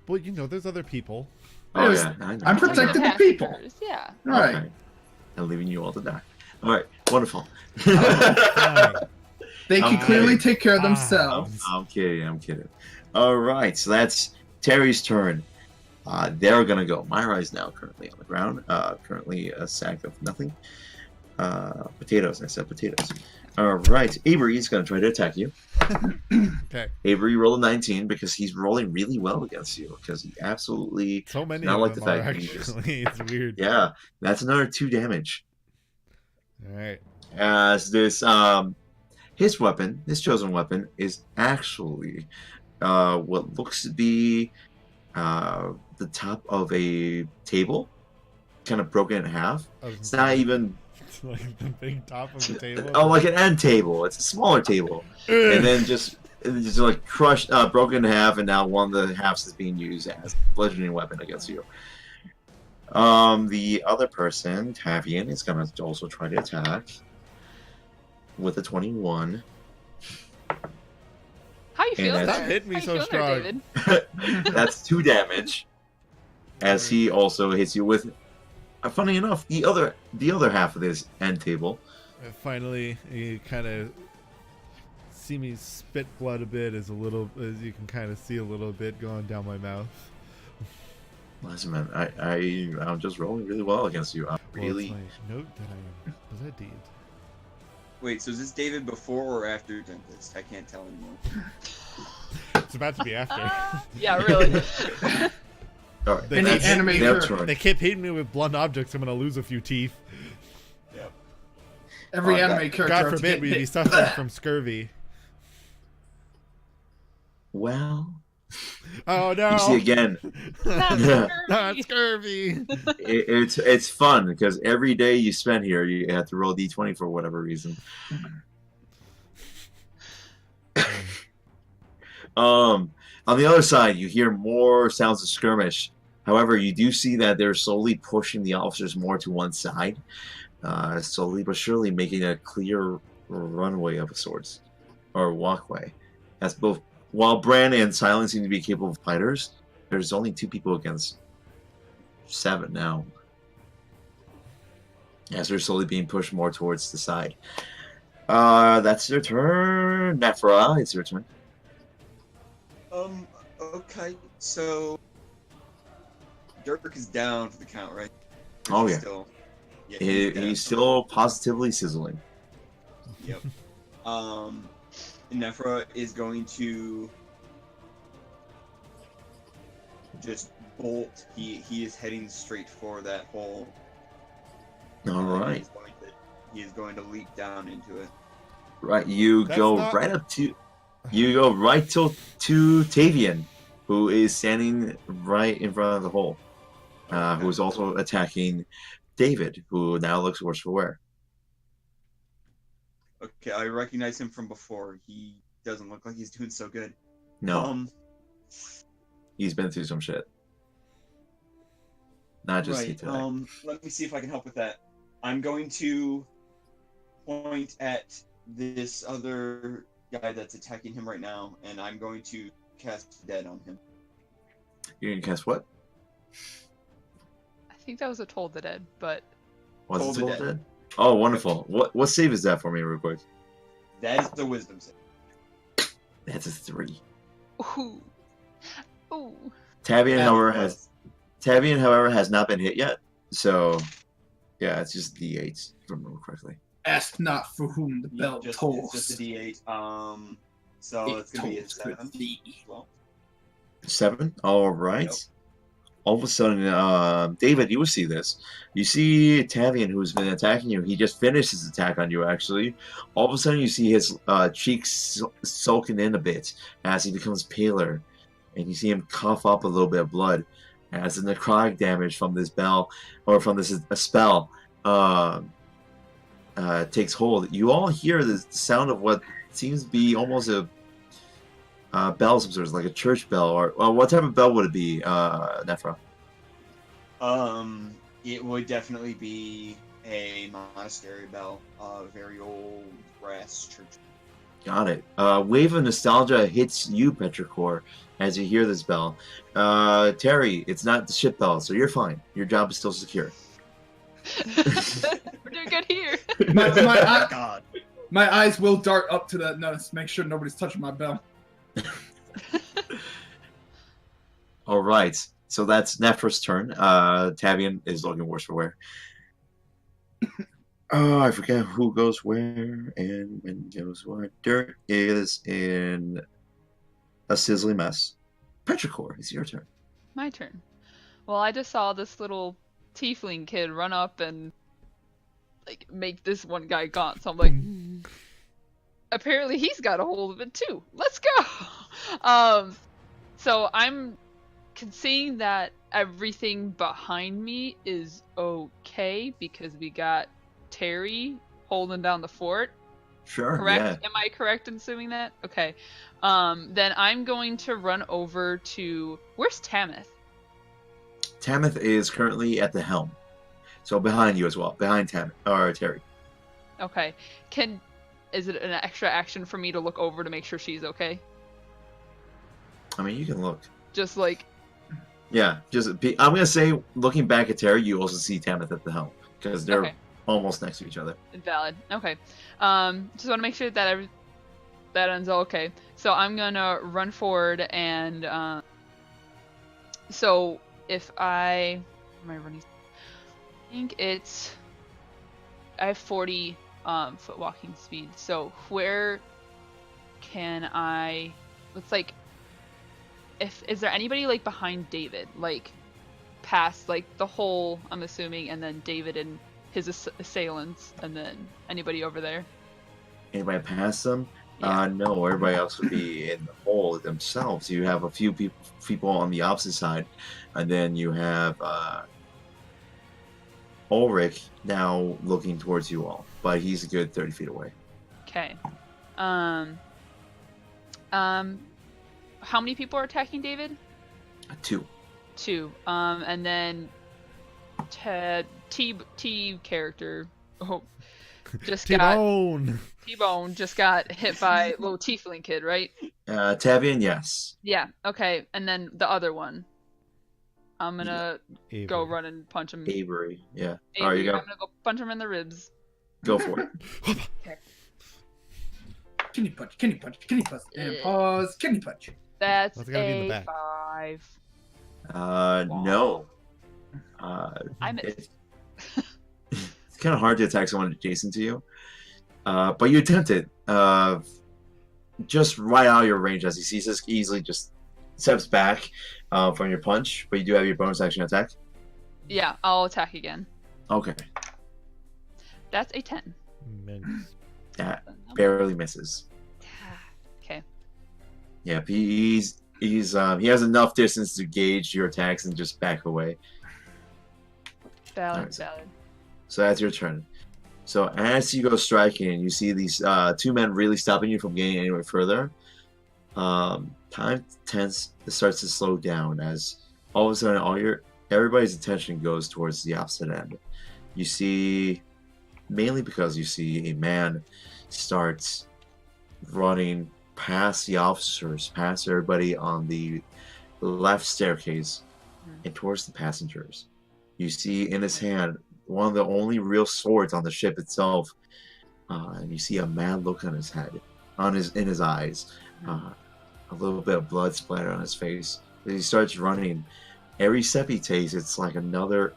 [SPEAKER 1] Well, you know, there's other people.
[SPEAKER 2] Oh
[SPEAKER 3] Yes,
[SPEAKER 2] yeah, I know.
[SPEAKER 3] I'm protecting the people.
[SPEAKER 5] Passengers, yeah.
[SPEAKER 3] All right.
[SPEAKER 2] Okay. I'm leaving you all to die. All right, wonderful.
[SPEAKER 1] Fine.
[SPEAKER 3] They can
[SPEAKER 2] Okay.
[SPEAKER 3] clearly take care of
[SPEAKER 1] Fine.
[SPEAKER 3] themselves.
[SPEAKER 2] I'm kidding. All right, so that's Terry's turn. They're gonna go. Myra is now currently on the ground. Currently a sack of nothing. Potatoes. I said potatoes. All right, Avery is gonna try to attack you.
[SPEAKER 1] Okay.
[SPEAKER 2] Avery rolled a 19 because he's rolling really well against you because he absolutely.
[SPEAKER 1] So many
[SPEAKER 2] Not
[SPEAKER 1] of
[SPEAKER 2] like
[SPEAKER 1] them
[SPEAKER 2] the
[SPEAKER 1] are
[SPEAKER 2] fact that you just-
[SPEAKER 1] actually. It's weird.
[SPEAKER 2] Yeah, that's another 2 damage.
[SPEAKER 1] All right.
[SPEAKER 2] As this his chosen weapon is actually what looks to be the top of a table, kind of broken in half. It's not even
[SPEAKER 1] It's like the big top of the table.
[SPEAKER 2] like an end table. It's a smaller table, and then just like crushed, broken in half, and now one of the halves is being used as a bludgeoning weapon against you. The other person, Tavian, is gonna also try to attack with a 21.
[SPEAKER 5] How you feeling?
[SPEAKER 2] that's-
[SPEAKER 1] Stop hitting me
[SPEAKER 5] How you
[SPEAKER 1] so
[SPEAKER 5] feeling there,
[SPEAKER 1] strong.
[SPEAKER 5] David?
[SPEAKER 2] That's 2 damage, as he also hits you with. Funny enough, the other half of this end table.
[SPEAKER 1] Finally, you kind of see me spit blood a bit, as you can kind of see a little bit going down my mouth.
[SPEAKER 2] Listen, man, I'm just rolling really well against you. I'm
[SPEAKER 1] Well,
[SPEAKER 2] really.
[SPEAKER 1] it's my note that I was that deed.
[SPEAKER 6] Wait, so is this David before or after Tempest? I can't tell anymore.
[SPEAKER 1] It's about to be after.
[SPEAKER 5] Yeah, really.
[SPEAKER 2] All right,
[SPEAKER 3] Any
[SPEAKER 2] that's
[SPEAKER 3] anime
[SPEAKER 2] their
[SPEAKER 3] character.
[SPEAKER 2] turn.
[SPEAKER 1] They keep hitting me with blunt objects. I'm gonna lose a few teeth.
[SPEAKER 3] Every
[SPEAKER 2] Oh,
[SPEAKER 3] anime
[SPEAKER 2] God.
[SPEAKER 3] character.
[SPEAKER 1] God
[SPEAKER 3] has to
[SPEAKER 1] forbid
[SPEAKER 3] get
[SPEAKER 1] we be
[SPEAKER 3] hit.
[SPEAKER 1] suffering from scurvy.
[SPEAKER 2] Well,
[SPEAKER 1] Oh no!
[SPEAKER 2] you see again.
[SPEAKER 5] That's
[SPEAKER 1] Not
[SPEAKER 5] scurvy.
[SPEAKER 1] scurvy.
[SPEAKER 2] It's fun because every day you spend here, you have to roll d20 for whatever reason. On the other side, you hear more sounds of skirmish. However, you do see that they're slowly pushing the officers more to one side, slowly but surely making a clear runway of sorts, or walkway. As both while Bran and Silent seem to be capable of fighters, there's only 2 people against 7 now. As they're slowly being pushed more towards the side. That's their turn. Nephra, it's your turn.
[SPEAKER 6] Okay, so Dirk is down for the count, right?
[SPEAKER 2] Oh,
[SPEAKER 6] He's
[SPEAKER 2] yeah.
[SPEAKER 6] Still, yeah,
[SPEAKER 2] He's still positively sizzling.
[SPEAKER 6] Yep. Nephra is going to just bolt. He is heading straight for that hole.
[SPEAKER 2] All right.
[SPEAKER 6] He is going to leap down into it.
[SPEAKER 2] Right, you
[SPEAKER 1] That's
[SPEAKER 2] go
[SPEAKER 1] not-
[SPEAKER 2] right up to, you go right to Tavian, who is standing right in front of the hole, who is also attacking David, who now looks worse for wear.
[SPEAKER 6] Okay, I recognize him from before. He doesn't look like he's doing so good.
[SPEAKER 2] No, he's been through some shit. Not just he
[SPEAKER 6] Right.
[SPEAKER 2] today.
[SPEAKER 6] Let me see if I can help with that. I'm going to point at this other guy that's attacking him right now, and I'm going to cast Dead on him.
[SPEAKER 2] You're gonna cast what?
[SPEAKER 5] I think that was a Toll the Dead, but
[SPEAKER 2] Was
[SPEAKER 6] Toll
[SPEAKER 2] it
[SPEAKER 6] the
[SPEAKER 2] Toll
[SPEAKER 6] Dead.
[SPEAKER 2] Dead? Oh, wonderful. What save is that for me, real quick?
[SPEAKER 6] That is the wisdom save.
[SPEAKER 2] That's a 3.
[SPEAKER 5] ooh, ooh.
[SPEAKER 2] Tavian,
[SPEAKER 3] Yeah.
[SPEAKER 2] however, has not been hit yet. So, yeah, it's just D8s, if I remember correctly.
[SPEAKER 3] Ask not for whom the bell tolls.
[SPEAKER 6] It's just a D8. So it's gonna be a
[SPEAKER 3] tolls for
[SPEAKER 6] 7
[SPEAKER 3] thee.
[SPEAKER 6] as well.
[SPEAKER 2] 7. All right.
[SPEAKER 6] Yep.
[SPEAKER 2] All of a sudden, David, you will see this. You see Tavian, who's been attacking you. He just finished his attack on you, actually. All of a sudden, you see his cheeks sulking in a bit as he becomes paler. And you see him cough up a little bit of blood as the necrotic damage from this bell, or from this spell, takes hold. You all hear the sound of what seems to be almost a bell of some sort, like a church bell, or what type of bell would it be, Nephra?
[SPEAKER 6] It would definitely be a monastery bell, a very old brass church.
[SPEAKER 2] Got it. Wave of nostalgia hits you, Petrichor, as you hear this bell. Terry, it's not the ship bell, so you're fine. Your job is still secure.
[SPEAKER 5] We're doing good here.
[SPEAKER 6] God.
[SPEAKER 3] My eyes will dart up to that nose, make sure nobody's touching my bell.
[SPEAKER 2] All right. So that's Nephra's turn. Tavian is looking worse for wear. Oh, I forget who goes where and when goes what. Dirt is in a sizzling mess. Petrichor, it's your turn.
[SPEAKER 5] My turn. Well, I just saw this little tiefling kid run up and like make this one guy gaunt. So I'm like, apparently he's got a hold of it too. Let's go. So I'm seeing that everything behind me is okay because we got Terry holding down the fort.
[SPEAKER 2] Sure.
[SPEAKER 5] Correct?
[SPEAKER 2] Yeah.
[SPEAKER 5] Am I correct in assuming that? Okay. Then I'm going to run over to where's Tamith?
[SPEAKER 2] Tamith is currently at the helm. So behind you as well. Behind Terry.
[SPEAKER 5] Okay. Is it an extra action for me to look over to make sure she's okay?
[SPEAKER 2] I mean, you can look.
[SPEAKER 5] Just like
[SPEAKER 2] Yeah, I'm gonna say, looking back at Terry, you also see Tamith at the helm because they're
[SPEAKER 5] okay.
[SPEAKER 2] almost next to each other.
[SPEAKER 5] Valid. Okay. Just want to make sure that that ends all okay. So I'm gonna run forward and so if am I running? I think I have 40 foot walking speed. So where can I? Let's like. Is there anybody like behind David, like past like the hole? I'm assuming, and then David and his assailants, and then anybody over there?
[SPEAKER 2] Anybody past them?
[SPEAKER 5] Yeah.
[SPEAKER 2] No, everybody else would be in the hole themselves. You have a few people on the opposite side, and then you have Ulrich now looking towards you all, but he's a good 30 feet away.
[SPEAKER 5] Okay. How many people are attacking David?
[SPEAKER 2] 2.
[SPEAKER 5] 2. And then T character. Oh, just got
[SPEAKER 1] T-Bone!
[SPEAKER 5] T-Bone just got hit by little tiefling kid, right?
[SPEAKER 2] Tavian, yes.
[SPEAKER 5] Yeah. Okay. And then the other one. I'm gonna
[SPEAKER 1] Avery.
[SPEAKER 5] go run and punch him.
[SPEAKER 2] Avery, yeah.
[SPEAKER 5] Avery,
[SPEAKER 2] All right, you
[SPEAKER 5] I'm
[SPEAKER 2] go.
[SPEAKER 5] gonna go punch him in the ribs.
[SPEAKER 2] Go for it.
[SPEAKER 3] Kidney punch, kidney punch, kidney punch, and pause, kidney punch.
[SPEAKER 5] That's
[SPEAKER 1] That's gotta be in the
[SPEAKER 5] a
[SPEAKER 1] back.
[SPEAKER 5] 5.
[SPEAKER 2] No.
[SPEAKER 5] I missed.
[SPEAKER 2] It's kind of hard to attack someone adjacent to you, but you attempt it. Just right out of your range, as he sees this, easily just steps back from your punch, but you do have your bonus action attack.
[SPEAKER 5] Yeah, I'll attack again.
[SPEAKER 2] Okay.
[SPEAKER 5] That's a 10.
[SPEAKER 2] That barely misses.
[SPEAKER 5] Okay.
[SPEAKER 2] Yeah, he has enough distance to gauge your attacks and just back away.
[SPEAKER 5] Valid,
[SPEAKER 2] Alright.
[SPEAKER 5] valid.
[SPEAKER 2] So that's your turn. So as you go striking, you see these two men really stopping you from getting anywhere further. Time starts to slow down as all of a sudden everybody's attention goes towards the opposite end. You see, mainly because you see a man starts running past the officers, past everybody on the left staircase, and towards the passengers. You see in his hand one of the only real swords on the ship itself, and you see a mad look on his head, in his eyes, a little bit of blood splatter on his face. As he starts running, every step he takes, it's like another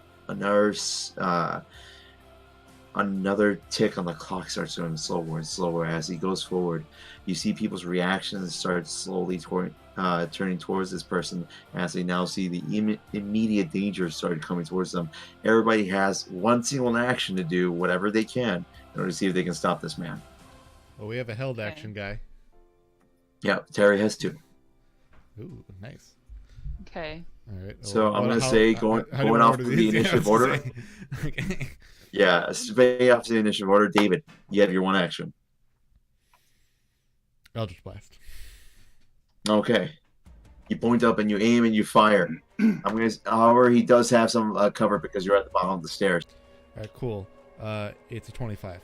[SPEAKER 2] tick on the clock starts going slower and slower as he goes forward. You see people's reactions start slowly turning towards this person as they now see the immediate danger started coming towards them. Everybody has one single action to do whatever they can in order to see if they can stop this man.
[SPEAKER 1] Well, we have a held action guy.
[SPEAKER 2] Yeah, Terry has two.
[SPEAKER 1] Ooh, nice.
[SPEAKER 5] Okay.
[SPEAKER 1] All right.
[SPEAKER 2] So I'm going to say going off the initiative order.
[SPEAKER 1] Okay.
[SPEAKER 2] Yeah, very off the initiative order. David, you have your one action.
[SPEAKER 1] Eldritch Blast.
[SPEAKER 2] Okay. You point up and you aim and you fire. However, he does have some cover because you're at the bottom of the stairs.
[SPEAKER 1] All right, cool. It's a 25.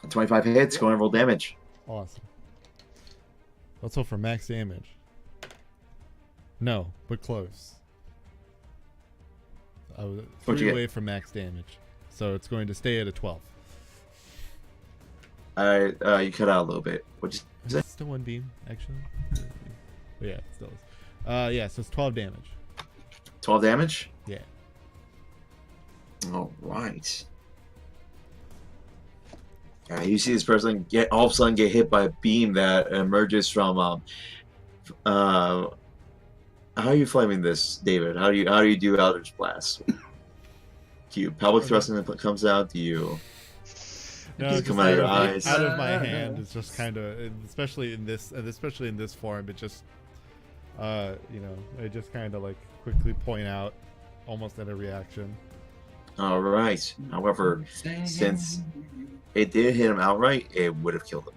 [SPEAKER 2] 25 hits, go and roll damage.
[SPEAKER 1] Awesome. Let's hope for max damage. No, but close. I was
[SPEAKER 2] What'd you
[SPEAKER 1] 3
[SPEAKER 2] get?
[SPEAKER 1] away from max damage. So it's going to stay at a 12.
[SPEAKER 2] You cut out a little bit. What'd you
[SPEAKER 1] Is
[SPEAKER 2] say?
[SPEAKER 1] it still one beam, actually? But yeah, it still is. Yeah, so it's 12 damage.
[SPEAKER 2] 12 damage?
[SPEAKER 1] Yeah.
[SPEAKER 2] All right. You see this person all of a sudden get hit by a beam that emerges from how are you flaming this, David? How do you do Eldritch Blast? Do you pelvic thrusting that comes out? Do you
[SPEAKER 1] No,
[SPEAKER 2] does it
[SPEAKER 1] just
[SPEAKER 2] come out of your eyes?
[SPEAKER 1] Out of my hand. It's just kind of, especially in this form, it just, I just kind of like quickly point out, almost at a reaction.
[SPEAKER 2] All right. However, since it did hit him outright, it would have killed him.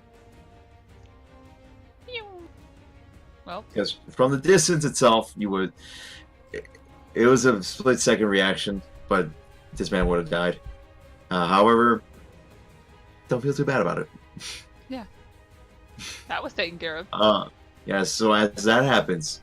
[SPEAKER 5] Well,
[SPEAKER 2] Because from the distance itself, it was a split-second reaction, but this man would have died. However, don't feel too bad about it.
[SPEAKER 5] that was taken care of.
[SPEAKER 2] Yeah, so as that happens,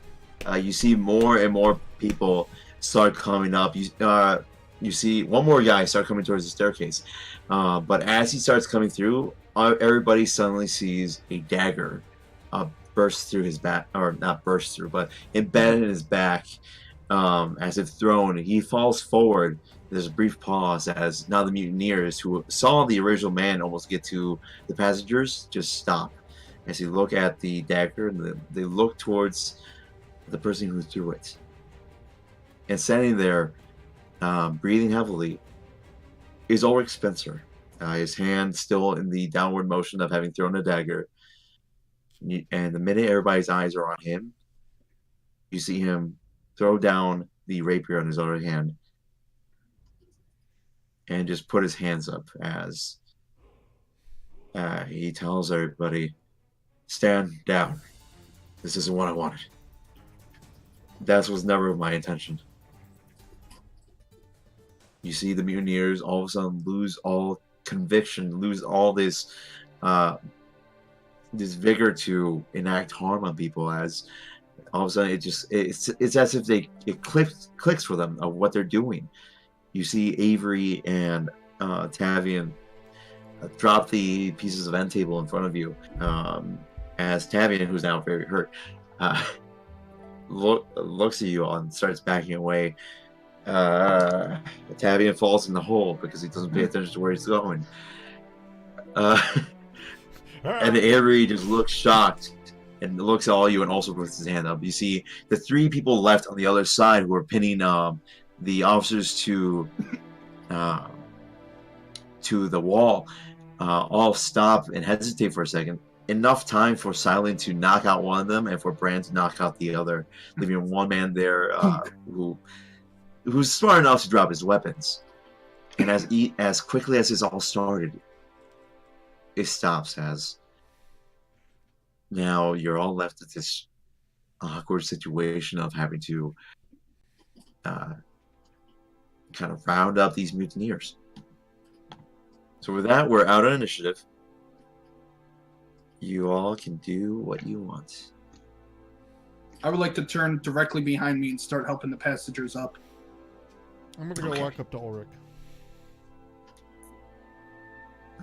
[SPEAKER 2] you see more and more people start coming up. You see one more guy start coming towards the staircase. But as he starts coming through, everybody suddenly sees a dagger burst through his back, or not burst through, but embedded in his back, as if thrown. He falls forward. There's a brief pause as now the mutineers who saw the original man almost get to the passengers just stop as they look at the dagger and they look towards the person who threw it. And standing there, breathing heavily, is Ulrich Spencer. His hand still in the downward motion of having thrown a dagger. And the minute everybody's eyes are on him, you see him throw down the rapier on his other hand and just put his hands up as he tells everybody, "Stand down. This isn't what I wanted. That was never my intention." You see the mutineers all of a sudden lose all conviction, lose all this vigor to enact harm on people, as all of a sudden it's as if it clicks for them of what they're doing. You see Avery and Tavian drop the pieces of end table in front of you, as Tavian, who's now very hurt, looks at you all and starts backing away. Tavian falls in the hole because he doesn't pay attention to where he's going. And Avery just looks shocked and looks at all you and also puts his hand up. You see the three people left on the other side who are pinning the officers to the wall. all stop and hesitate for a second. Enough time for Silent to knock out one of them and for Brand to knock out the other, leaving one man there who's smart enough to drop his weapons. And as quickly as this all started, it stops as now you're all left with this awkward situation of having to kind of round up these mutineers. So with that, we're out on initiative. You all can do what you want.
[SPEAKER 3] I would like to turn directly behind me and start helping the passengers up.
[SPEAKER 1] I'm gonna go walk up to Ulrich.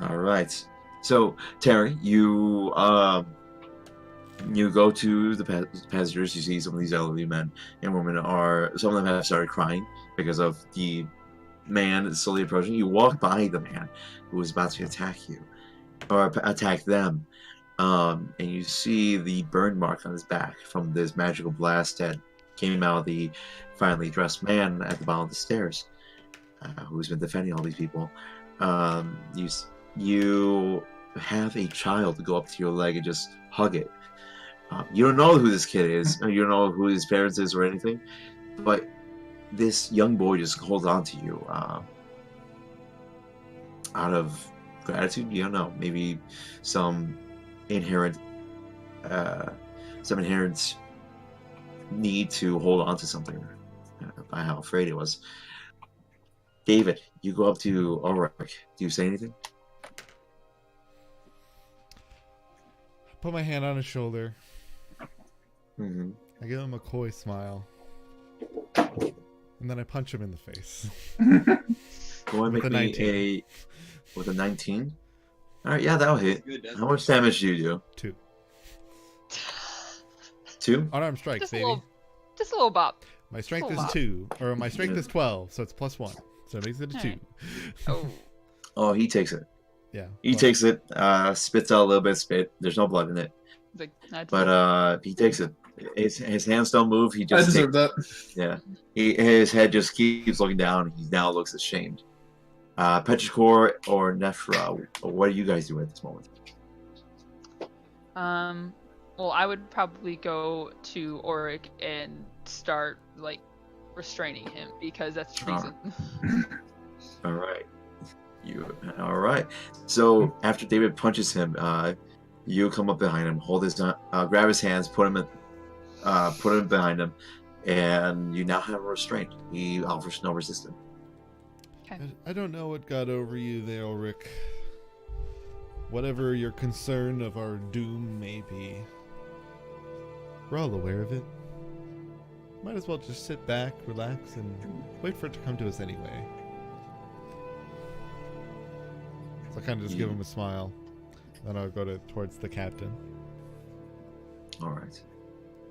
[SPEAKER 2] All right. So Terry, you go to the passengers. You see some of these elderly men and women some of them have started crying because of the man slowly approaching. You walk by the man who was about to attack you or attack them. And you see the burn mark on his back from this magical blast that came out of the finely dressed man at the bottom of the stairs, who's been defending all these people. You have a child to go up to your leg and just hug it. You don't know who this kid is, you don't know who his parents is or anything, but this young boy just holds on to you out of gratitude. You don't know, maybe some inherent need to hold on to something by how afraid it was. David, you go up to Ulrich. Do you say anything?
[SPEAKER 1] Put my hand on his shoulder.
[SPEAKER 2] Mm-hmm.
[SPEAKER 1] I give him a coy smile. And then I punch him in the face.
[SPEAKER 2] Go and
[SPEAKER 1] With
[SPEAKER 2] make
[SPEAKER 1] a
[SPEAKER 2] me
[SPEAKER 1] 19.
[SPEAKER 2] with a 19. All right, yeah, that'll hit.
[SPEAKER 6] Good, that's
[SPEAKER 2] How much damage do you do?
[SPEAKER 1] 2.
[SPEAKER 2] 2?
[SPEAKER 1] Unarmed strikes,
[SPEAKER 5] Just a
[SPEAKER 1] baby.
[SPEAKER 5] little bop.
[SPEAKER 1] My strength
[SPEAKER 5] Just
[SPEAKER 1] is
[SPEAKER 5] a lot.
[SPEAKER 1] 2. Or my strength is 12, so it's +1. So it makes it a 2.
[SPEAKER 5] Alright. Oh.
[SPEAKER 2] Oh, he takes it.
[SPEAKER 1] Yeah.
[SPEAKER 2] He
[SPEAKER 1] well,
[SPEAKER 2] takes it. Spits out a little bit of spit. There's no blood in it,
[SPEAKER 5] Like, not
[SPEAKER 2] but he takes it. His hands don't move. He
[SPEAKER 3] I
[SPEAKER 2] just
[SPEAKER 3] deserve that.
[SPEAKER 2] Yeah. His head just keeps looking down. He now looks ashamed. Petrichor or Nephra, what do you guys do at this moment?
[SPEAKER 5] Well, I would probably go to Auric and start, like, restraining him, because that's treason.
[SPEAKER 2] All right. All right. So after David punches him, you come up behind him, hold his, grab his hands, put him behind him, and you now have a restraint. He offers no resistance.
[SPEAKER 1] I don't know what got over you there, Ulrich. Whatever your concern of our doom may be, we're all aware of it. Might as well just sit back, relax, and wait for it to come to us anyway. So I kind of just give him a smile. Then I'll go towards the captain.
[SPEAKER 2] All right.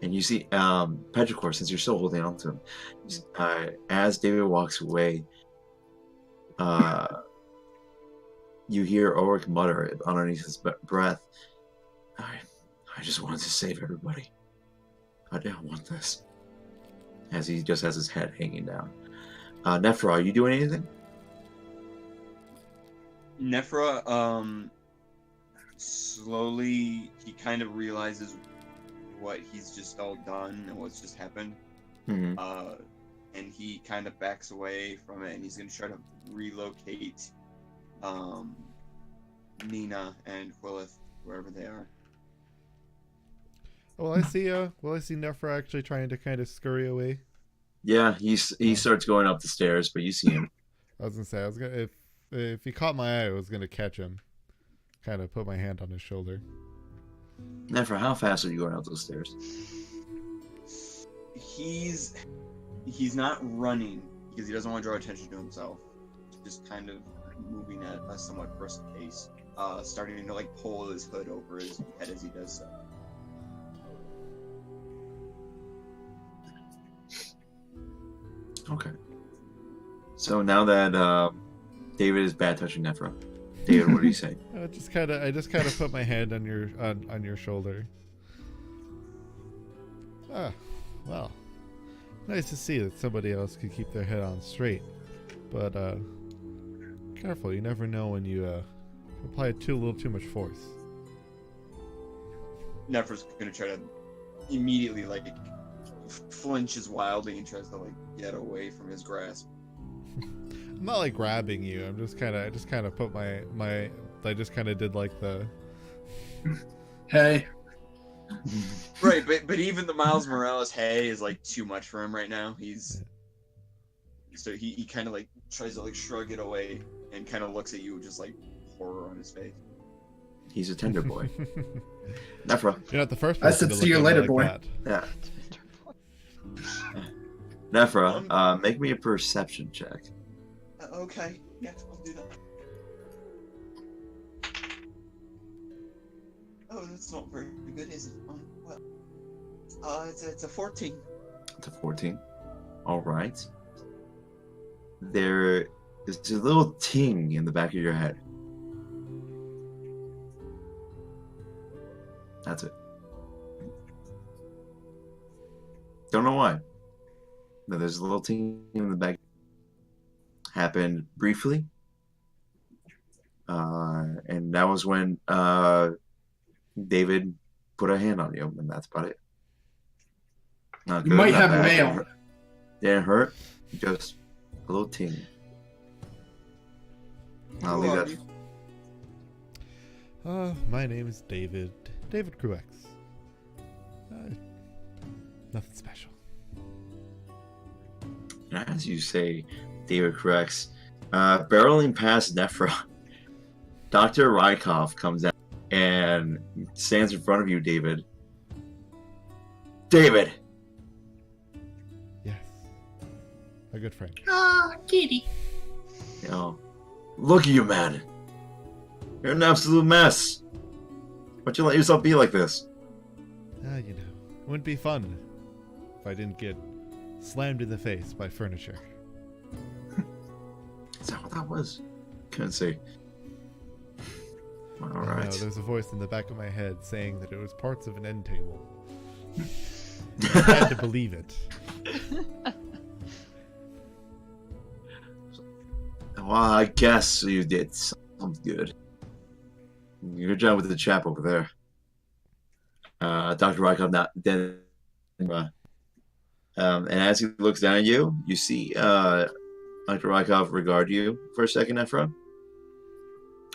[SPEAKER 2] And you see, Petrichor, since you're still holding on to him, as David walks away, you hear Ulrich mutter underneath his breath, I just wanted to save everybody. I didn't want this. As he just has his head hanging down. Nephra, are you doing anything?
[SPEAKER 6] Nephra, slowly, he kind of realizes what he's just all done and what's just happened.
[SPEAKER 2] Mm-hmm.
[SPEAKER 6] And he kind of backs away from it, and he's going to try to relocate Nina and Quillith, wherever they are.
[SPEAKER 1] Well, I see Nephra actually trying to kind of scurry away.
[SPEAKER 2] Yeah, he starts going up the stairs, but you see him.
[SPEAKER 1] I was gonna say, if he caught my eye, I was gonna catch him. Kind of put my hand on his shoulder.
[SPEAKER 2] Nephra, how fast are you going up those stairs?
[SPEAKER 6] He's not running because he doesn't want to draw attention to himself. Just kind of moving at a somewhat brisk pace, starting to like pull his hood over his head as he does so.
[SPEAKER 2] Okay. So now that David is bad touching Nephra, David, what do you say?
[SPEAKER 1] I just kind of put my hand on your shoulder. Ah, well, nice to see that somebody else could keep their head on straight. But careful, you never know when you Apply a little too much force.
[SPEAKER 6] Nephra's gonna try to immediately like flinches wildly and tries to like get away from his grasp.
[SPEAKER 1] I'm not like grabbing you. I just kind of put my I just kind of did like the.
[SPEAKER 3] Hey.
[SPEAKER 6] Right, but even the Miles Morales hey is like too much for him right now. So he kind of like tries to like shrug it away and kind of looks at you with just like horror on his face.
[SPEAKER 2] He's a tender boy. Nephra.
[SPEAKER 1] You're not the first
[SPEAKER 3] I
[SPEAKER 1] person
[SPEAKER 3] said,
[SPEAKER 1] to
[SPEAKER 3] "See you
[SPEAKER 1] look at me
[SPEAKER 3] later,
[SPEAKER 1] like
[SPEAKER 3] boy."
[SPEAKER 1] that.
[SPEAKER 2] Yeah. Nephra, make me a perception check.
[SPEAKER 6] Okay, yeah, I'll do that. Oh, that's not very good, is it? Well, it's a 14.
[SPEAKER 2] It's a 14. All right. There is a little ting in the back of your head. That's it. Don't know why. No, there's a little ting in the back. Happened briefly. And that was when David put a hand on you, and that's about it. Not
[SPEAKER 3] You
[SPEAKER 2] good,
[SPEAKER 3] might
[SPEAKER 2] not
[SPEAKER 3] have
[SPEAKER 2] bad.
[SPEAKER 3] mail.
[SPEAKER 2] Didn't hurt. Just a little ting. I'll
[SPEAKER 6] Who
[SPEAKER 2] leave
[SPEAKER 6] are
[SPEAKER 2] that.
[SPEAKER 6] you?
[SPEAKER 1] My name is David. David Cruex. Nothing special.
[SPEAKER 2] And as you say, David corrects. Barreling past Nephra, Dr. Rykov comes out and stands in front of you, David. David!
[SPEAKER 1] Yes. A good friend.
[SPEAKER 3] Ah, kitty.
[SPEAKER 2] You know, look at you, man. You're an absolute mess. Why'd you let yourself be like this?
[SPEAKER 1] You know, it wouldn't be fun if I didn't get slammed in the face by furniture.
[SPEAKER 2] Is that what that was? Couldn't see.
[SPEAKER 1] I know,
[SPEAKER 2] Alright.
[SPEAKER 1] there's a voice in the back of my head saying that it was parts of an end table. I had to believe it.
[SPEAKER 2] Well, I guess you did something good. Good job with the chap over there. Dr. Rykov now then and as he looks down at you, you see Dr. Rykov regard you for a second, Ephra.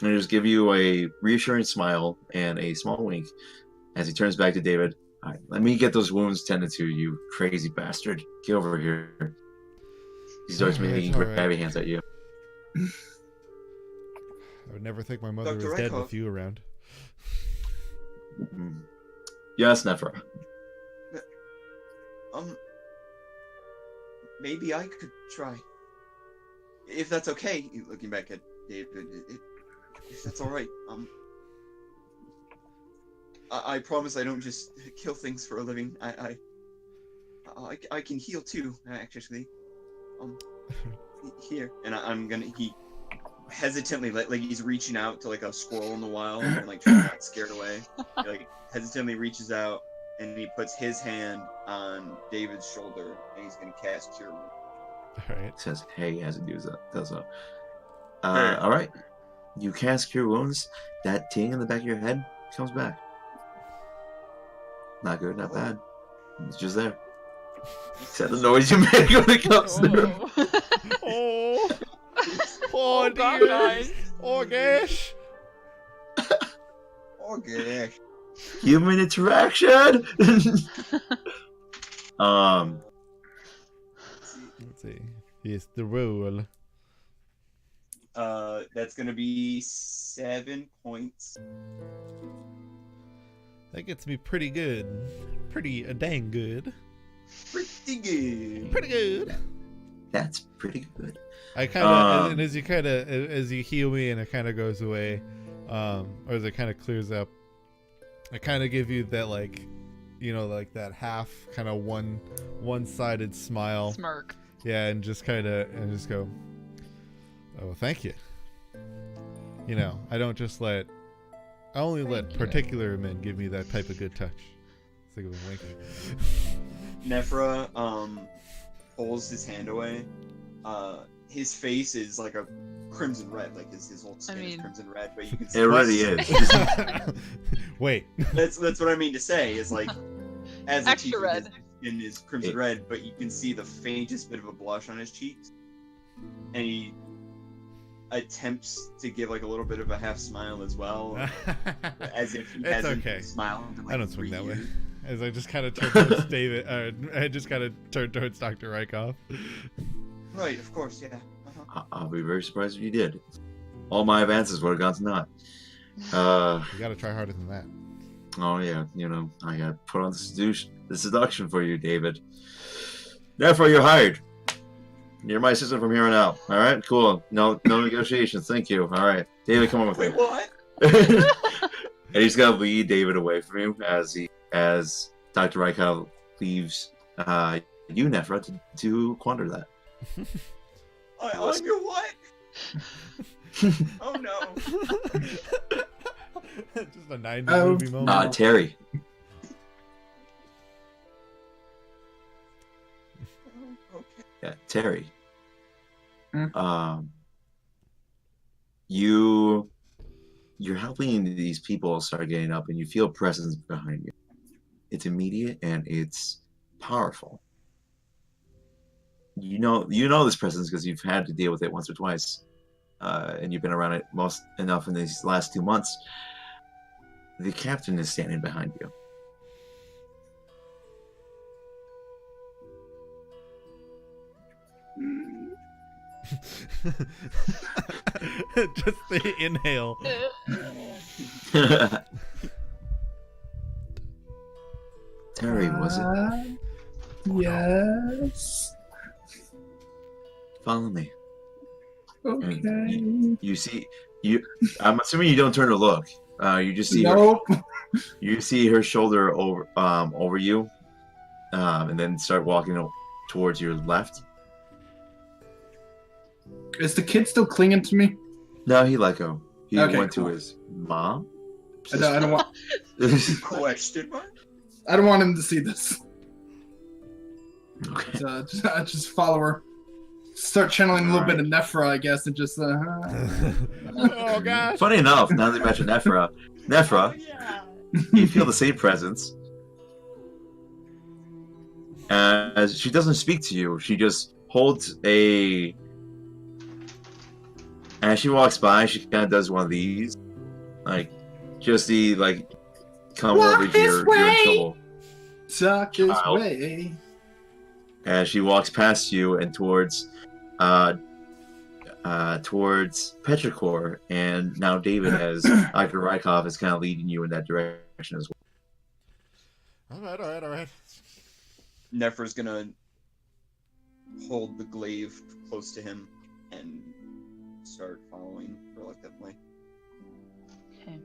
[SPEAKER 2] And just give you a reassuring smile and a small wink as he turns back to David. All right, let me get those wounds tended to, you crazy bastard. Get over here. He starts making grabby hands at you.
[SPEAKER 1] I would never think my mother
[SPEAKER 6] Dr.
[SPEAKER 1] was dead
[SPEAKER 6] Rykov.
[SPEAKER 1] with you around.
[SPEAKER 2] Yes, Nephra.
[SPEAKER 6] Maybe I could try. If that's okay, looking back at David, if that's alright, I promise I don't just kill things for a living. I can heal too, actually. Here, and he hesitantly, like he's reaching out to like a squirrel in the wild and like trying to not scare it away. He, like hesitantly reaches out and he puts his hand on David's shoulder and he's gonna cast Cure Wounds.
[SPEAKER 1] Alright.
[SPEAKER 2] Says, hey, as it does so.
[SPEAKER 6] Hey.
[SPEAKER 2] All right. You cast Cure Wounds. That ting in the back of your head comes back. Not good, not bad. It's just there. Said the noise you make when it comes through.
[SPEAKER 1] Oh,
[SPEAKER 5] Oh, God,
[SPEAKER 1] dear.
[SPEAKER 5] guys.
[SPEAKER 1] Oh gosh.
[SPEAKER 6] Oh gosh.
[SPEAKER 2] Human interaction.
[SPEAKER 1] Let's see. Yes, the roll.
[SPEAKER 6] That's gonna be 7 points.
[SPEAKER 1] That gets me pretty good. Pretty dang good.
[SPEAKER 6] Pretty good.
[SPEAKER 1] Pretty good.
[SPEAKER 2] That's pretty good.
[SPEAKER 1] I kind of, and as you heal me and it kind of goes away, or as it kind of clears up, I kind of give you that like, you know, like that half kind of one-sided smile.
[SPEAKER 5] Smirk.
[SPEAKER 1] Yeah, and just kind of, and just go, oh, thank you. You know, I don't just I only let
[SPEAKER 5] Thank you.
[SPEAKER 1] particular men give me that type of good touch. It's like a wink.
[SPEAKER 6] Nephra pulls his hand away, his face is like a crimson red, like his whole skin is
[SPEAKER 5] mean-
[SPEAKER 6] crimson red, but you can see
[SPEAKER 2] It already is.
[SPEAKER 1] Wait.
[SPEAKER 6] That's what I mean to say is like as a
[SPEAKER 5] Extra
[SPEAKER 6] tiefling,
[SPEAKER 5] red.
[SPEAKER 6] his skin is crimson red, but you can see the faintest bit of a blush on his cheeks, and he attempts to give like a little bit of a half smile as well, as if he
[SPEAKER 1] It's
[SPEAKER 6] hasn't
[SPEAKER 1] okay.
[SPEAKER 6] smiled. In, like,
[SPEAKER 1] I don't swing
[SPEAKER 6] 3
[SPEAKER 1] that way.
[SPEAKER 6] years.
[SPEAKER 1] As I just kind of turn towards David, I just kind of turn towards Dr. Rykov.
[SPEAKER 6] Right, of course, yeah. Uh-huh.
[SPEAKER 2] I'll be very surprised if you did. All my advances would have gone to naught.
[SPEAKER 1] You gotta try harder than that.
[SPEAKER 2] Oh yeah, you know, I got put on the seduction for you, David. Therefore, you're hired. You're my assistant from here on out. All right, cool. No negotiations. Thank you. All right, David, come on with me.
[SPEAKER 6] Wait, what?
[SPEAKER 2] And he's gonna lead David away from you as Dr. Rykov leaves you, Nephra, to quander that.
[SPEAKER 6] On your what? Oh no.
[SPEAKER 1] Just a 90s movie moment.
[SPEAKER 2] Terry.
[SPEAKER 6] Okay.
[SPEAKER 2] Yeah, Terry.
[SPEAKER 3] Hmm?
[SPEAKER 2] You're helping these people start getting up, and you feel a presence behind you. It's immediate and it's powerful. You know this presence because you've had to deal with it once or twice, and you've been around it most enough in these last 2 months. The captain is standing behind you.
[SPEAKER 1] Just the inhale.
[SPEAKER 2] Terry, was it?
[SPEAKER 3] Yes.
[SPEAKER 2] Follow me.
[SPEAKER 3] Okay.
[SPEAKER 2] You see, I'm assuming you don't turn to look. You just see
[SPEAKER 3] Nope.
[SPEAKER 2] you see her shoulder over you, and then start walking towards your left.
[SPEAKER 3] Is the kid still clinging to me?
[SPEAKER 2] No, he let go. He
[SPEAKER 3] Okay,
[SPEAKER 2] went
[SPEAKER 3] cool.
[SPEAKER 2] to his mom.
[SPEAKER 3] I don't want.
[SPEAKER 6] Question mark?
[SPEAKER 3] I don't want him to see this.
[SPEAKER 2] Okay.
[SPEAKER 3] So just follow her. Start channeling a little bit of Nephra, I guess, and just.
[SPEAKER 1] Oh gosh.
[SPEAKER 2] Funny enough, now that you mention Nephra, you feel the same presence. As she doesn't speak to you, she just holds a. As she walks by, she kind of does one of these, like, just the like, come
[SPEAKER 3] Walk
[SPEAKER 2] over
[SPEAKER 3] this
[SPEAKER 2] here, you're in
[SPEAKER 3] way.
[SPEAKER 2] trouble.
[SPEAKER 3] Talk this
[SPEAKER 2] Child.
[SPEAKER 3] way.
[SPEAKER 2] As she walks past you and towards Petrichor, and now David, as Dr. Rykov is kind of leading you in that direction as well.
[SPEAKER 1] All right.
[SPEAKER 6] Nephra's gonna hold the glaive close to him and start following reluctantly.
[SPEAKER 5] Okay.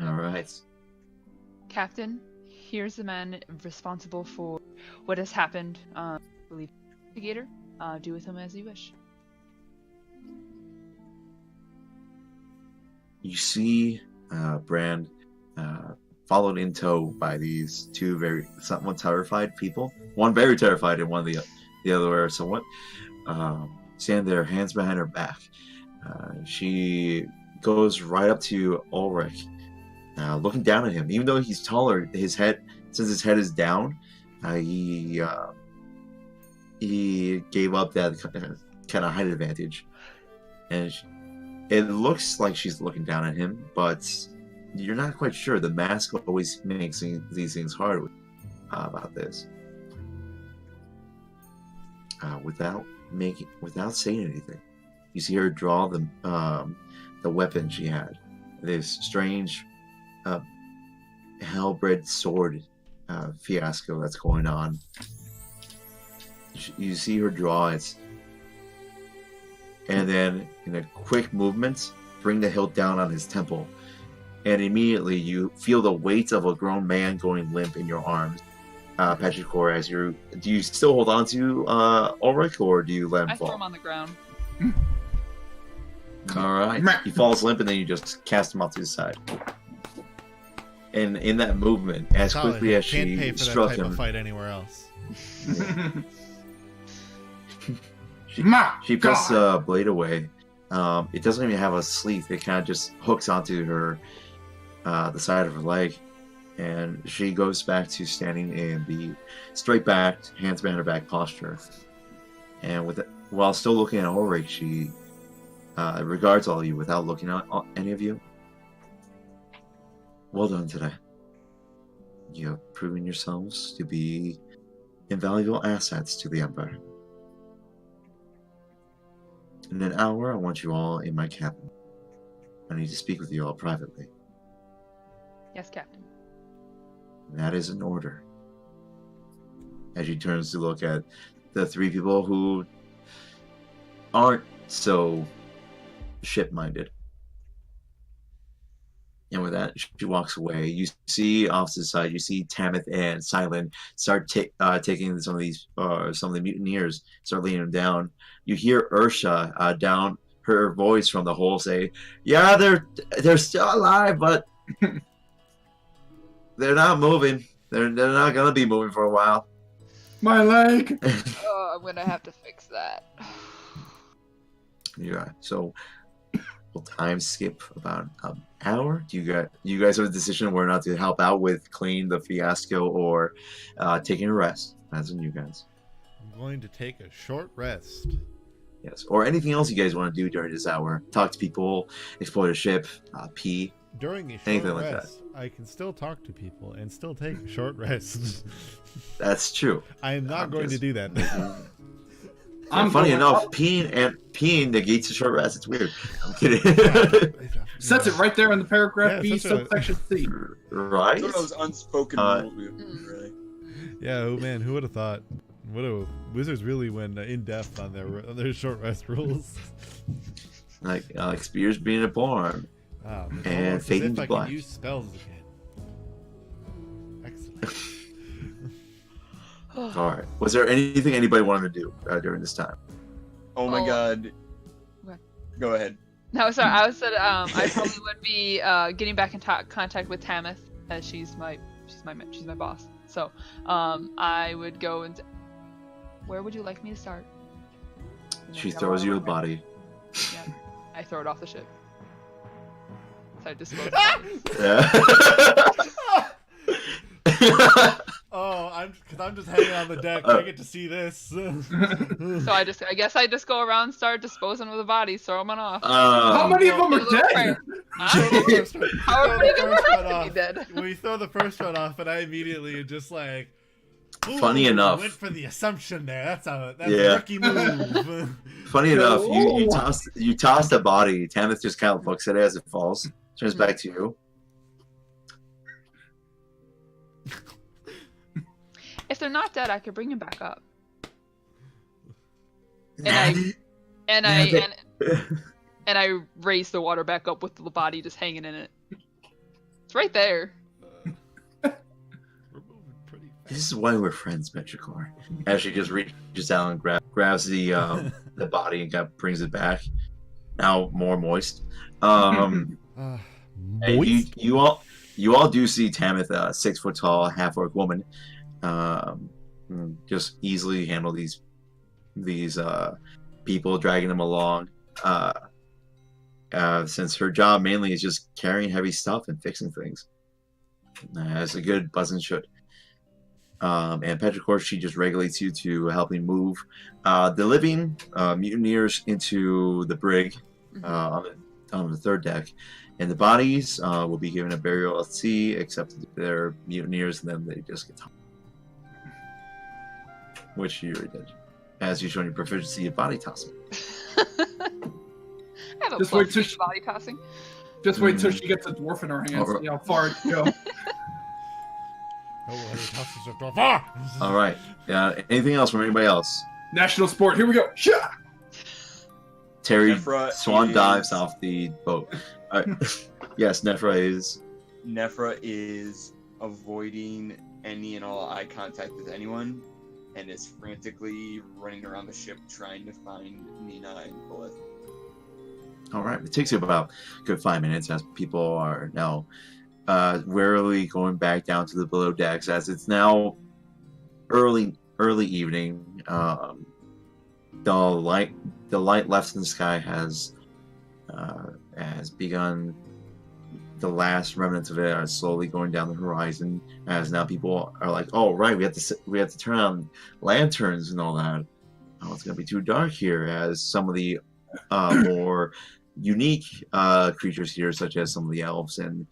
[SPEAKER 2] All right.
[SPEAKER 5] Captain, here's the man responsible for what has happened. I believe investigator. Do with him as you wish.
[SPEAKER 2] You see Brand followed in tow by these two very somewhat terrified people. One very terrified, and one the other somewhat stand there, hands behind her back. She goes right up to Ulrich, looking down at him. Even though he's taller, since his head is down, he gave up that kind of height advantage, and it looks like she's looking down at him, but you're not quite sure. The mask always makes these things hard about this. Without saying anything, you see her draw the weapon she had, this strange hellbred sword fiasco that's going on. You see her draw it, and then in a quick movement, bring the hilt down on his temple, and immediately you feel the weight of a grown man going limp in your arms. Petrichor, do you still hold on to Ulrich, or do you let him
[SPEAKER 5] I
[SPEAKER 2] fall?
[SPEAKER 5] throw him on the ground.
[SPEAKER 2] All right. He falls limp, and then you just cast him off to the side. And in that movement, as
[SPEAKER 1] Solid.
[SPEAKER 2] quickly as
[SPEAKER 1] Can't
[SPEAKER 2] she
[SPEAKER 1] pay for that
[SPEAKER 2] struck
[SPEAKER 1] type of
[SPEAKER 2] him,
[SPEAKER 1] fight anywhere else.
[SPEAKER 2] She puts the blade away. It doesn't even have a sleeve. It kind of just hooks onto her, the side of her leg, and she goes back to standing in the straight-backed, hands behind her back posture. And while still looking at Ulrich, she regards all of you without looking at any of you. Well done today. You have proven yourselves to be invaluable assets to the Empire. In an hour, I want you all in my cabin. I need to speak with you all privately.
[SPEAKER 5] Yes, Captain.
[SPEAKER 2] That is an order. As she turns to look at the three people who aren't so ship-minded. And with that, she walks away. You see off to the side, you see Tamith and Silent start taking some of the mutineers, start leading them down. You hear Ursha down her voice from the hole say, "Yeah, they're still alive, but they're not moving. They're not gonna be moving for a while."
[SPEAKER 3] My leg.
[SPEAKER 5] Oh, I'm gonna have to fix that.
[SPEAKER 2] Yeah. So we'll time skip about an hour. Do you guys have a decision whether or not to help out with cleaning the fiasco or taking a rest? That's on you guys.
[SPEAKER 1] I'm going to take a short rest.
[SPEAKER 2] Yes. Or anything else you guys want to do during this hour? Talk to people, explore the ship, pee.
[SPEAKER 1] During a short
[SPEAKER 2] Anything like
[SPEAKER 1] rest, I can still talk to people and still take a short rest.
[SPEAKER 2] That's true.
[SPEAKER 1] I am not going to do that.
[SPEAKER 2] Funny enough, peeing negates a short rest. It's weird. I'm kidding.
[SPEAKER 3] Sets it right there in the paragraph
[SPEAKER 1] Yeah,
[SPEAKER 3] B,
[SPEAKER 1] such a-
[SPEAKER 3] subsection C.
[SPEAKER 2] Right?
[SPEAKER 6] It's one of those unspoken rules, really.
[SPEAKER 1] Yeah, oh man, who would have thought? Wizards really went in depth on their short rest rules.
[SPEAKER 2] Like Spears being born.
[SPEAKER 1] It's
[SPEAKER 2] And
[SPEAKER 1] almost as
[SPEAKER 2] fade
[SPEAKER 1] if
[SPEAKER 2] into
[SPEAKER 1] I
[SPEAKER 2] black.
[SPEAKER 1] can use spells again. Excellent.
[SPEAKER 2] All right. Was there anything anybody wanted to do during this time?
[SPEAKER 6] Oh my
[SPEAKER 5] Oh.
[SPEAKER 6] god.
[SPEAKER 5] What?
[SPEAKER 6] Go ahead.
[SPEAKER 5] No, sorry. I said I probably would be getting back in contact with Tamith, as she's my boss. So I would go and. Where would you like me to start?
[SPEAKER 2] She throws you a body.
[SPEAKER 5] Yeah, I throw it off the ship. So I dispose.
[SPEAKER 2] Yeah.
[SPEAKER 1] Oh, I'm just hanging on the deck. I get to see this.
[SPEAKER 5] So I guess I just go around and start disposing of the bodies, throw them off.
[SPEAKER 3] How many of them are dead?
[SPEAKER 5] However many of them have to be dead.
[SPEAKER 1] We throw the first one off, and I immediately just like. Ooh,
[SPEAKER 2] Funny enough.
[SPEAKER 1] went for the assumption there. That's a
[SPEAKER 2] Yeah.
[SPEAKER 1] rookie move.
[SPEAKER 2] Funny enough, you
[SPEAKER 3] No.
[SPEAKER 2] toss the body. Tamith just kind of looks at it as it falls. Turns back to you.
[SPEAKER 5] If they're not dead, I could bring them back up. And I raise the water back up with the body just hanging in it. It's right there.
[SPEAKER 1] We're moving pretty fast.
[SPEAKER 2] This is why we're friends, Metricor. As she just reaches down and grabs the the body and kind of brings it back. Now more moist. And you all do see Tamith, a 6 foot tall half-orc woman, just easily handle these people, dragging them along. Since her job mainly is just carrying heavy stuff and fixing things, as a good buzzin' should. And Petrichor, she just regulates you to helping move the living mutineers into the brig on the third deck. And the bodies will be given a burial at sea, except they're mutineers, and then they just get tossed. Which you already did, as you've shown your proficiency at body tossing.
[SPEAKER 5] I have a
[SPEAKER 3] Just
[SPEAKER 5] plus
[SPEAKER 3] wait till
[SPEAKER 5] 2
[SPEAKER 3] she-
[SPEAKER 5] body tossing.
[SPEAKER 3] Just wait till she gets a dwarf in her hands.
[SPEAKER 2] Alright.
[SPEAKER 3] See how far it can go.
[SPEAKER 1] Oh, and it tosses her door. Ah!
[SPEAKER 2] All right. Anything else from anybody else?
[SPEAKER 3] National sport. Here we go. Shah!
[SPEAKER 2] Terry
[SPEAKER 6] Nephra
[SPEAKER 2] swan
[SPEAKER 6] is-
[SPEAKER 2] dives off the boat. All right. Yes, Nephra is.
[SPEAKER 6] Nephra is avoiding any and all eye contact with anyone and is frantically running around the ship trying to find Nina and Bullet.
[SPEAKER 2] All right. It takes you about a good 5 minutes as people are now warily going back down to the below decks, as it's now early evening. the light left in the sky has begun. The last remnants of it are slowly going down the horizon, as now people are like, "Oh, right, we have to turn on lanterns and all that. Oh, it's gonna be too dark here." As some of the more unique creatures here, such as some of the elves and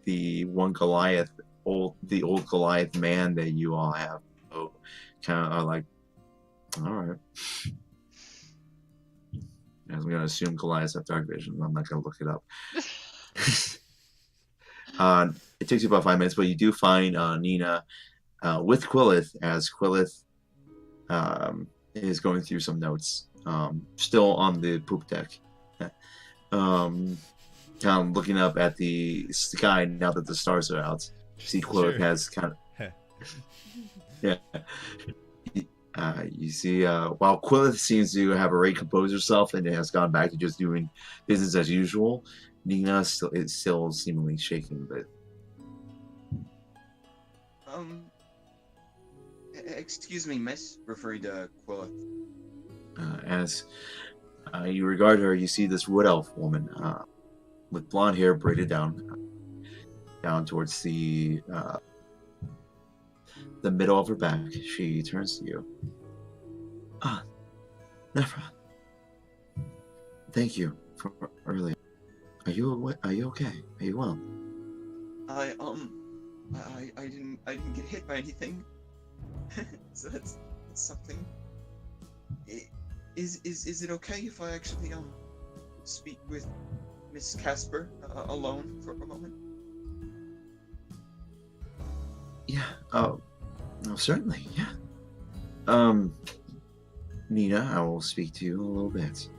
[SPEAKER 2] the one the old Goliath man that you all have, so kind of are like, "All right." I'm going to assume Goliaths have dark vision. I'm not going to look it up. It takes you about 5 minutes, but you do find Nina with Quillith, as Quillith is going through some notes, still on the poop deck. Kind of looking up at the sky now that the stars are out. You see Quillith has kind of... yeah. You see, while Quillith seems to have already composed herself and has gone back to just doing business as usual, Nina is still seemingly shaking a bit.
[SPEAKER 6] Excuse me, miss, referring to Quillith.
[SPEAKER 2] As you regard her, you see this wood elf woman with blonde hair braided down towards the middle of her back. She turns to you. Ah, Nephra. Thank you for earlier. Are you okay? Are you well?
[SPEAKER 6] I didn't get hit by anything. So that's something. Is it okay if I actually speak with Miss Casper alone for a moment?
[SPEAKER 2] Yeah. Oh, certainly. Yeah. Nina, I will speak to you in a little bit.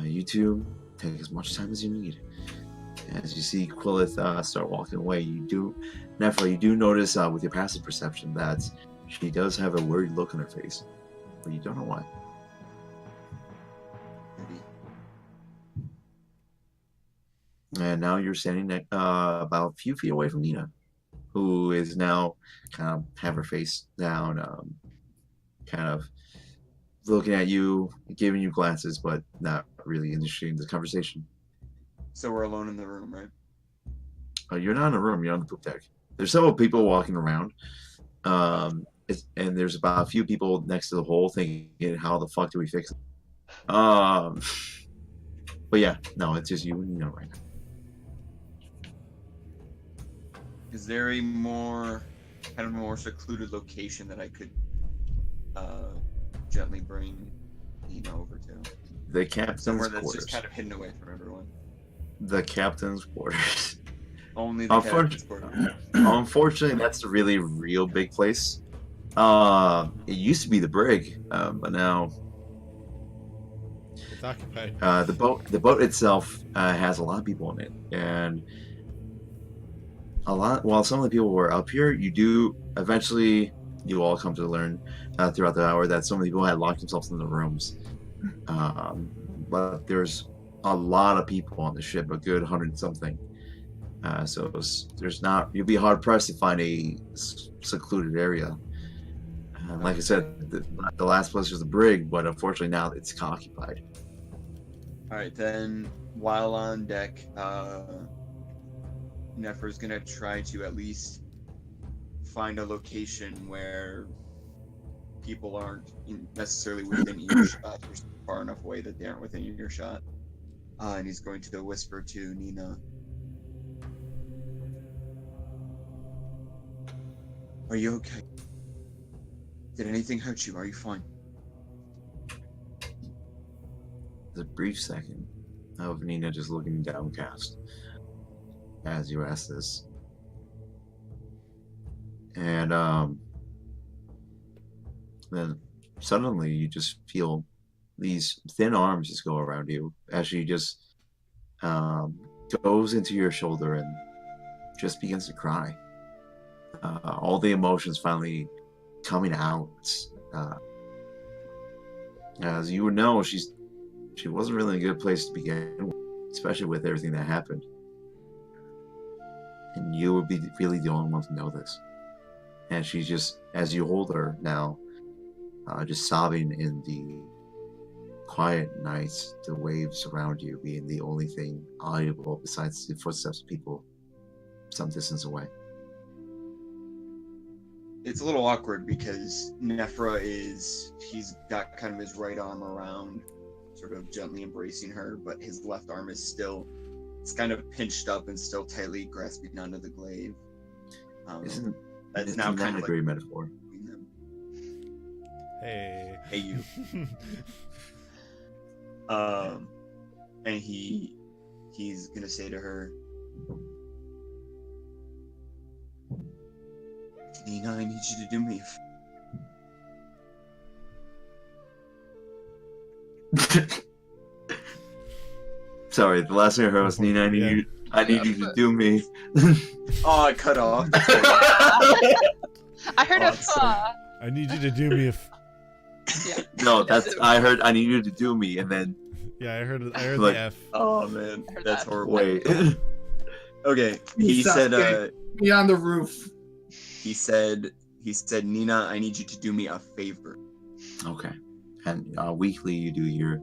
[SPEAKER 2] You two take as much time as you need. As you see Quillith start walking away, Nephra, you do notice with your passive perception that she does have a worried look on her face, but you don't know why.
[SPEAKER 6] Maybe.
[SPEAKER 2] And now you're standing about a few feet away from Nina, who is now kind of have her face down, kind of looking at you, giving you glances, but not really initiating the conversation.
[SPEAKER 6] So we're alone in the room, right?
[SPEAKER 2] You're not in the room. You're on the poop deck. There's several people walking around, and there's about a few people next to the hole thinking, "How the fuck do we fix it?" But yeah, no, it's just you and Nina right now.
[SPEAKER 6] Is there a more secluded location that I could gently bring Nina over to?
[SPEAKER 2] The captain's
[SPEAKER 6] Somewhere that's
[SPEAKER 2] quarters.
[SPEAKER 6] just kind of hidden away from everyone.
[SPEAKER 2] The captain's quarters.
[SPEAKER 6] Only the captain's quarters.
[SPEAKER 2] Unfortunately, that's a really real big place. It used to be the brig, but now
[SPEAKER 1] It's occupied.
[SPEAKER 2] the boat itself has a lot of people in it, and while some of the people were up here, you all come to learn throughout the hour that some of the people had locked themselves in the rooms. But there's a lot of people on the ship, a good 100-something. So you'll be hard pressed to find a secluded area. Like I said, the last place was the brig, but unfortunately now it's occupied.
[SPEAKER 6] All right, then while on deck, Nephra's gonna try to at least find a location where people aren't necessarily within earshot. They're far enough away that they aren't within earshot. And he's going to whisper to Nina. Are you okay? Did anything hurt you? Are you fine?
[SPEAKER 2] There's a brief second of Nina just looking downcast as you ask this. And then suddenly you just feel these thin arms just go around you as she just goes into your shoulder and just begins to cry. All the emotions finally coming out. As you would know, she wasn't really in a good place to begin with, especially with everything that happened. And you would be really the only one to know this. And she just, as you hold her now, just sobbing in the quiet nights, the waves around you being the only thing audible besides the footsteps of people some distance away.
[SPEAKER 6] It's a little awkward because he's got kind of his right arm around, sort of gently embracing her, but his left arm is it's kind of pinched up and still tightly grasping onto the glaive. That's now kind of
[SPEAKER 2] a great metaphor.
[SPEAKER 1] Hey.
[SPEAKER 6] Hey, you. And he's gonna say to her, Nina, I need you to do me
[SPEAKER 2] Sorry, the last thing I heard was Nina, I need you to do me.
[SPEAKER 6] Oh, I cut off.
[SPEAKER 5] I heard
[SPEAKER 1] I need you to do me
[SPEAKER 5] Yeah.
[SPEAKER 2] No, I heard I need you to do me, and then
[SPEAKER 1] Yeah, I heard
[SPEAKER 2] like,
[SPEAKER 1] the F.
[SPEAKER 6] Oh man, that's
[SPEAKER 5] that.
[SPEAKER 6] horrible.
[SPEAKER 2] wait.
[SPEAKER 6] Okay, he said,
[SPEAKER 3] Be on the roof.
[SPEAKER 6] he said, Nina, I need you to do me a favor.
[SPEAKER 2] Okay. And weekly you do your...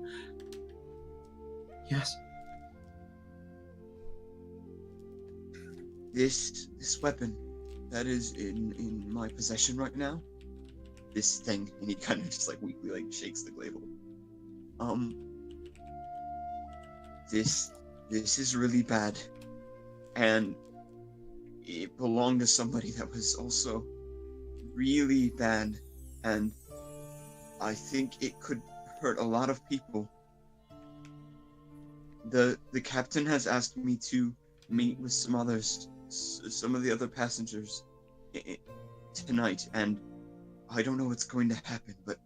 [SPEAKER 2] Yes.
[SPEAKER 6] This weapon that is in my possession right now, this thing, and he kind of just like weakly like shakes the glaive. This is really bad, and it belonged to somebody that was also really bad, and I think it could hurt a lot of people. The captain has asked me to meet with some of the other passengers tonight, and I don't know what's going to happen, but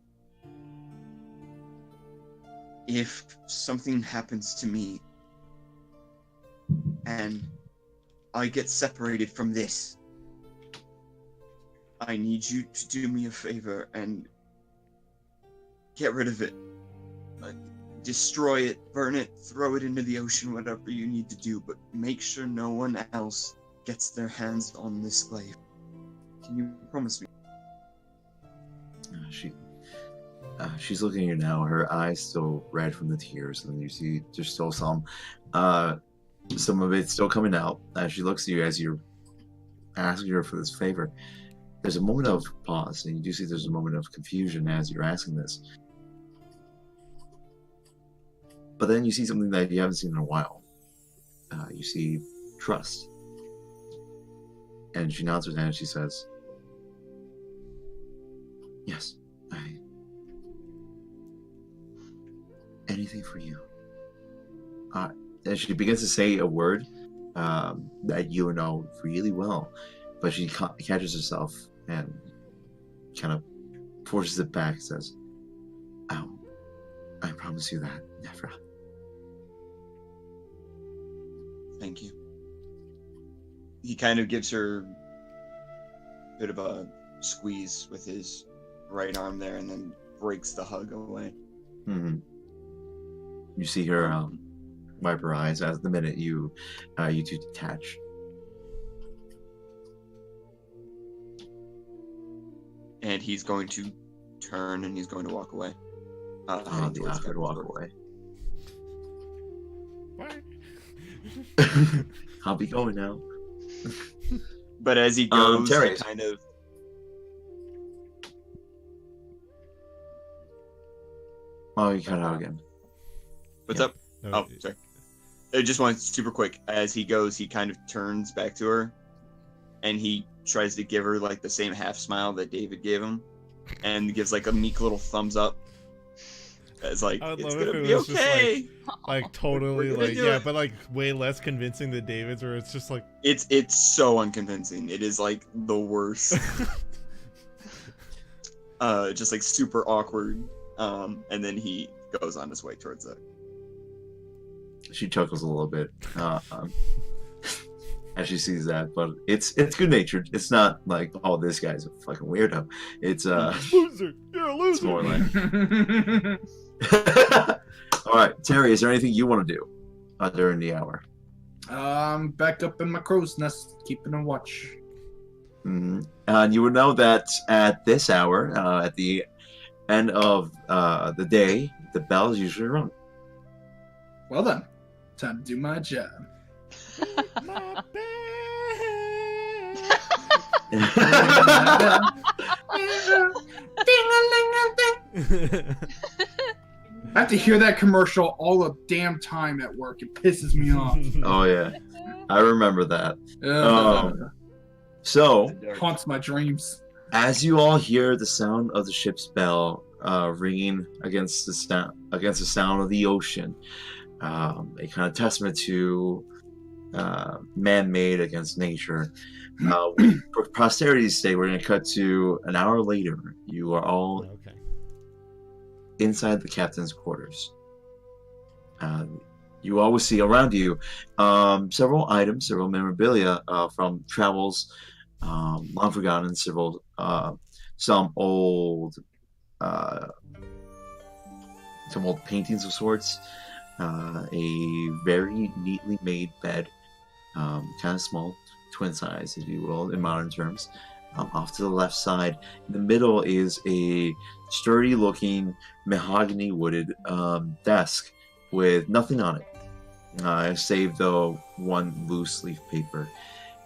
[SPEAKER 6] if something happens to me and I get separated from this, I need you to do me a favor and get rid of it. Destroy it, burn it, throw it into the ocean, whatever you need to do, but make sure no one else gets their hands on this glaive. Can you promise me?
[SPEAKER 2] She's looking at you now, her eyes still red from the tears, and you see there's still some of it still coming out as she looks at you as you're asking her for this favor. There's a moment of pause, and you do see there's a moment of confusion as you're asking this. But then you see something that you haven't seen in a while. You see trust. And she nods her head and she says, yes, anything for you. And she begins to say a word that you know really well, but she catches herself and kind of forces it back and says, oh, I promise you that, Nephra.
[SPEAKER 6] Thank you. He kind of gives her a bit of a squeeze with his right arm there and then breaks the hug away.
[SPEAKER 2] Mm-hmm. You see her wipe her eyes as the minute you two detach.
[SPEAKER 6] And he's going to turn and he's going to walk away.
[SPEAKER 2] The awkward walk away.
[SPEAKER 1] What?
[SPEAKER 2] I'll be going now.
[SPEAKER 6] But as he goes,
[SPEAKER 2] Terry.
[SPEAKER 6] he kind of...
[SPEAKER 2] Oh, you cut out again.
[SPEAKER 6] What's
[SPEAKER 2] Yeah.
[SPEAKER 6] up?
[SPEAKER 1] No,
[SPEAKER 6] Oh, sorry. I just want super quick. As he goes, he kind of turns back to her, and he tries to give her like the same half smile that David gave him, and gives like a meek little thumbs up. It's like,
[SPEAKER 1] I would
[SPEAKER 6] it's
[SPEAKER 1] love if
[SPEAKER 6] gonna
[SPEAKER 1] it
[SPEAKER 6] be
[SPEAKER 1] was just,
[SPEAKER 6] okay.
[SPEAKER 1] like totally
[SPEAKER 6] We're gonna
[SPEAKER 1] like
[SPEAKER 6] do
[SPEAKER 1] yeah,
[SPEAKER 6] it.
[SPEAKER 1] but like way less convincing than David's, where it's just like
[SPEAKER 6] It's so unconvincing. It is like the worst. Just like super awkward. And then he goes on his way towards it.
[SPEAKER 2] She chuckles a little bit as she sees that, but it's good natured. It's not like, oh, this guy's a fucking weirdo. It's
[SPEAKER 1] loser. You're a
[SPEAKER 2] it's
[SPEAKER 1] loser.
[SPEAKER 2] more like. All right, Terry, is there anything you want to do during the hour?
[SPEAKER 3] Back up in my crow's nest, keeping a watch.
[SPEAKER 2] Mm-hmm. And you would know that at this hour, at the end of the day, the bell is usually rung.
[SPEAKER 3] Well then, time to do my job.
[SPEAKER 1] My bad.
[SPEAKER 3] I have to hear that commercial all the damn time at work. It pisses me off.
[SPEAKER 2] Oh yeah, I remember that.
[SPEAKER 3] Ugh.
[SPEAKER 2] So,
[SPEAKER 3] Haunts my dreams.
[SPEAKER 2] as you all hear the sound of the ship's bell ringing against the sound of the ocean, a kind of testament to man-made against nature. For posterity's sake, we're going to cut to an hour later. You are all
[SPEAKER 1] Okay.
[SPEAKER 2] inside the captain's quarters. You always see around you several items, several memorabilia from travels, long forgotten, some old paintings of sorts, a very neatly made bed, kind of small, twin size, if you will, in modern terms. Off to the left side, in the middle is a sturdy-looking mahogany wooded desk with nothing on it, save the one loose leaf paper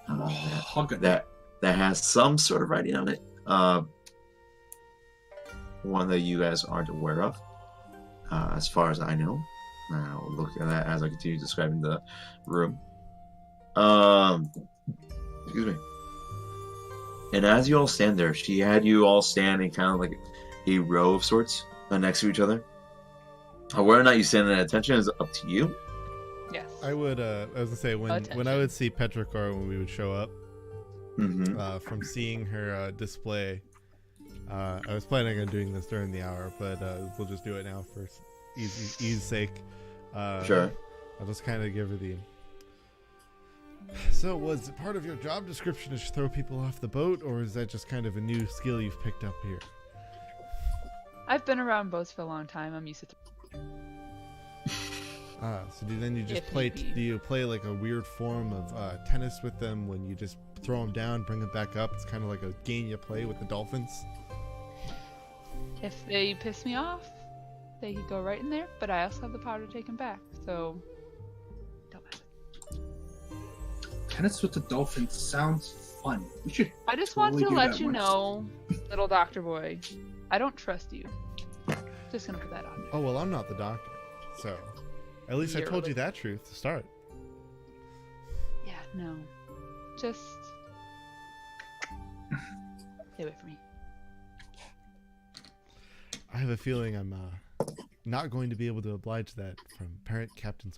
[SPEAKER 2] that has some sort of writing on it. One that you guys aren't aware of, as far as I know. I'll look at that as I continue describing the room. Excuse me. And as you all stand there, she had you all stand in kind of like a row of sorts next to each other. Whether or not you stand at attention is up to you.
[SPEAKER 5] Yes.
[SPEAKER 1] I would, I was gonna say, when I would see Petrichor when we would show up, from seeing her display, I was planning on doing this during the hour, but we'll just do it now for ease sake.
[SPEAKER 2] Sure.
[SPEAKER 1] I'll just kind of give her the... So, was part of your job description to throw people off the boat, or is that just kind of a new skill you've picked up here?
[SPEAKER 5] I've been around boats for a long time. I'm used to
[SPEAKER 1] So then you just
[SPEAKER 5] If
[SPEAKER 1] play,
[SPEAKER 5] need be.
[SPEAKER 1] do you play like a weird form of tennis with them when you just throw them down, bring them back up? It's kind of like a game you play with the dolphins.
[SPEAKER 5] If they piss me off, they could go right in there, but I also have the power to take them back, so don't matter.
[SPEAKER 3] Tennis with the Dolphins sounds fun. We should.
[SPEAKER 5] I just
[SPEAKER 3] totally
[SPEAKER 5] want to
[SPEAKER 3] do
[SPEAKER 5] let
[SPEAKER 3] that
[SPEAKER 5] you
[SPEAKER 3] once.
[SPEAKER 5] know, little doctor boy, I don't trust you. Just gonna put that on you.
[SPEAKER 1] Oh, well, I'm not the doctor, so at least I
[SPEAKER 5] You're
[SPEAKER 1] told
[SPEAKER 5] really-
[SPEAKER 1] you that truth to start.
[SPEAKER 5] Yeah, no. Just stay away from me.
[SPEAKER 1] I have a feeling I'm not going to be able to oblige that from parent captain's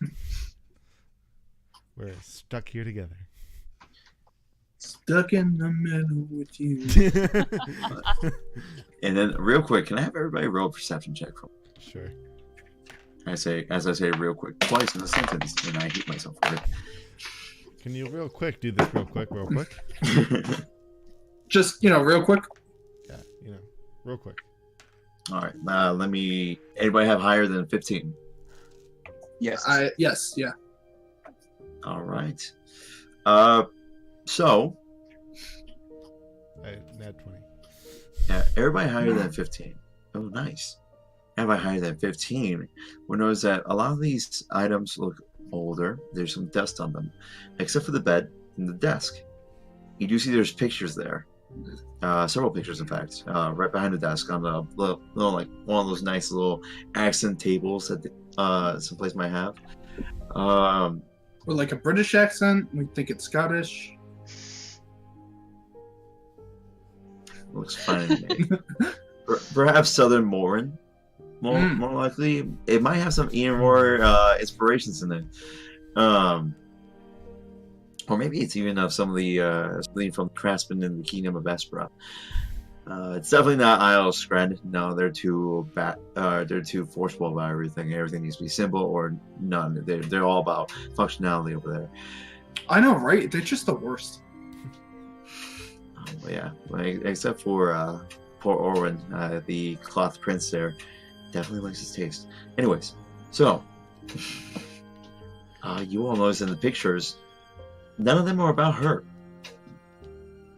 [SPEAKER 1] orders. We're stuck here together.
[SPEAKER 3] Stuck in the middle with you.
[SPEAKER 2] And then, real quick, can I have everybody roll a perception check for me?
[SPEAKER 1] Sure.
[SPEAKER 2] As I say real quick, twice in a sentence, and I hate myself for
[SPEAKER 1] Can you real quick do this real quick?
[SPEAKER 2] it.
[SPEAKER 3] Just, real quick.
[SPEAKER 1] Yeah, real quick.
[SPEAKER 2] All right, let me. Anybody have higher than 15?
[SPEAKER 6] Yes.
[SPEAKER 3] Yes, yeah.
[SPEAKER 2] All right. So
[SPEAKER 1] Nat 20.
[SPEAKER 2] yeah, everybody higher than 15. Oh, nice. Everybody higher than 15. We'll notice that a lot of these items look older. There's some dust on them, except for the bed and the desk. You do see there's pictures there. Several pictures, in fact, right behind the desk on the little, like one of those nice little accent tables that someplace might have.
[SPEAKER 3] With like a British accent. We think it's Scottish.
[SPEAKER 2] Looks fine to me. Perhaps Southern Morin, more likely. It might have some Ian Roar inspirations in it. Or maybe it's even of some of the something from Craftsman in the Kingdom of Espera. It's definitely not Isle of Skren. No, they're too forceful about everything. Everything needs to be simple or none. They're all about functionality over there.
[SPEAKER 3] I know, right? They're just the worst.
[SPEAKER 2] Yeah, except for poor Orwin, the cloth prince there, definitely likes his taste. Anyways, so you all notice in the pictures, none of them are about her.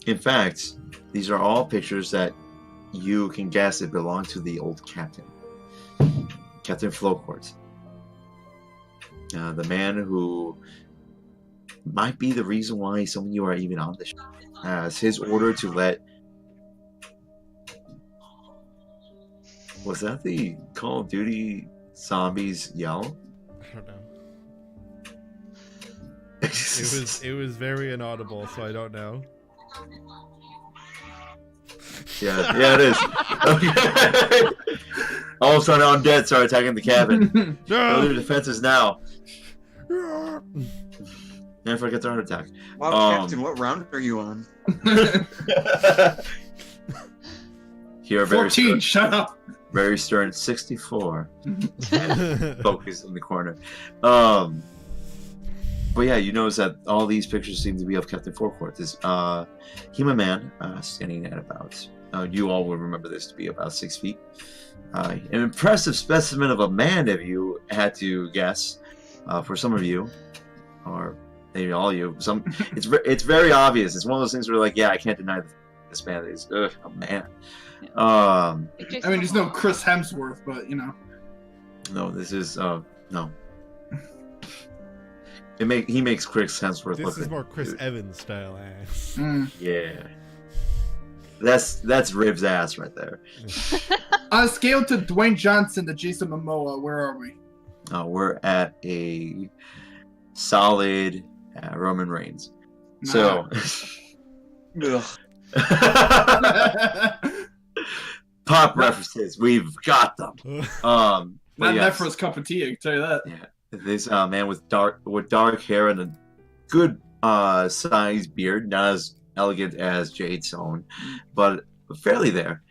[SPEAKER 2] In fact, these are all pictures that you can guess it belonged to the old captain, Captain Flowcourt. The man who might be the reason why some of you are even on the ship. As his order to let... Was that the Call of Duty zombies yell?
[SPEAKER 1] I don't know. It was very inaudible, so I don't know.
[SPEAKER 2] Yeah, it is. Okay. All of a sudden, undead start attacking the cabin. Go to the defenses now. Never forget the heart attack.
[SPEAKER 6] Wow, Captain, what round are you on?
[SPEAKER 2] Here, very
[SPEAKER 3] 14,
[SPEAKER 2] stern,
[SPEAKER 3] shut up.
[SPEAKER 2] very stern. 64. Focus in the corner. But yeah, you notice that all these pictures seem to be of Captain Forecourt. This human man standing at about, you all will remember this to be about 6 feet. An impressive specimen of a man, if you had to guess. For some of you, or maybe all of you, it's very obvious. It's one of those things where, like, yeah, I can't deny this man is a man.
[SPEAKER 3] I mean, there's no Chris Hemsworth, but you know.
[SPEAKER 2] No, this is no. He makes Chris Hemsworth
[SPEAKER 1] This
[SPEAKER 2] look
[SPEAKER 1] is
[SPEAKER 2] like,
[SPEAKER 1] more Chris Evans style ass.
[SPEAKER 2] Yeah, that's Rib's ass right there.
[SPEAKER 3] On a scale to Dwayne Johnson to Jason Momoa, where are we?
[SPEAKER 2] We're at a solid Roman Reigns. So, pop references, we've got them. But
[SPEAKER 3] Not
[SPEAKER 2] yes,
[SPEAKER 3] Nephra's cup of tea, I can tell you that.
[SPEAKER 2] yeah, this man with dark hair and a good sized beard, not as elegant as Jade's own, but fairly there.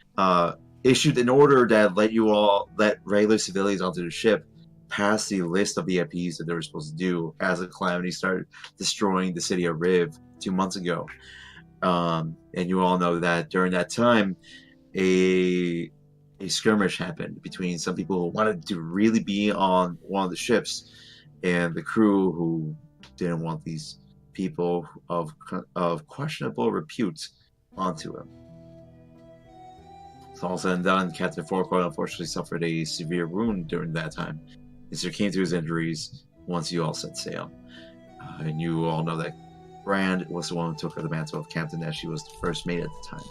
[SPEAKER 2] Issued an order that let regular civilians onto the ship past the list of VIPs that they were supposed to do as the Calamity started destroying the city of Riv 2 months ago. And you all know that during that time, a skirmish happened between some people who wanted to really be on one of the ships and the crew who didn't want these people of questionable repute onto him. So all said and done, Captain Forecourt unfortunately suffered a severe wound during that time. And succumbed to his injuries once you all set sail. And you all know that Brand was the one who took her the mantle of captain as she was the first mate at the time.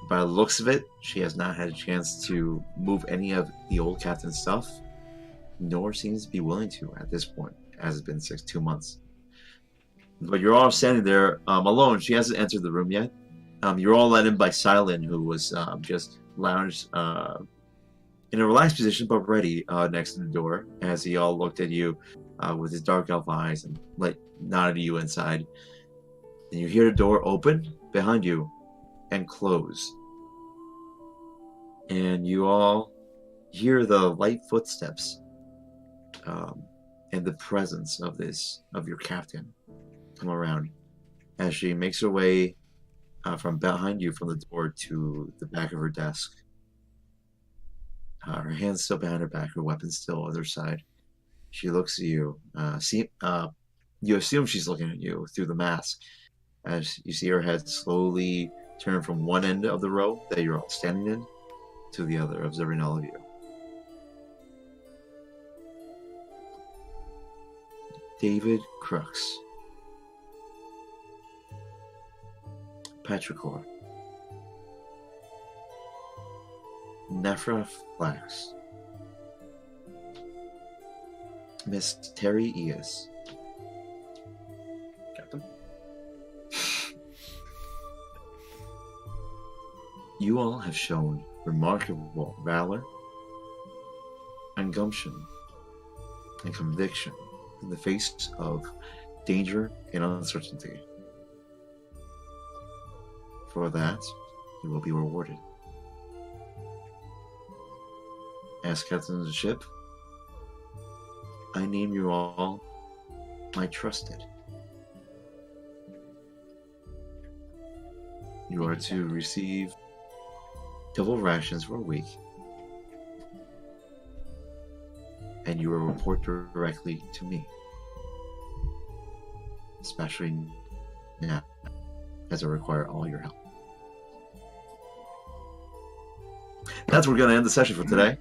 [SPEAKER 2] By the looks of it, she has not had a chance to move any of the old captain's stuff, nor seems to be willing to at this point, as it's been 2 months. But you're all standing there alone. She hasn't entered the room yet. You're all led in by Silent, who was just lounged in a relaxed position, but ready next to the door, as he all looked at you with his dark elf eyes and nodded to you inside. And you hear the door open behind you and close. And you all hear the light footsteps and the presence of your captain come around as she makes her way from behind you from the door to the back of her desk. Her hands still behind her back, her weapon still at her side. She looks at you. You assume she's looking at you through the mask, as you see her head slowly turn from one end of the row that you're all standing in to the other, observing all of you. David Crooks. Petrichor. Nephra Flax. Miss Terry Eas.
[SPEAKER 3] Captain.
[SPEAKER 2] You all have shown remarkable valor and gumption and conviction in the face of danger and uncertainty. For that, you will be rewarded. As captain of the ship, I name you all my trusted. You are to receive double rations for a week, and you will report directly to me, especially now, as I require all your help. that's where we're gonna end the session for today.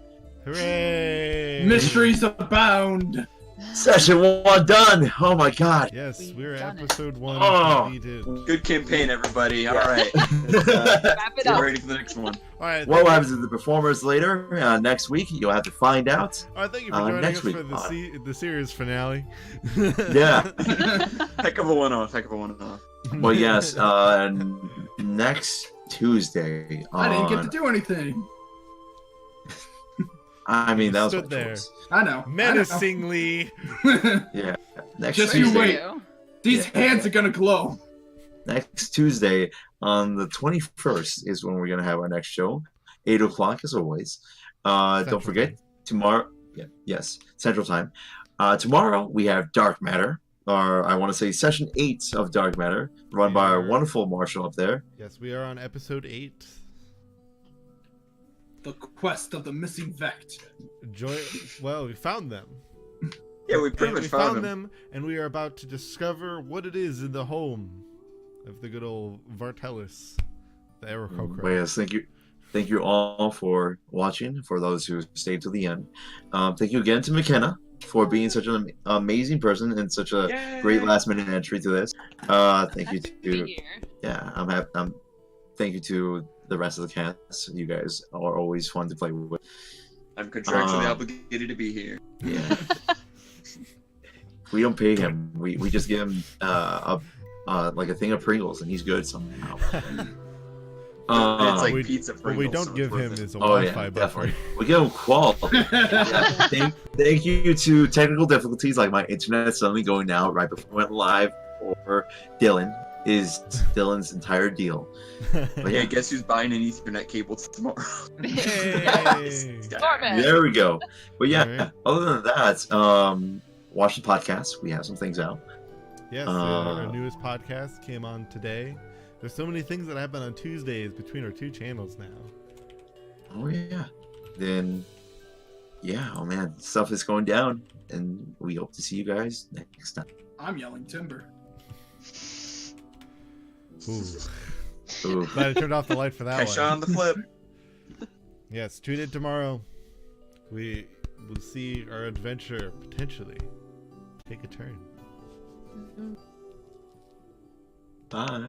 [SPEAKER 1] Hooray!
[SPEAKER 3] Mysteries abound.
[SPEAKER 2] Session 1 done. Oh my god.
[SPEAKER 1] Yes, we're at
[SPEAKER 5] Done it.
[SPEAKER 1] episode 1
[SPEAKER 2] Oh.
[SPEAKER 1] completed.
[SPEAKER 6] Good campaign, everybody. All right.
[SPEAKER 5] Wrap it
[SPEAKER 6] Get
[SPEAKER 5] up.
[SPEAKER 6] ready for the next one.
[SPEAKER 1] All right.
[SPEAKER 2] What happens to the performers later next week? You'll have to find out.
[SPEAKER 1] All right, thank you for joining
[SPEAKER 2] next
[SPEAKER 1] us
[SPEAKER 2] week.
[SPEAKER 1] for the series finale.
[SPEAKER 2] Yeah.
[SPEAKER 6] Heck of a one-off. Heck of a one-off.
[SPEAKER 2] Well, yes. Next Tuesday.
[SPEAKER 3] I didn't get to do anything.
[SPEAKER 2] I mean, that was
[SPEAKER 1] Stood
[SPEAKER 2] my
[SPEAKER 1] there.
[SPEAKER 2] choice.
[SPEAKER 3] I know.
[SPEAKER 1] Menacingly.
[SPEAKER 2] Yeah. Next
[SPEAKER 3] Just
[SPEAKER 2] Tuesday.
[SPEAKER 3] you wait.
[SPEAKER 5] You.
[SPEAKER 3] These
[SPEAKER 2] Yeah.
[SPEAKER 3] hands are gonna glow.
[SPEAKER 2] Next Tuesday on the 21st is when we're gonna have our next show, 8 o'clock as always.
[SPEAKER 1] Central
[SPEAKER 2] Don't forget
[SPEAKER 1] Time.
[SPEAKER 2] tomorrow. Yeah, yes, Central Time. Tomorrow we have Dark Matter, or I want to say Session 8 of Dark Matter, run by our
[SPEAKER 1] Yeah.
[SPEAKER 2] wonderful Marshall up there.
[SPEAKER 1] Yes, we are on episode 8.
[SPEAKER 3] The quest of the missing Vect.
[SPEAKER 1] Well, we found them.
[SPEAKER 6] Yeah, we pretty
[SPEAKER 1] And
[SPEAKER 6] much
[SPEAKER 1] we
[SPEAKER 6] found them.
[SPEAKER 1] them, and we are about to discover what it is in the home of the good old Vartelis, the Aarakocra.
[SPEAKER 2] But yes, thank you all for watching. For those who stayed to the end, thank you again to McKenna for being such an amazing person and such a
[SPEAKER 6] Yay!
[SPEAKER 2] great last minute entry to this. Thank you
[SPEAKER 5] Happy to be
[SPEAKER 2] to
[SPEAKER 5] here.
[SPEAKER 2] yeah, thank you to the rest of the cast. You guys are always fun to play with.
[SPEAKER 6] I'm contractually
[SPEAKER 2] Um,
[SPEAKER 6] obligated to be here.
[SPEAKER 2] Yeah. We don't pay him. We just give him like a thing of Pringles and he's good somehow.
[SPEAKER 6] It's like
[SPEAKER 1] we-
[SPEAKER 6] pizza
[SPEAKER 1] What
[SPEAKER 6] Pringles.
[SPEAKER 1] we
[SPEAKER 6] so
[SPEAKER 1] don't
[SPEAKER 6] it's
[SPEAKER 1] give
[SPEAKER 6] worth
[SPEAKER 1] him
[SPEAKER 6] it.
[SPEAKER 1] is a
[SPEAKER 2] Oh
[SPEAKER 1] Wi-Fi
[SPEAKER 2] yeah,
[SPEAKER 1] buffer.
[SPEAKER 2] definitely. We give him quality. Yeah. Thank you to technical difficulties like my internet suddenly going out right before we went live, or Dylan's entire deal. But
[SPEAKER 6] Yeah,
[SPEAKER 2] yeah,
[SPEAKER 6] guess who's buying an Ethernet cable tomorrow?
[SPEAKER 1] Hey!
[SPEAKER 5] Smart man.
[SPEAKER 2] there we go. But yeah,
[SPEAKER 1] Alright.
[SPEAKER 2] other than that, watch the podcast. We have some things out.
[SPEAKER 1] Yes, our newest podcast came on today. There's so many things that happen on Tuesdays between our two channels now.
[SPEAKER 2] Oh yeah. Then yeah, oh man, stuff is going down, and we hope to see you guys next time.
[SPEAKER 3] I'm yelling timber.
[SPEAKER 1] Ooh.
[SPEAKER 2] Ooh.
[SPEAKER 1] Glad I turned off the light for that
[SPEAKER 6] Cash
[SPEAKER 1] one.
[SPEAKER 6] on the flip.
[SPEAKER 1] Yes, tune in tomorrow. We will see our adventure potentially take a turn.
[SPEAKER 2] Bye.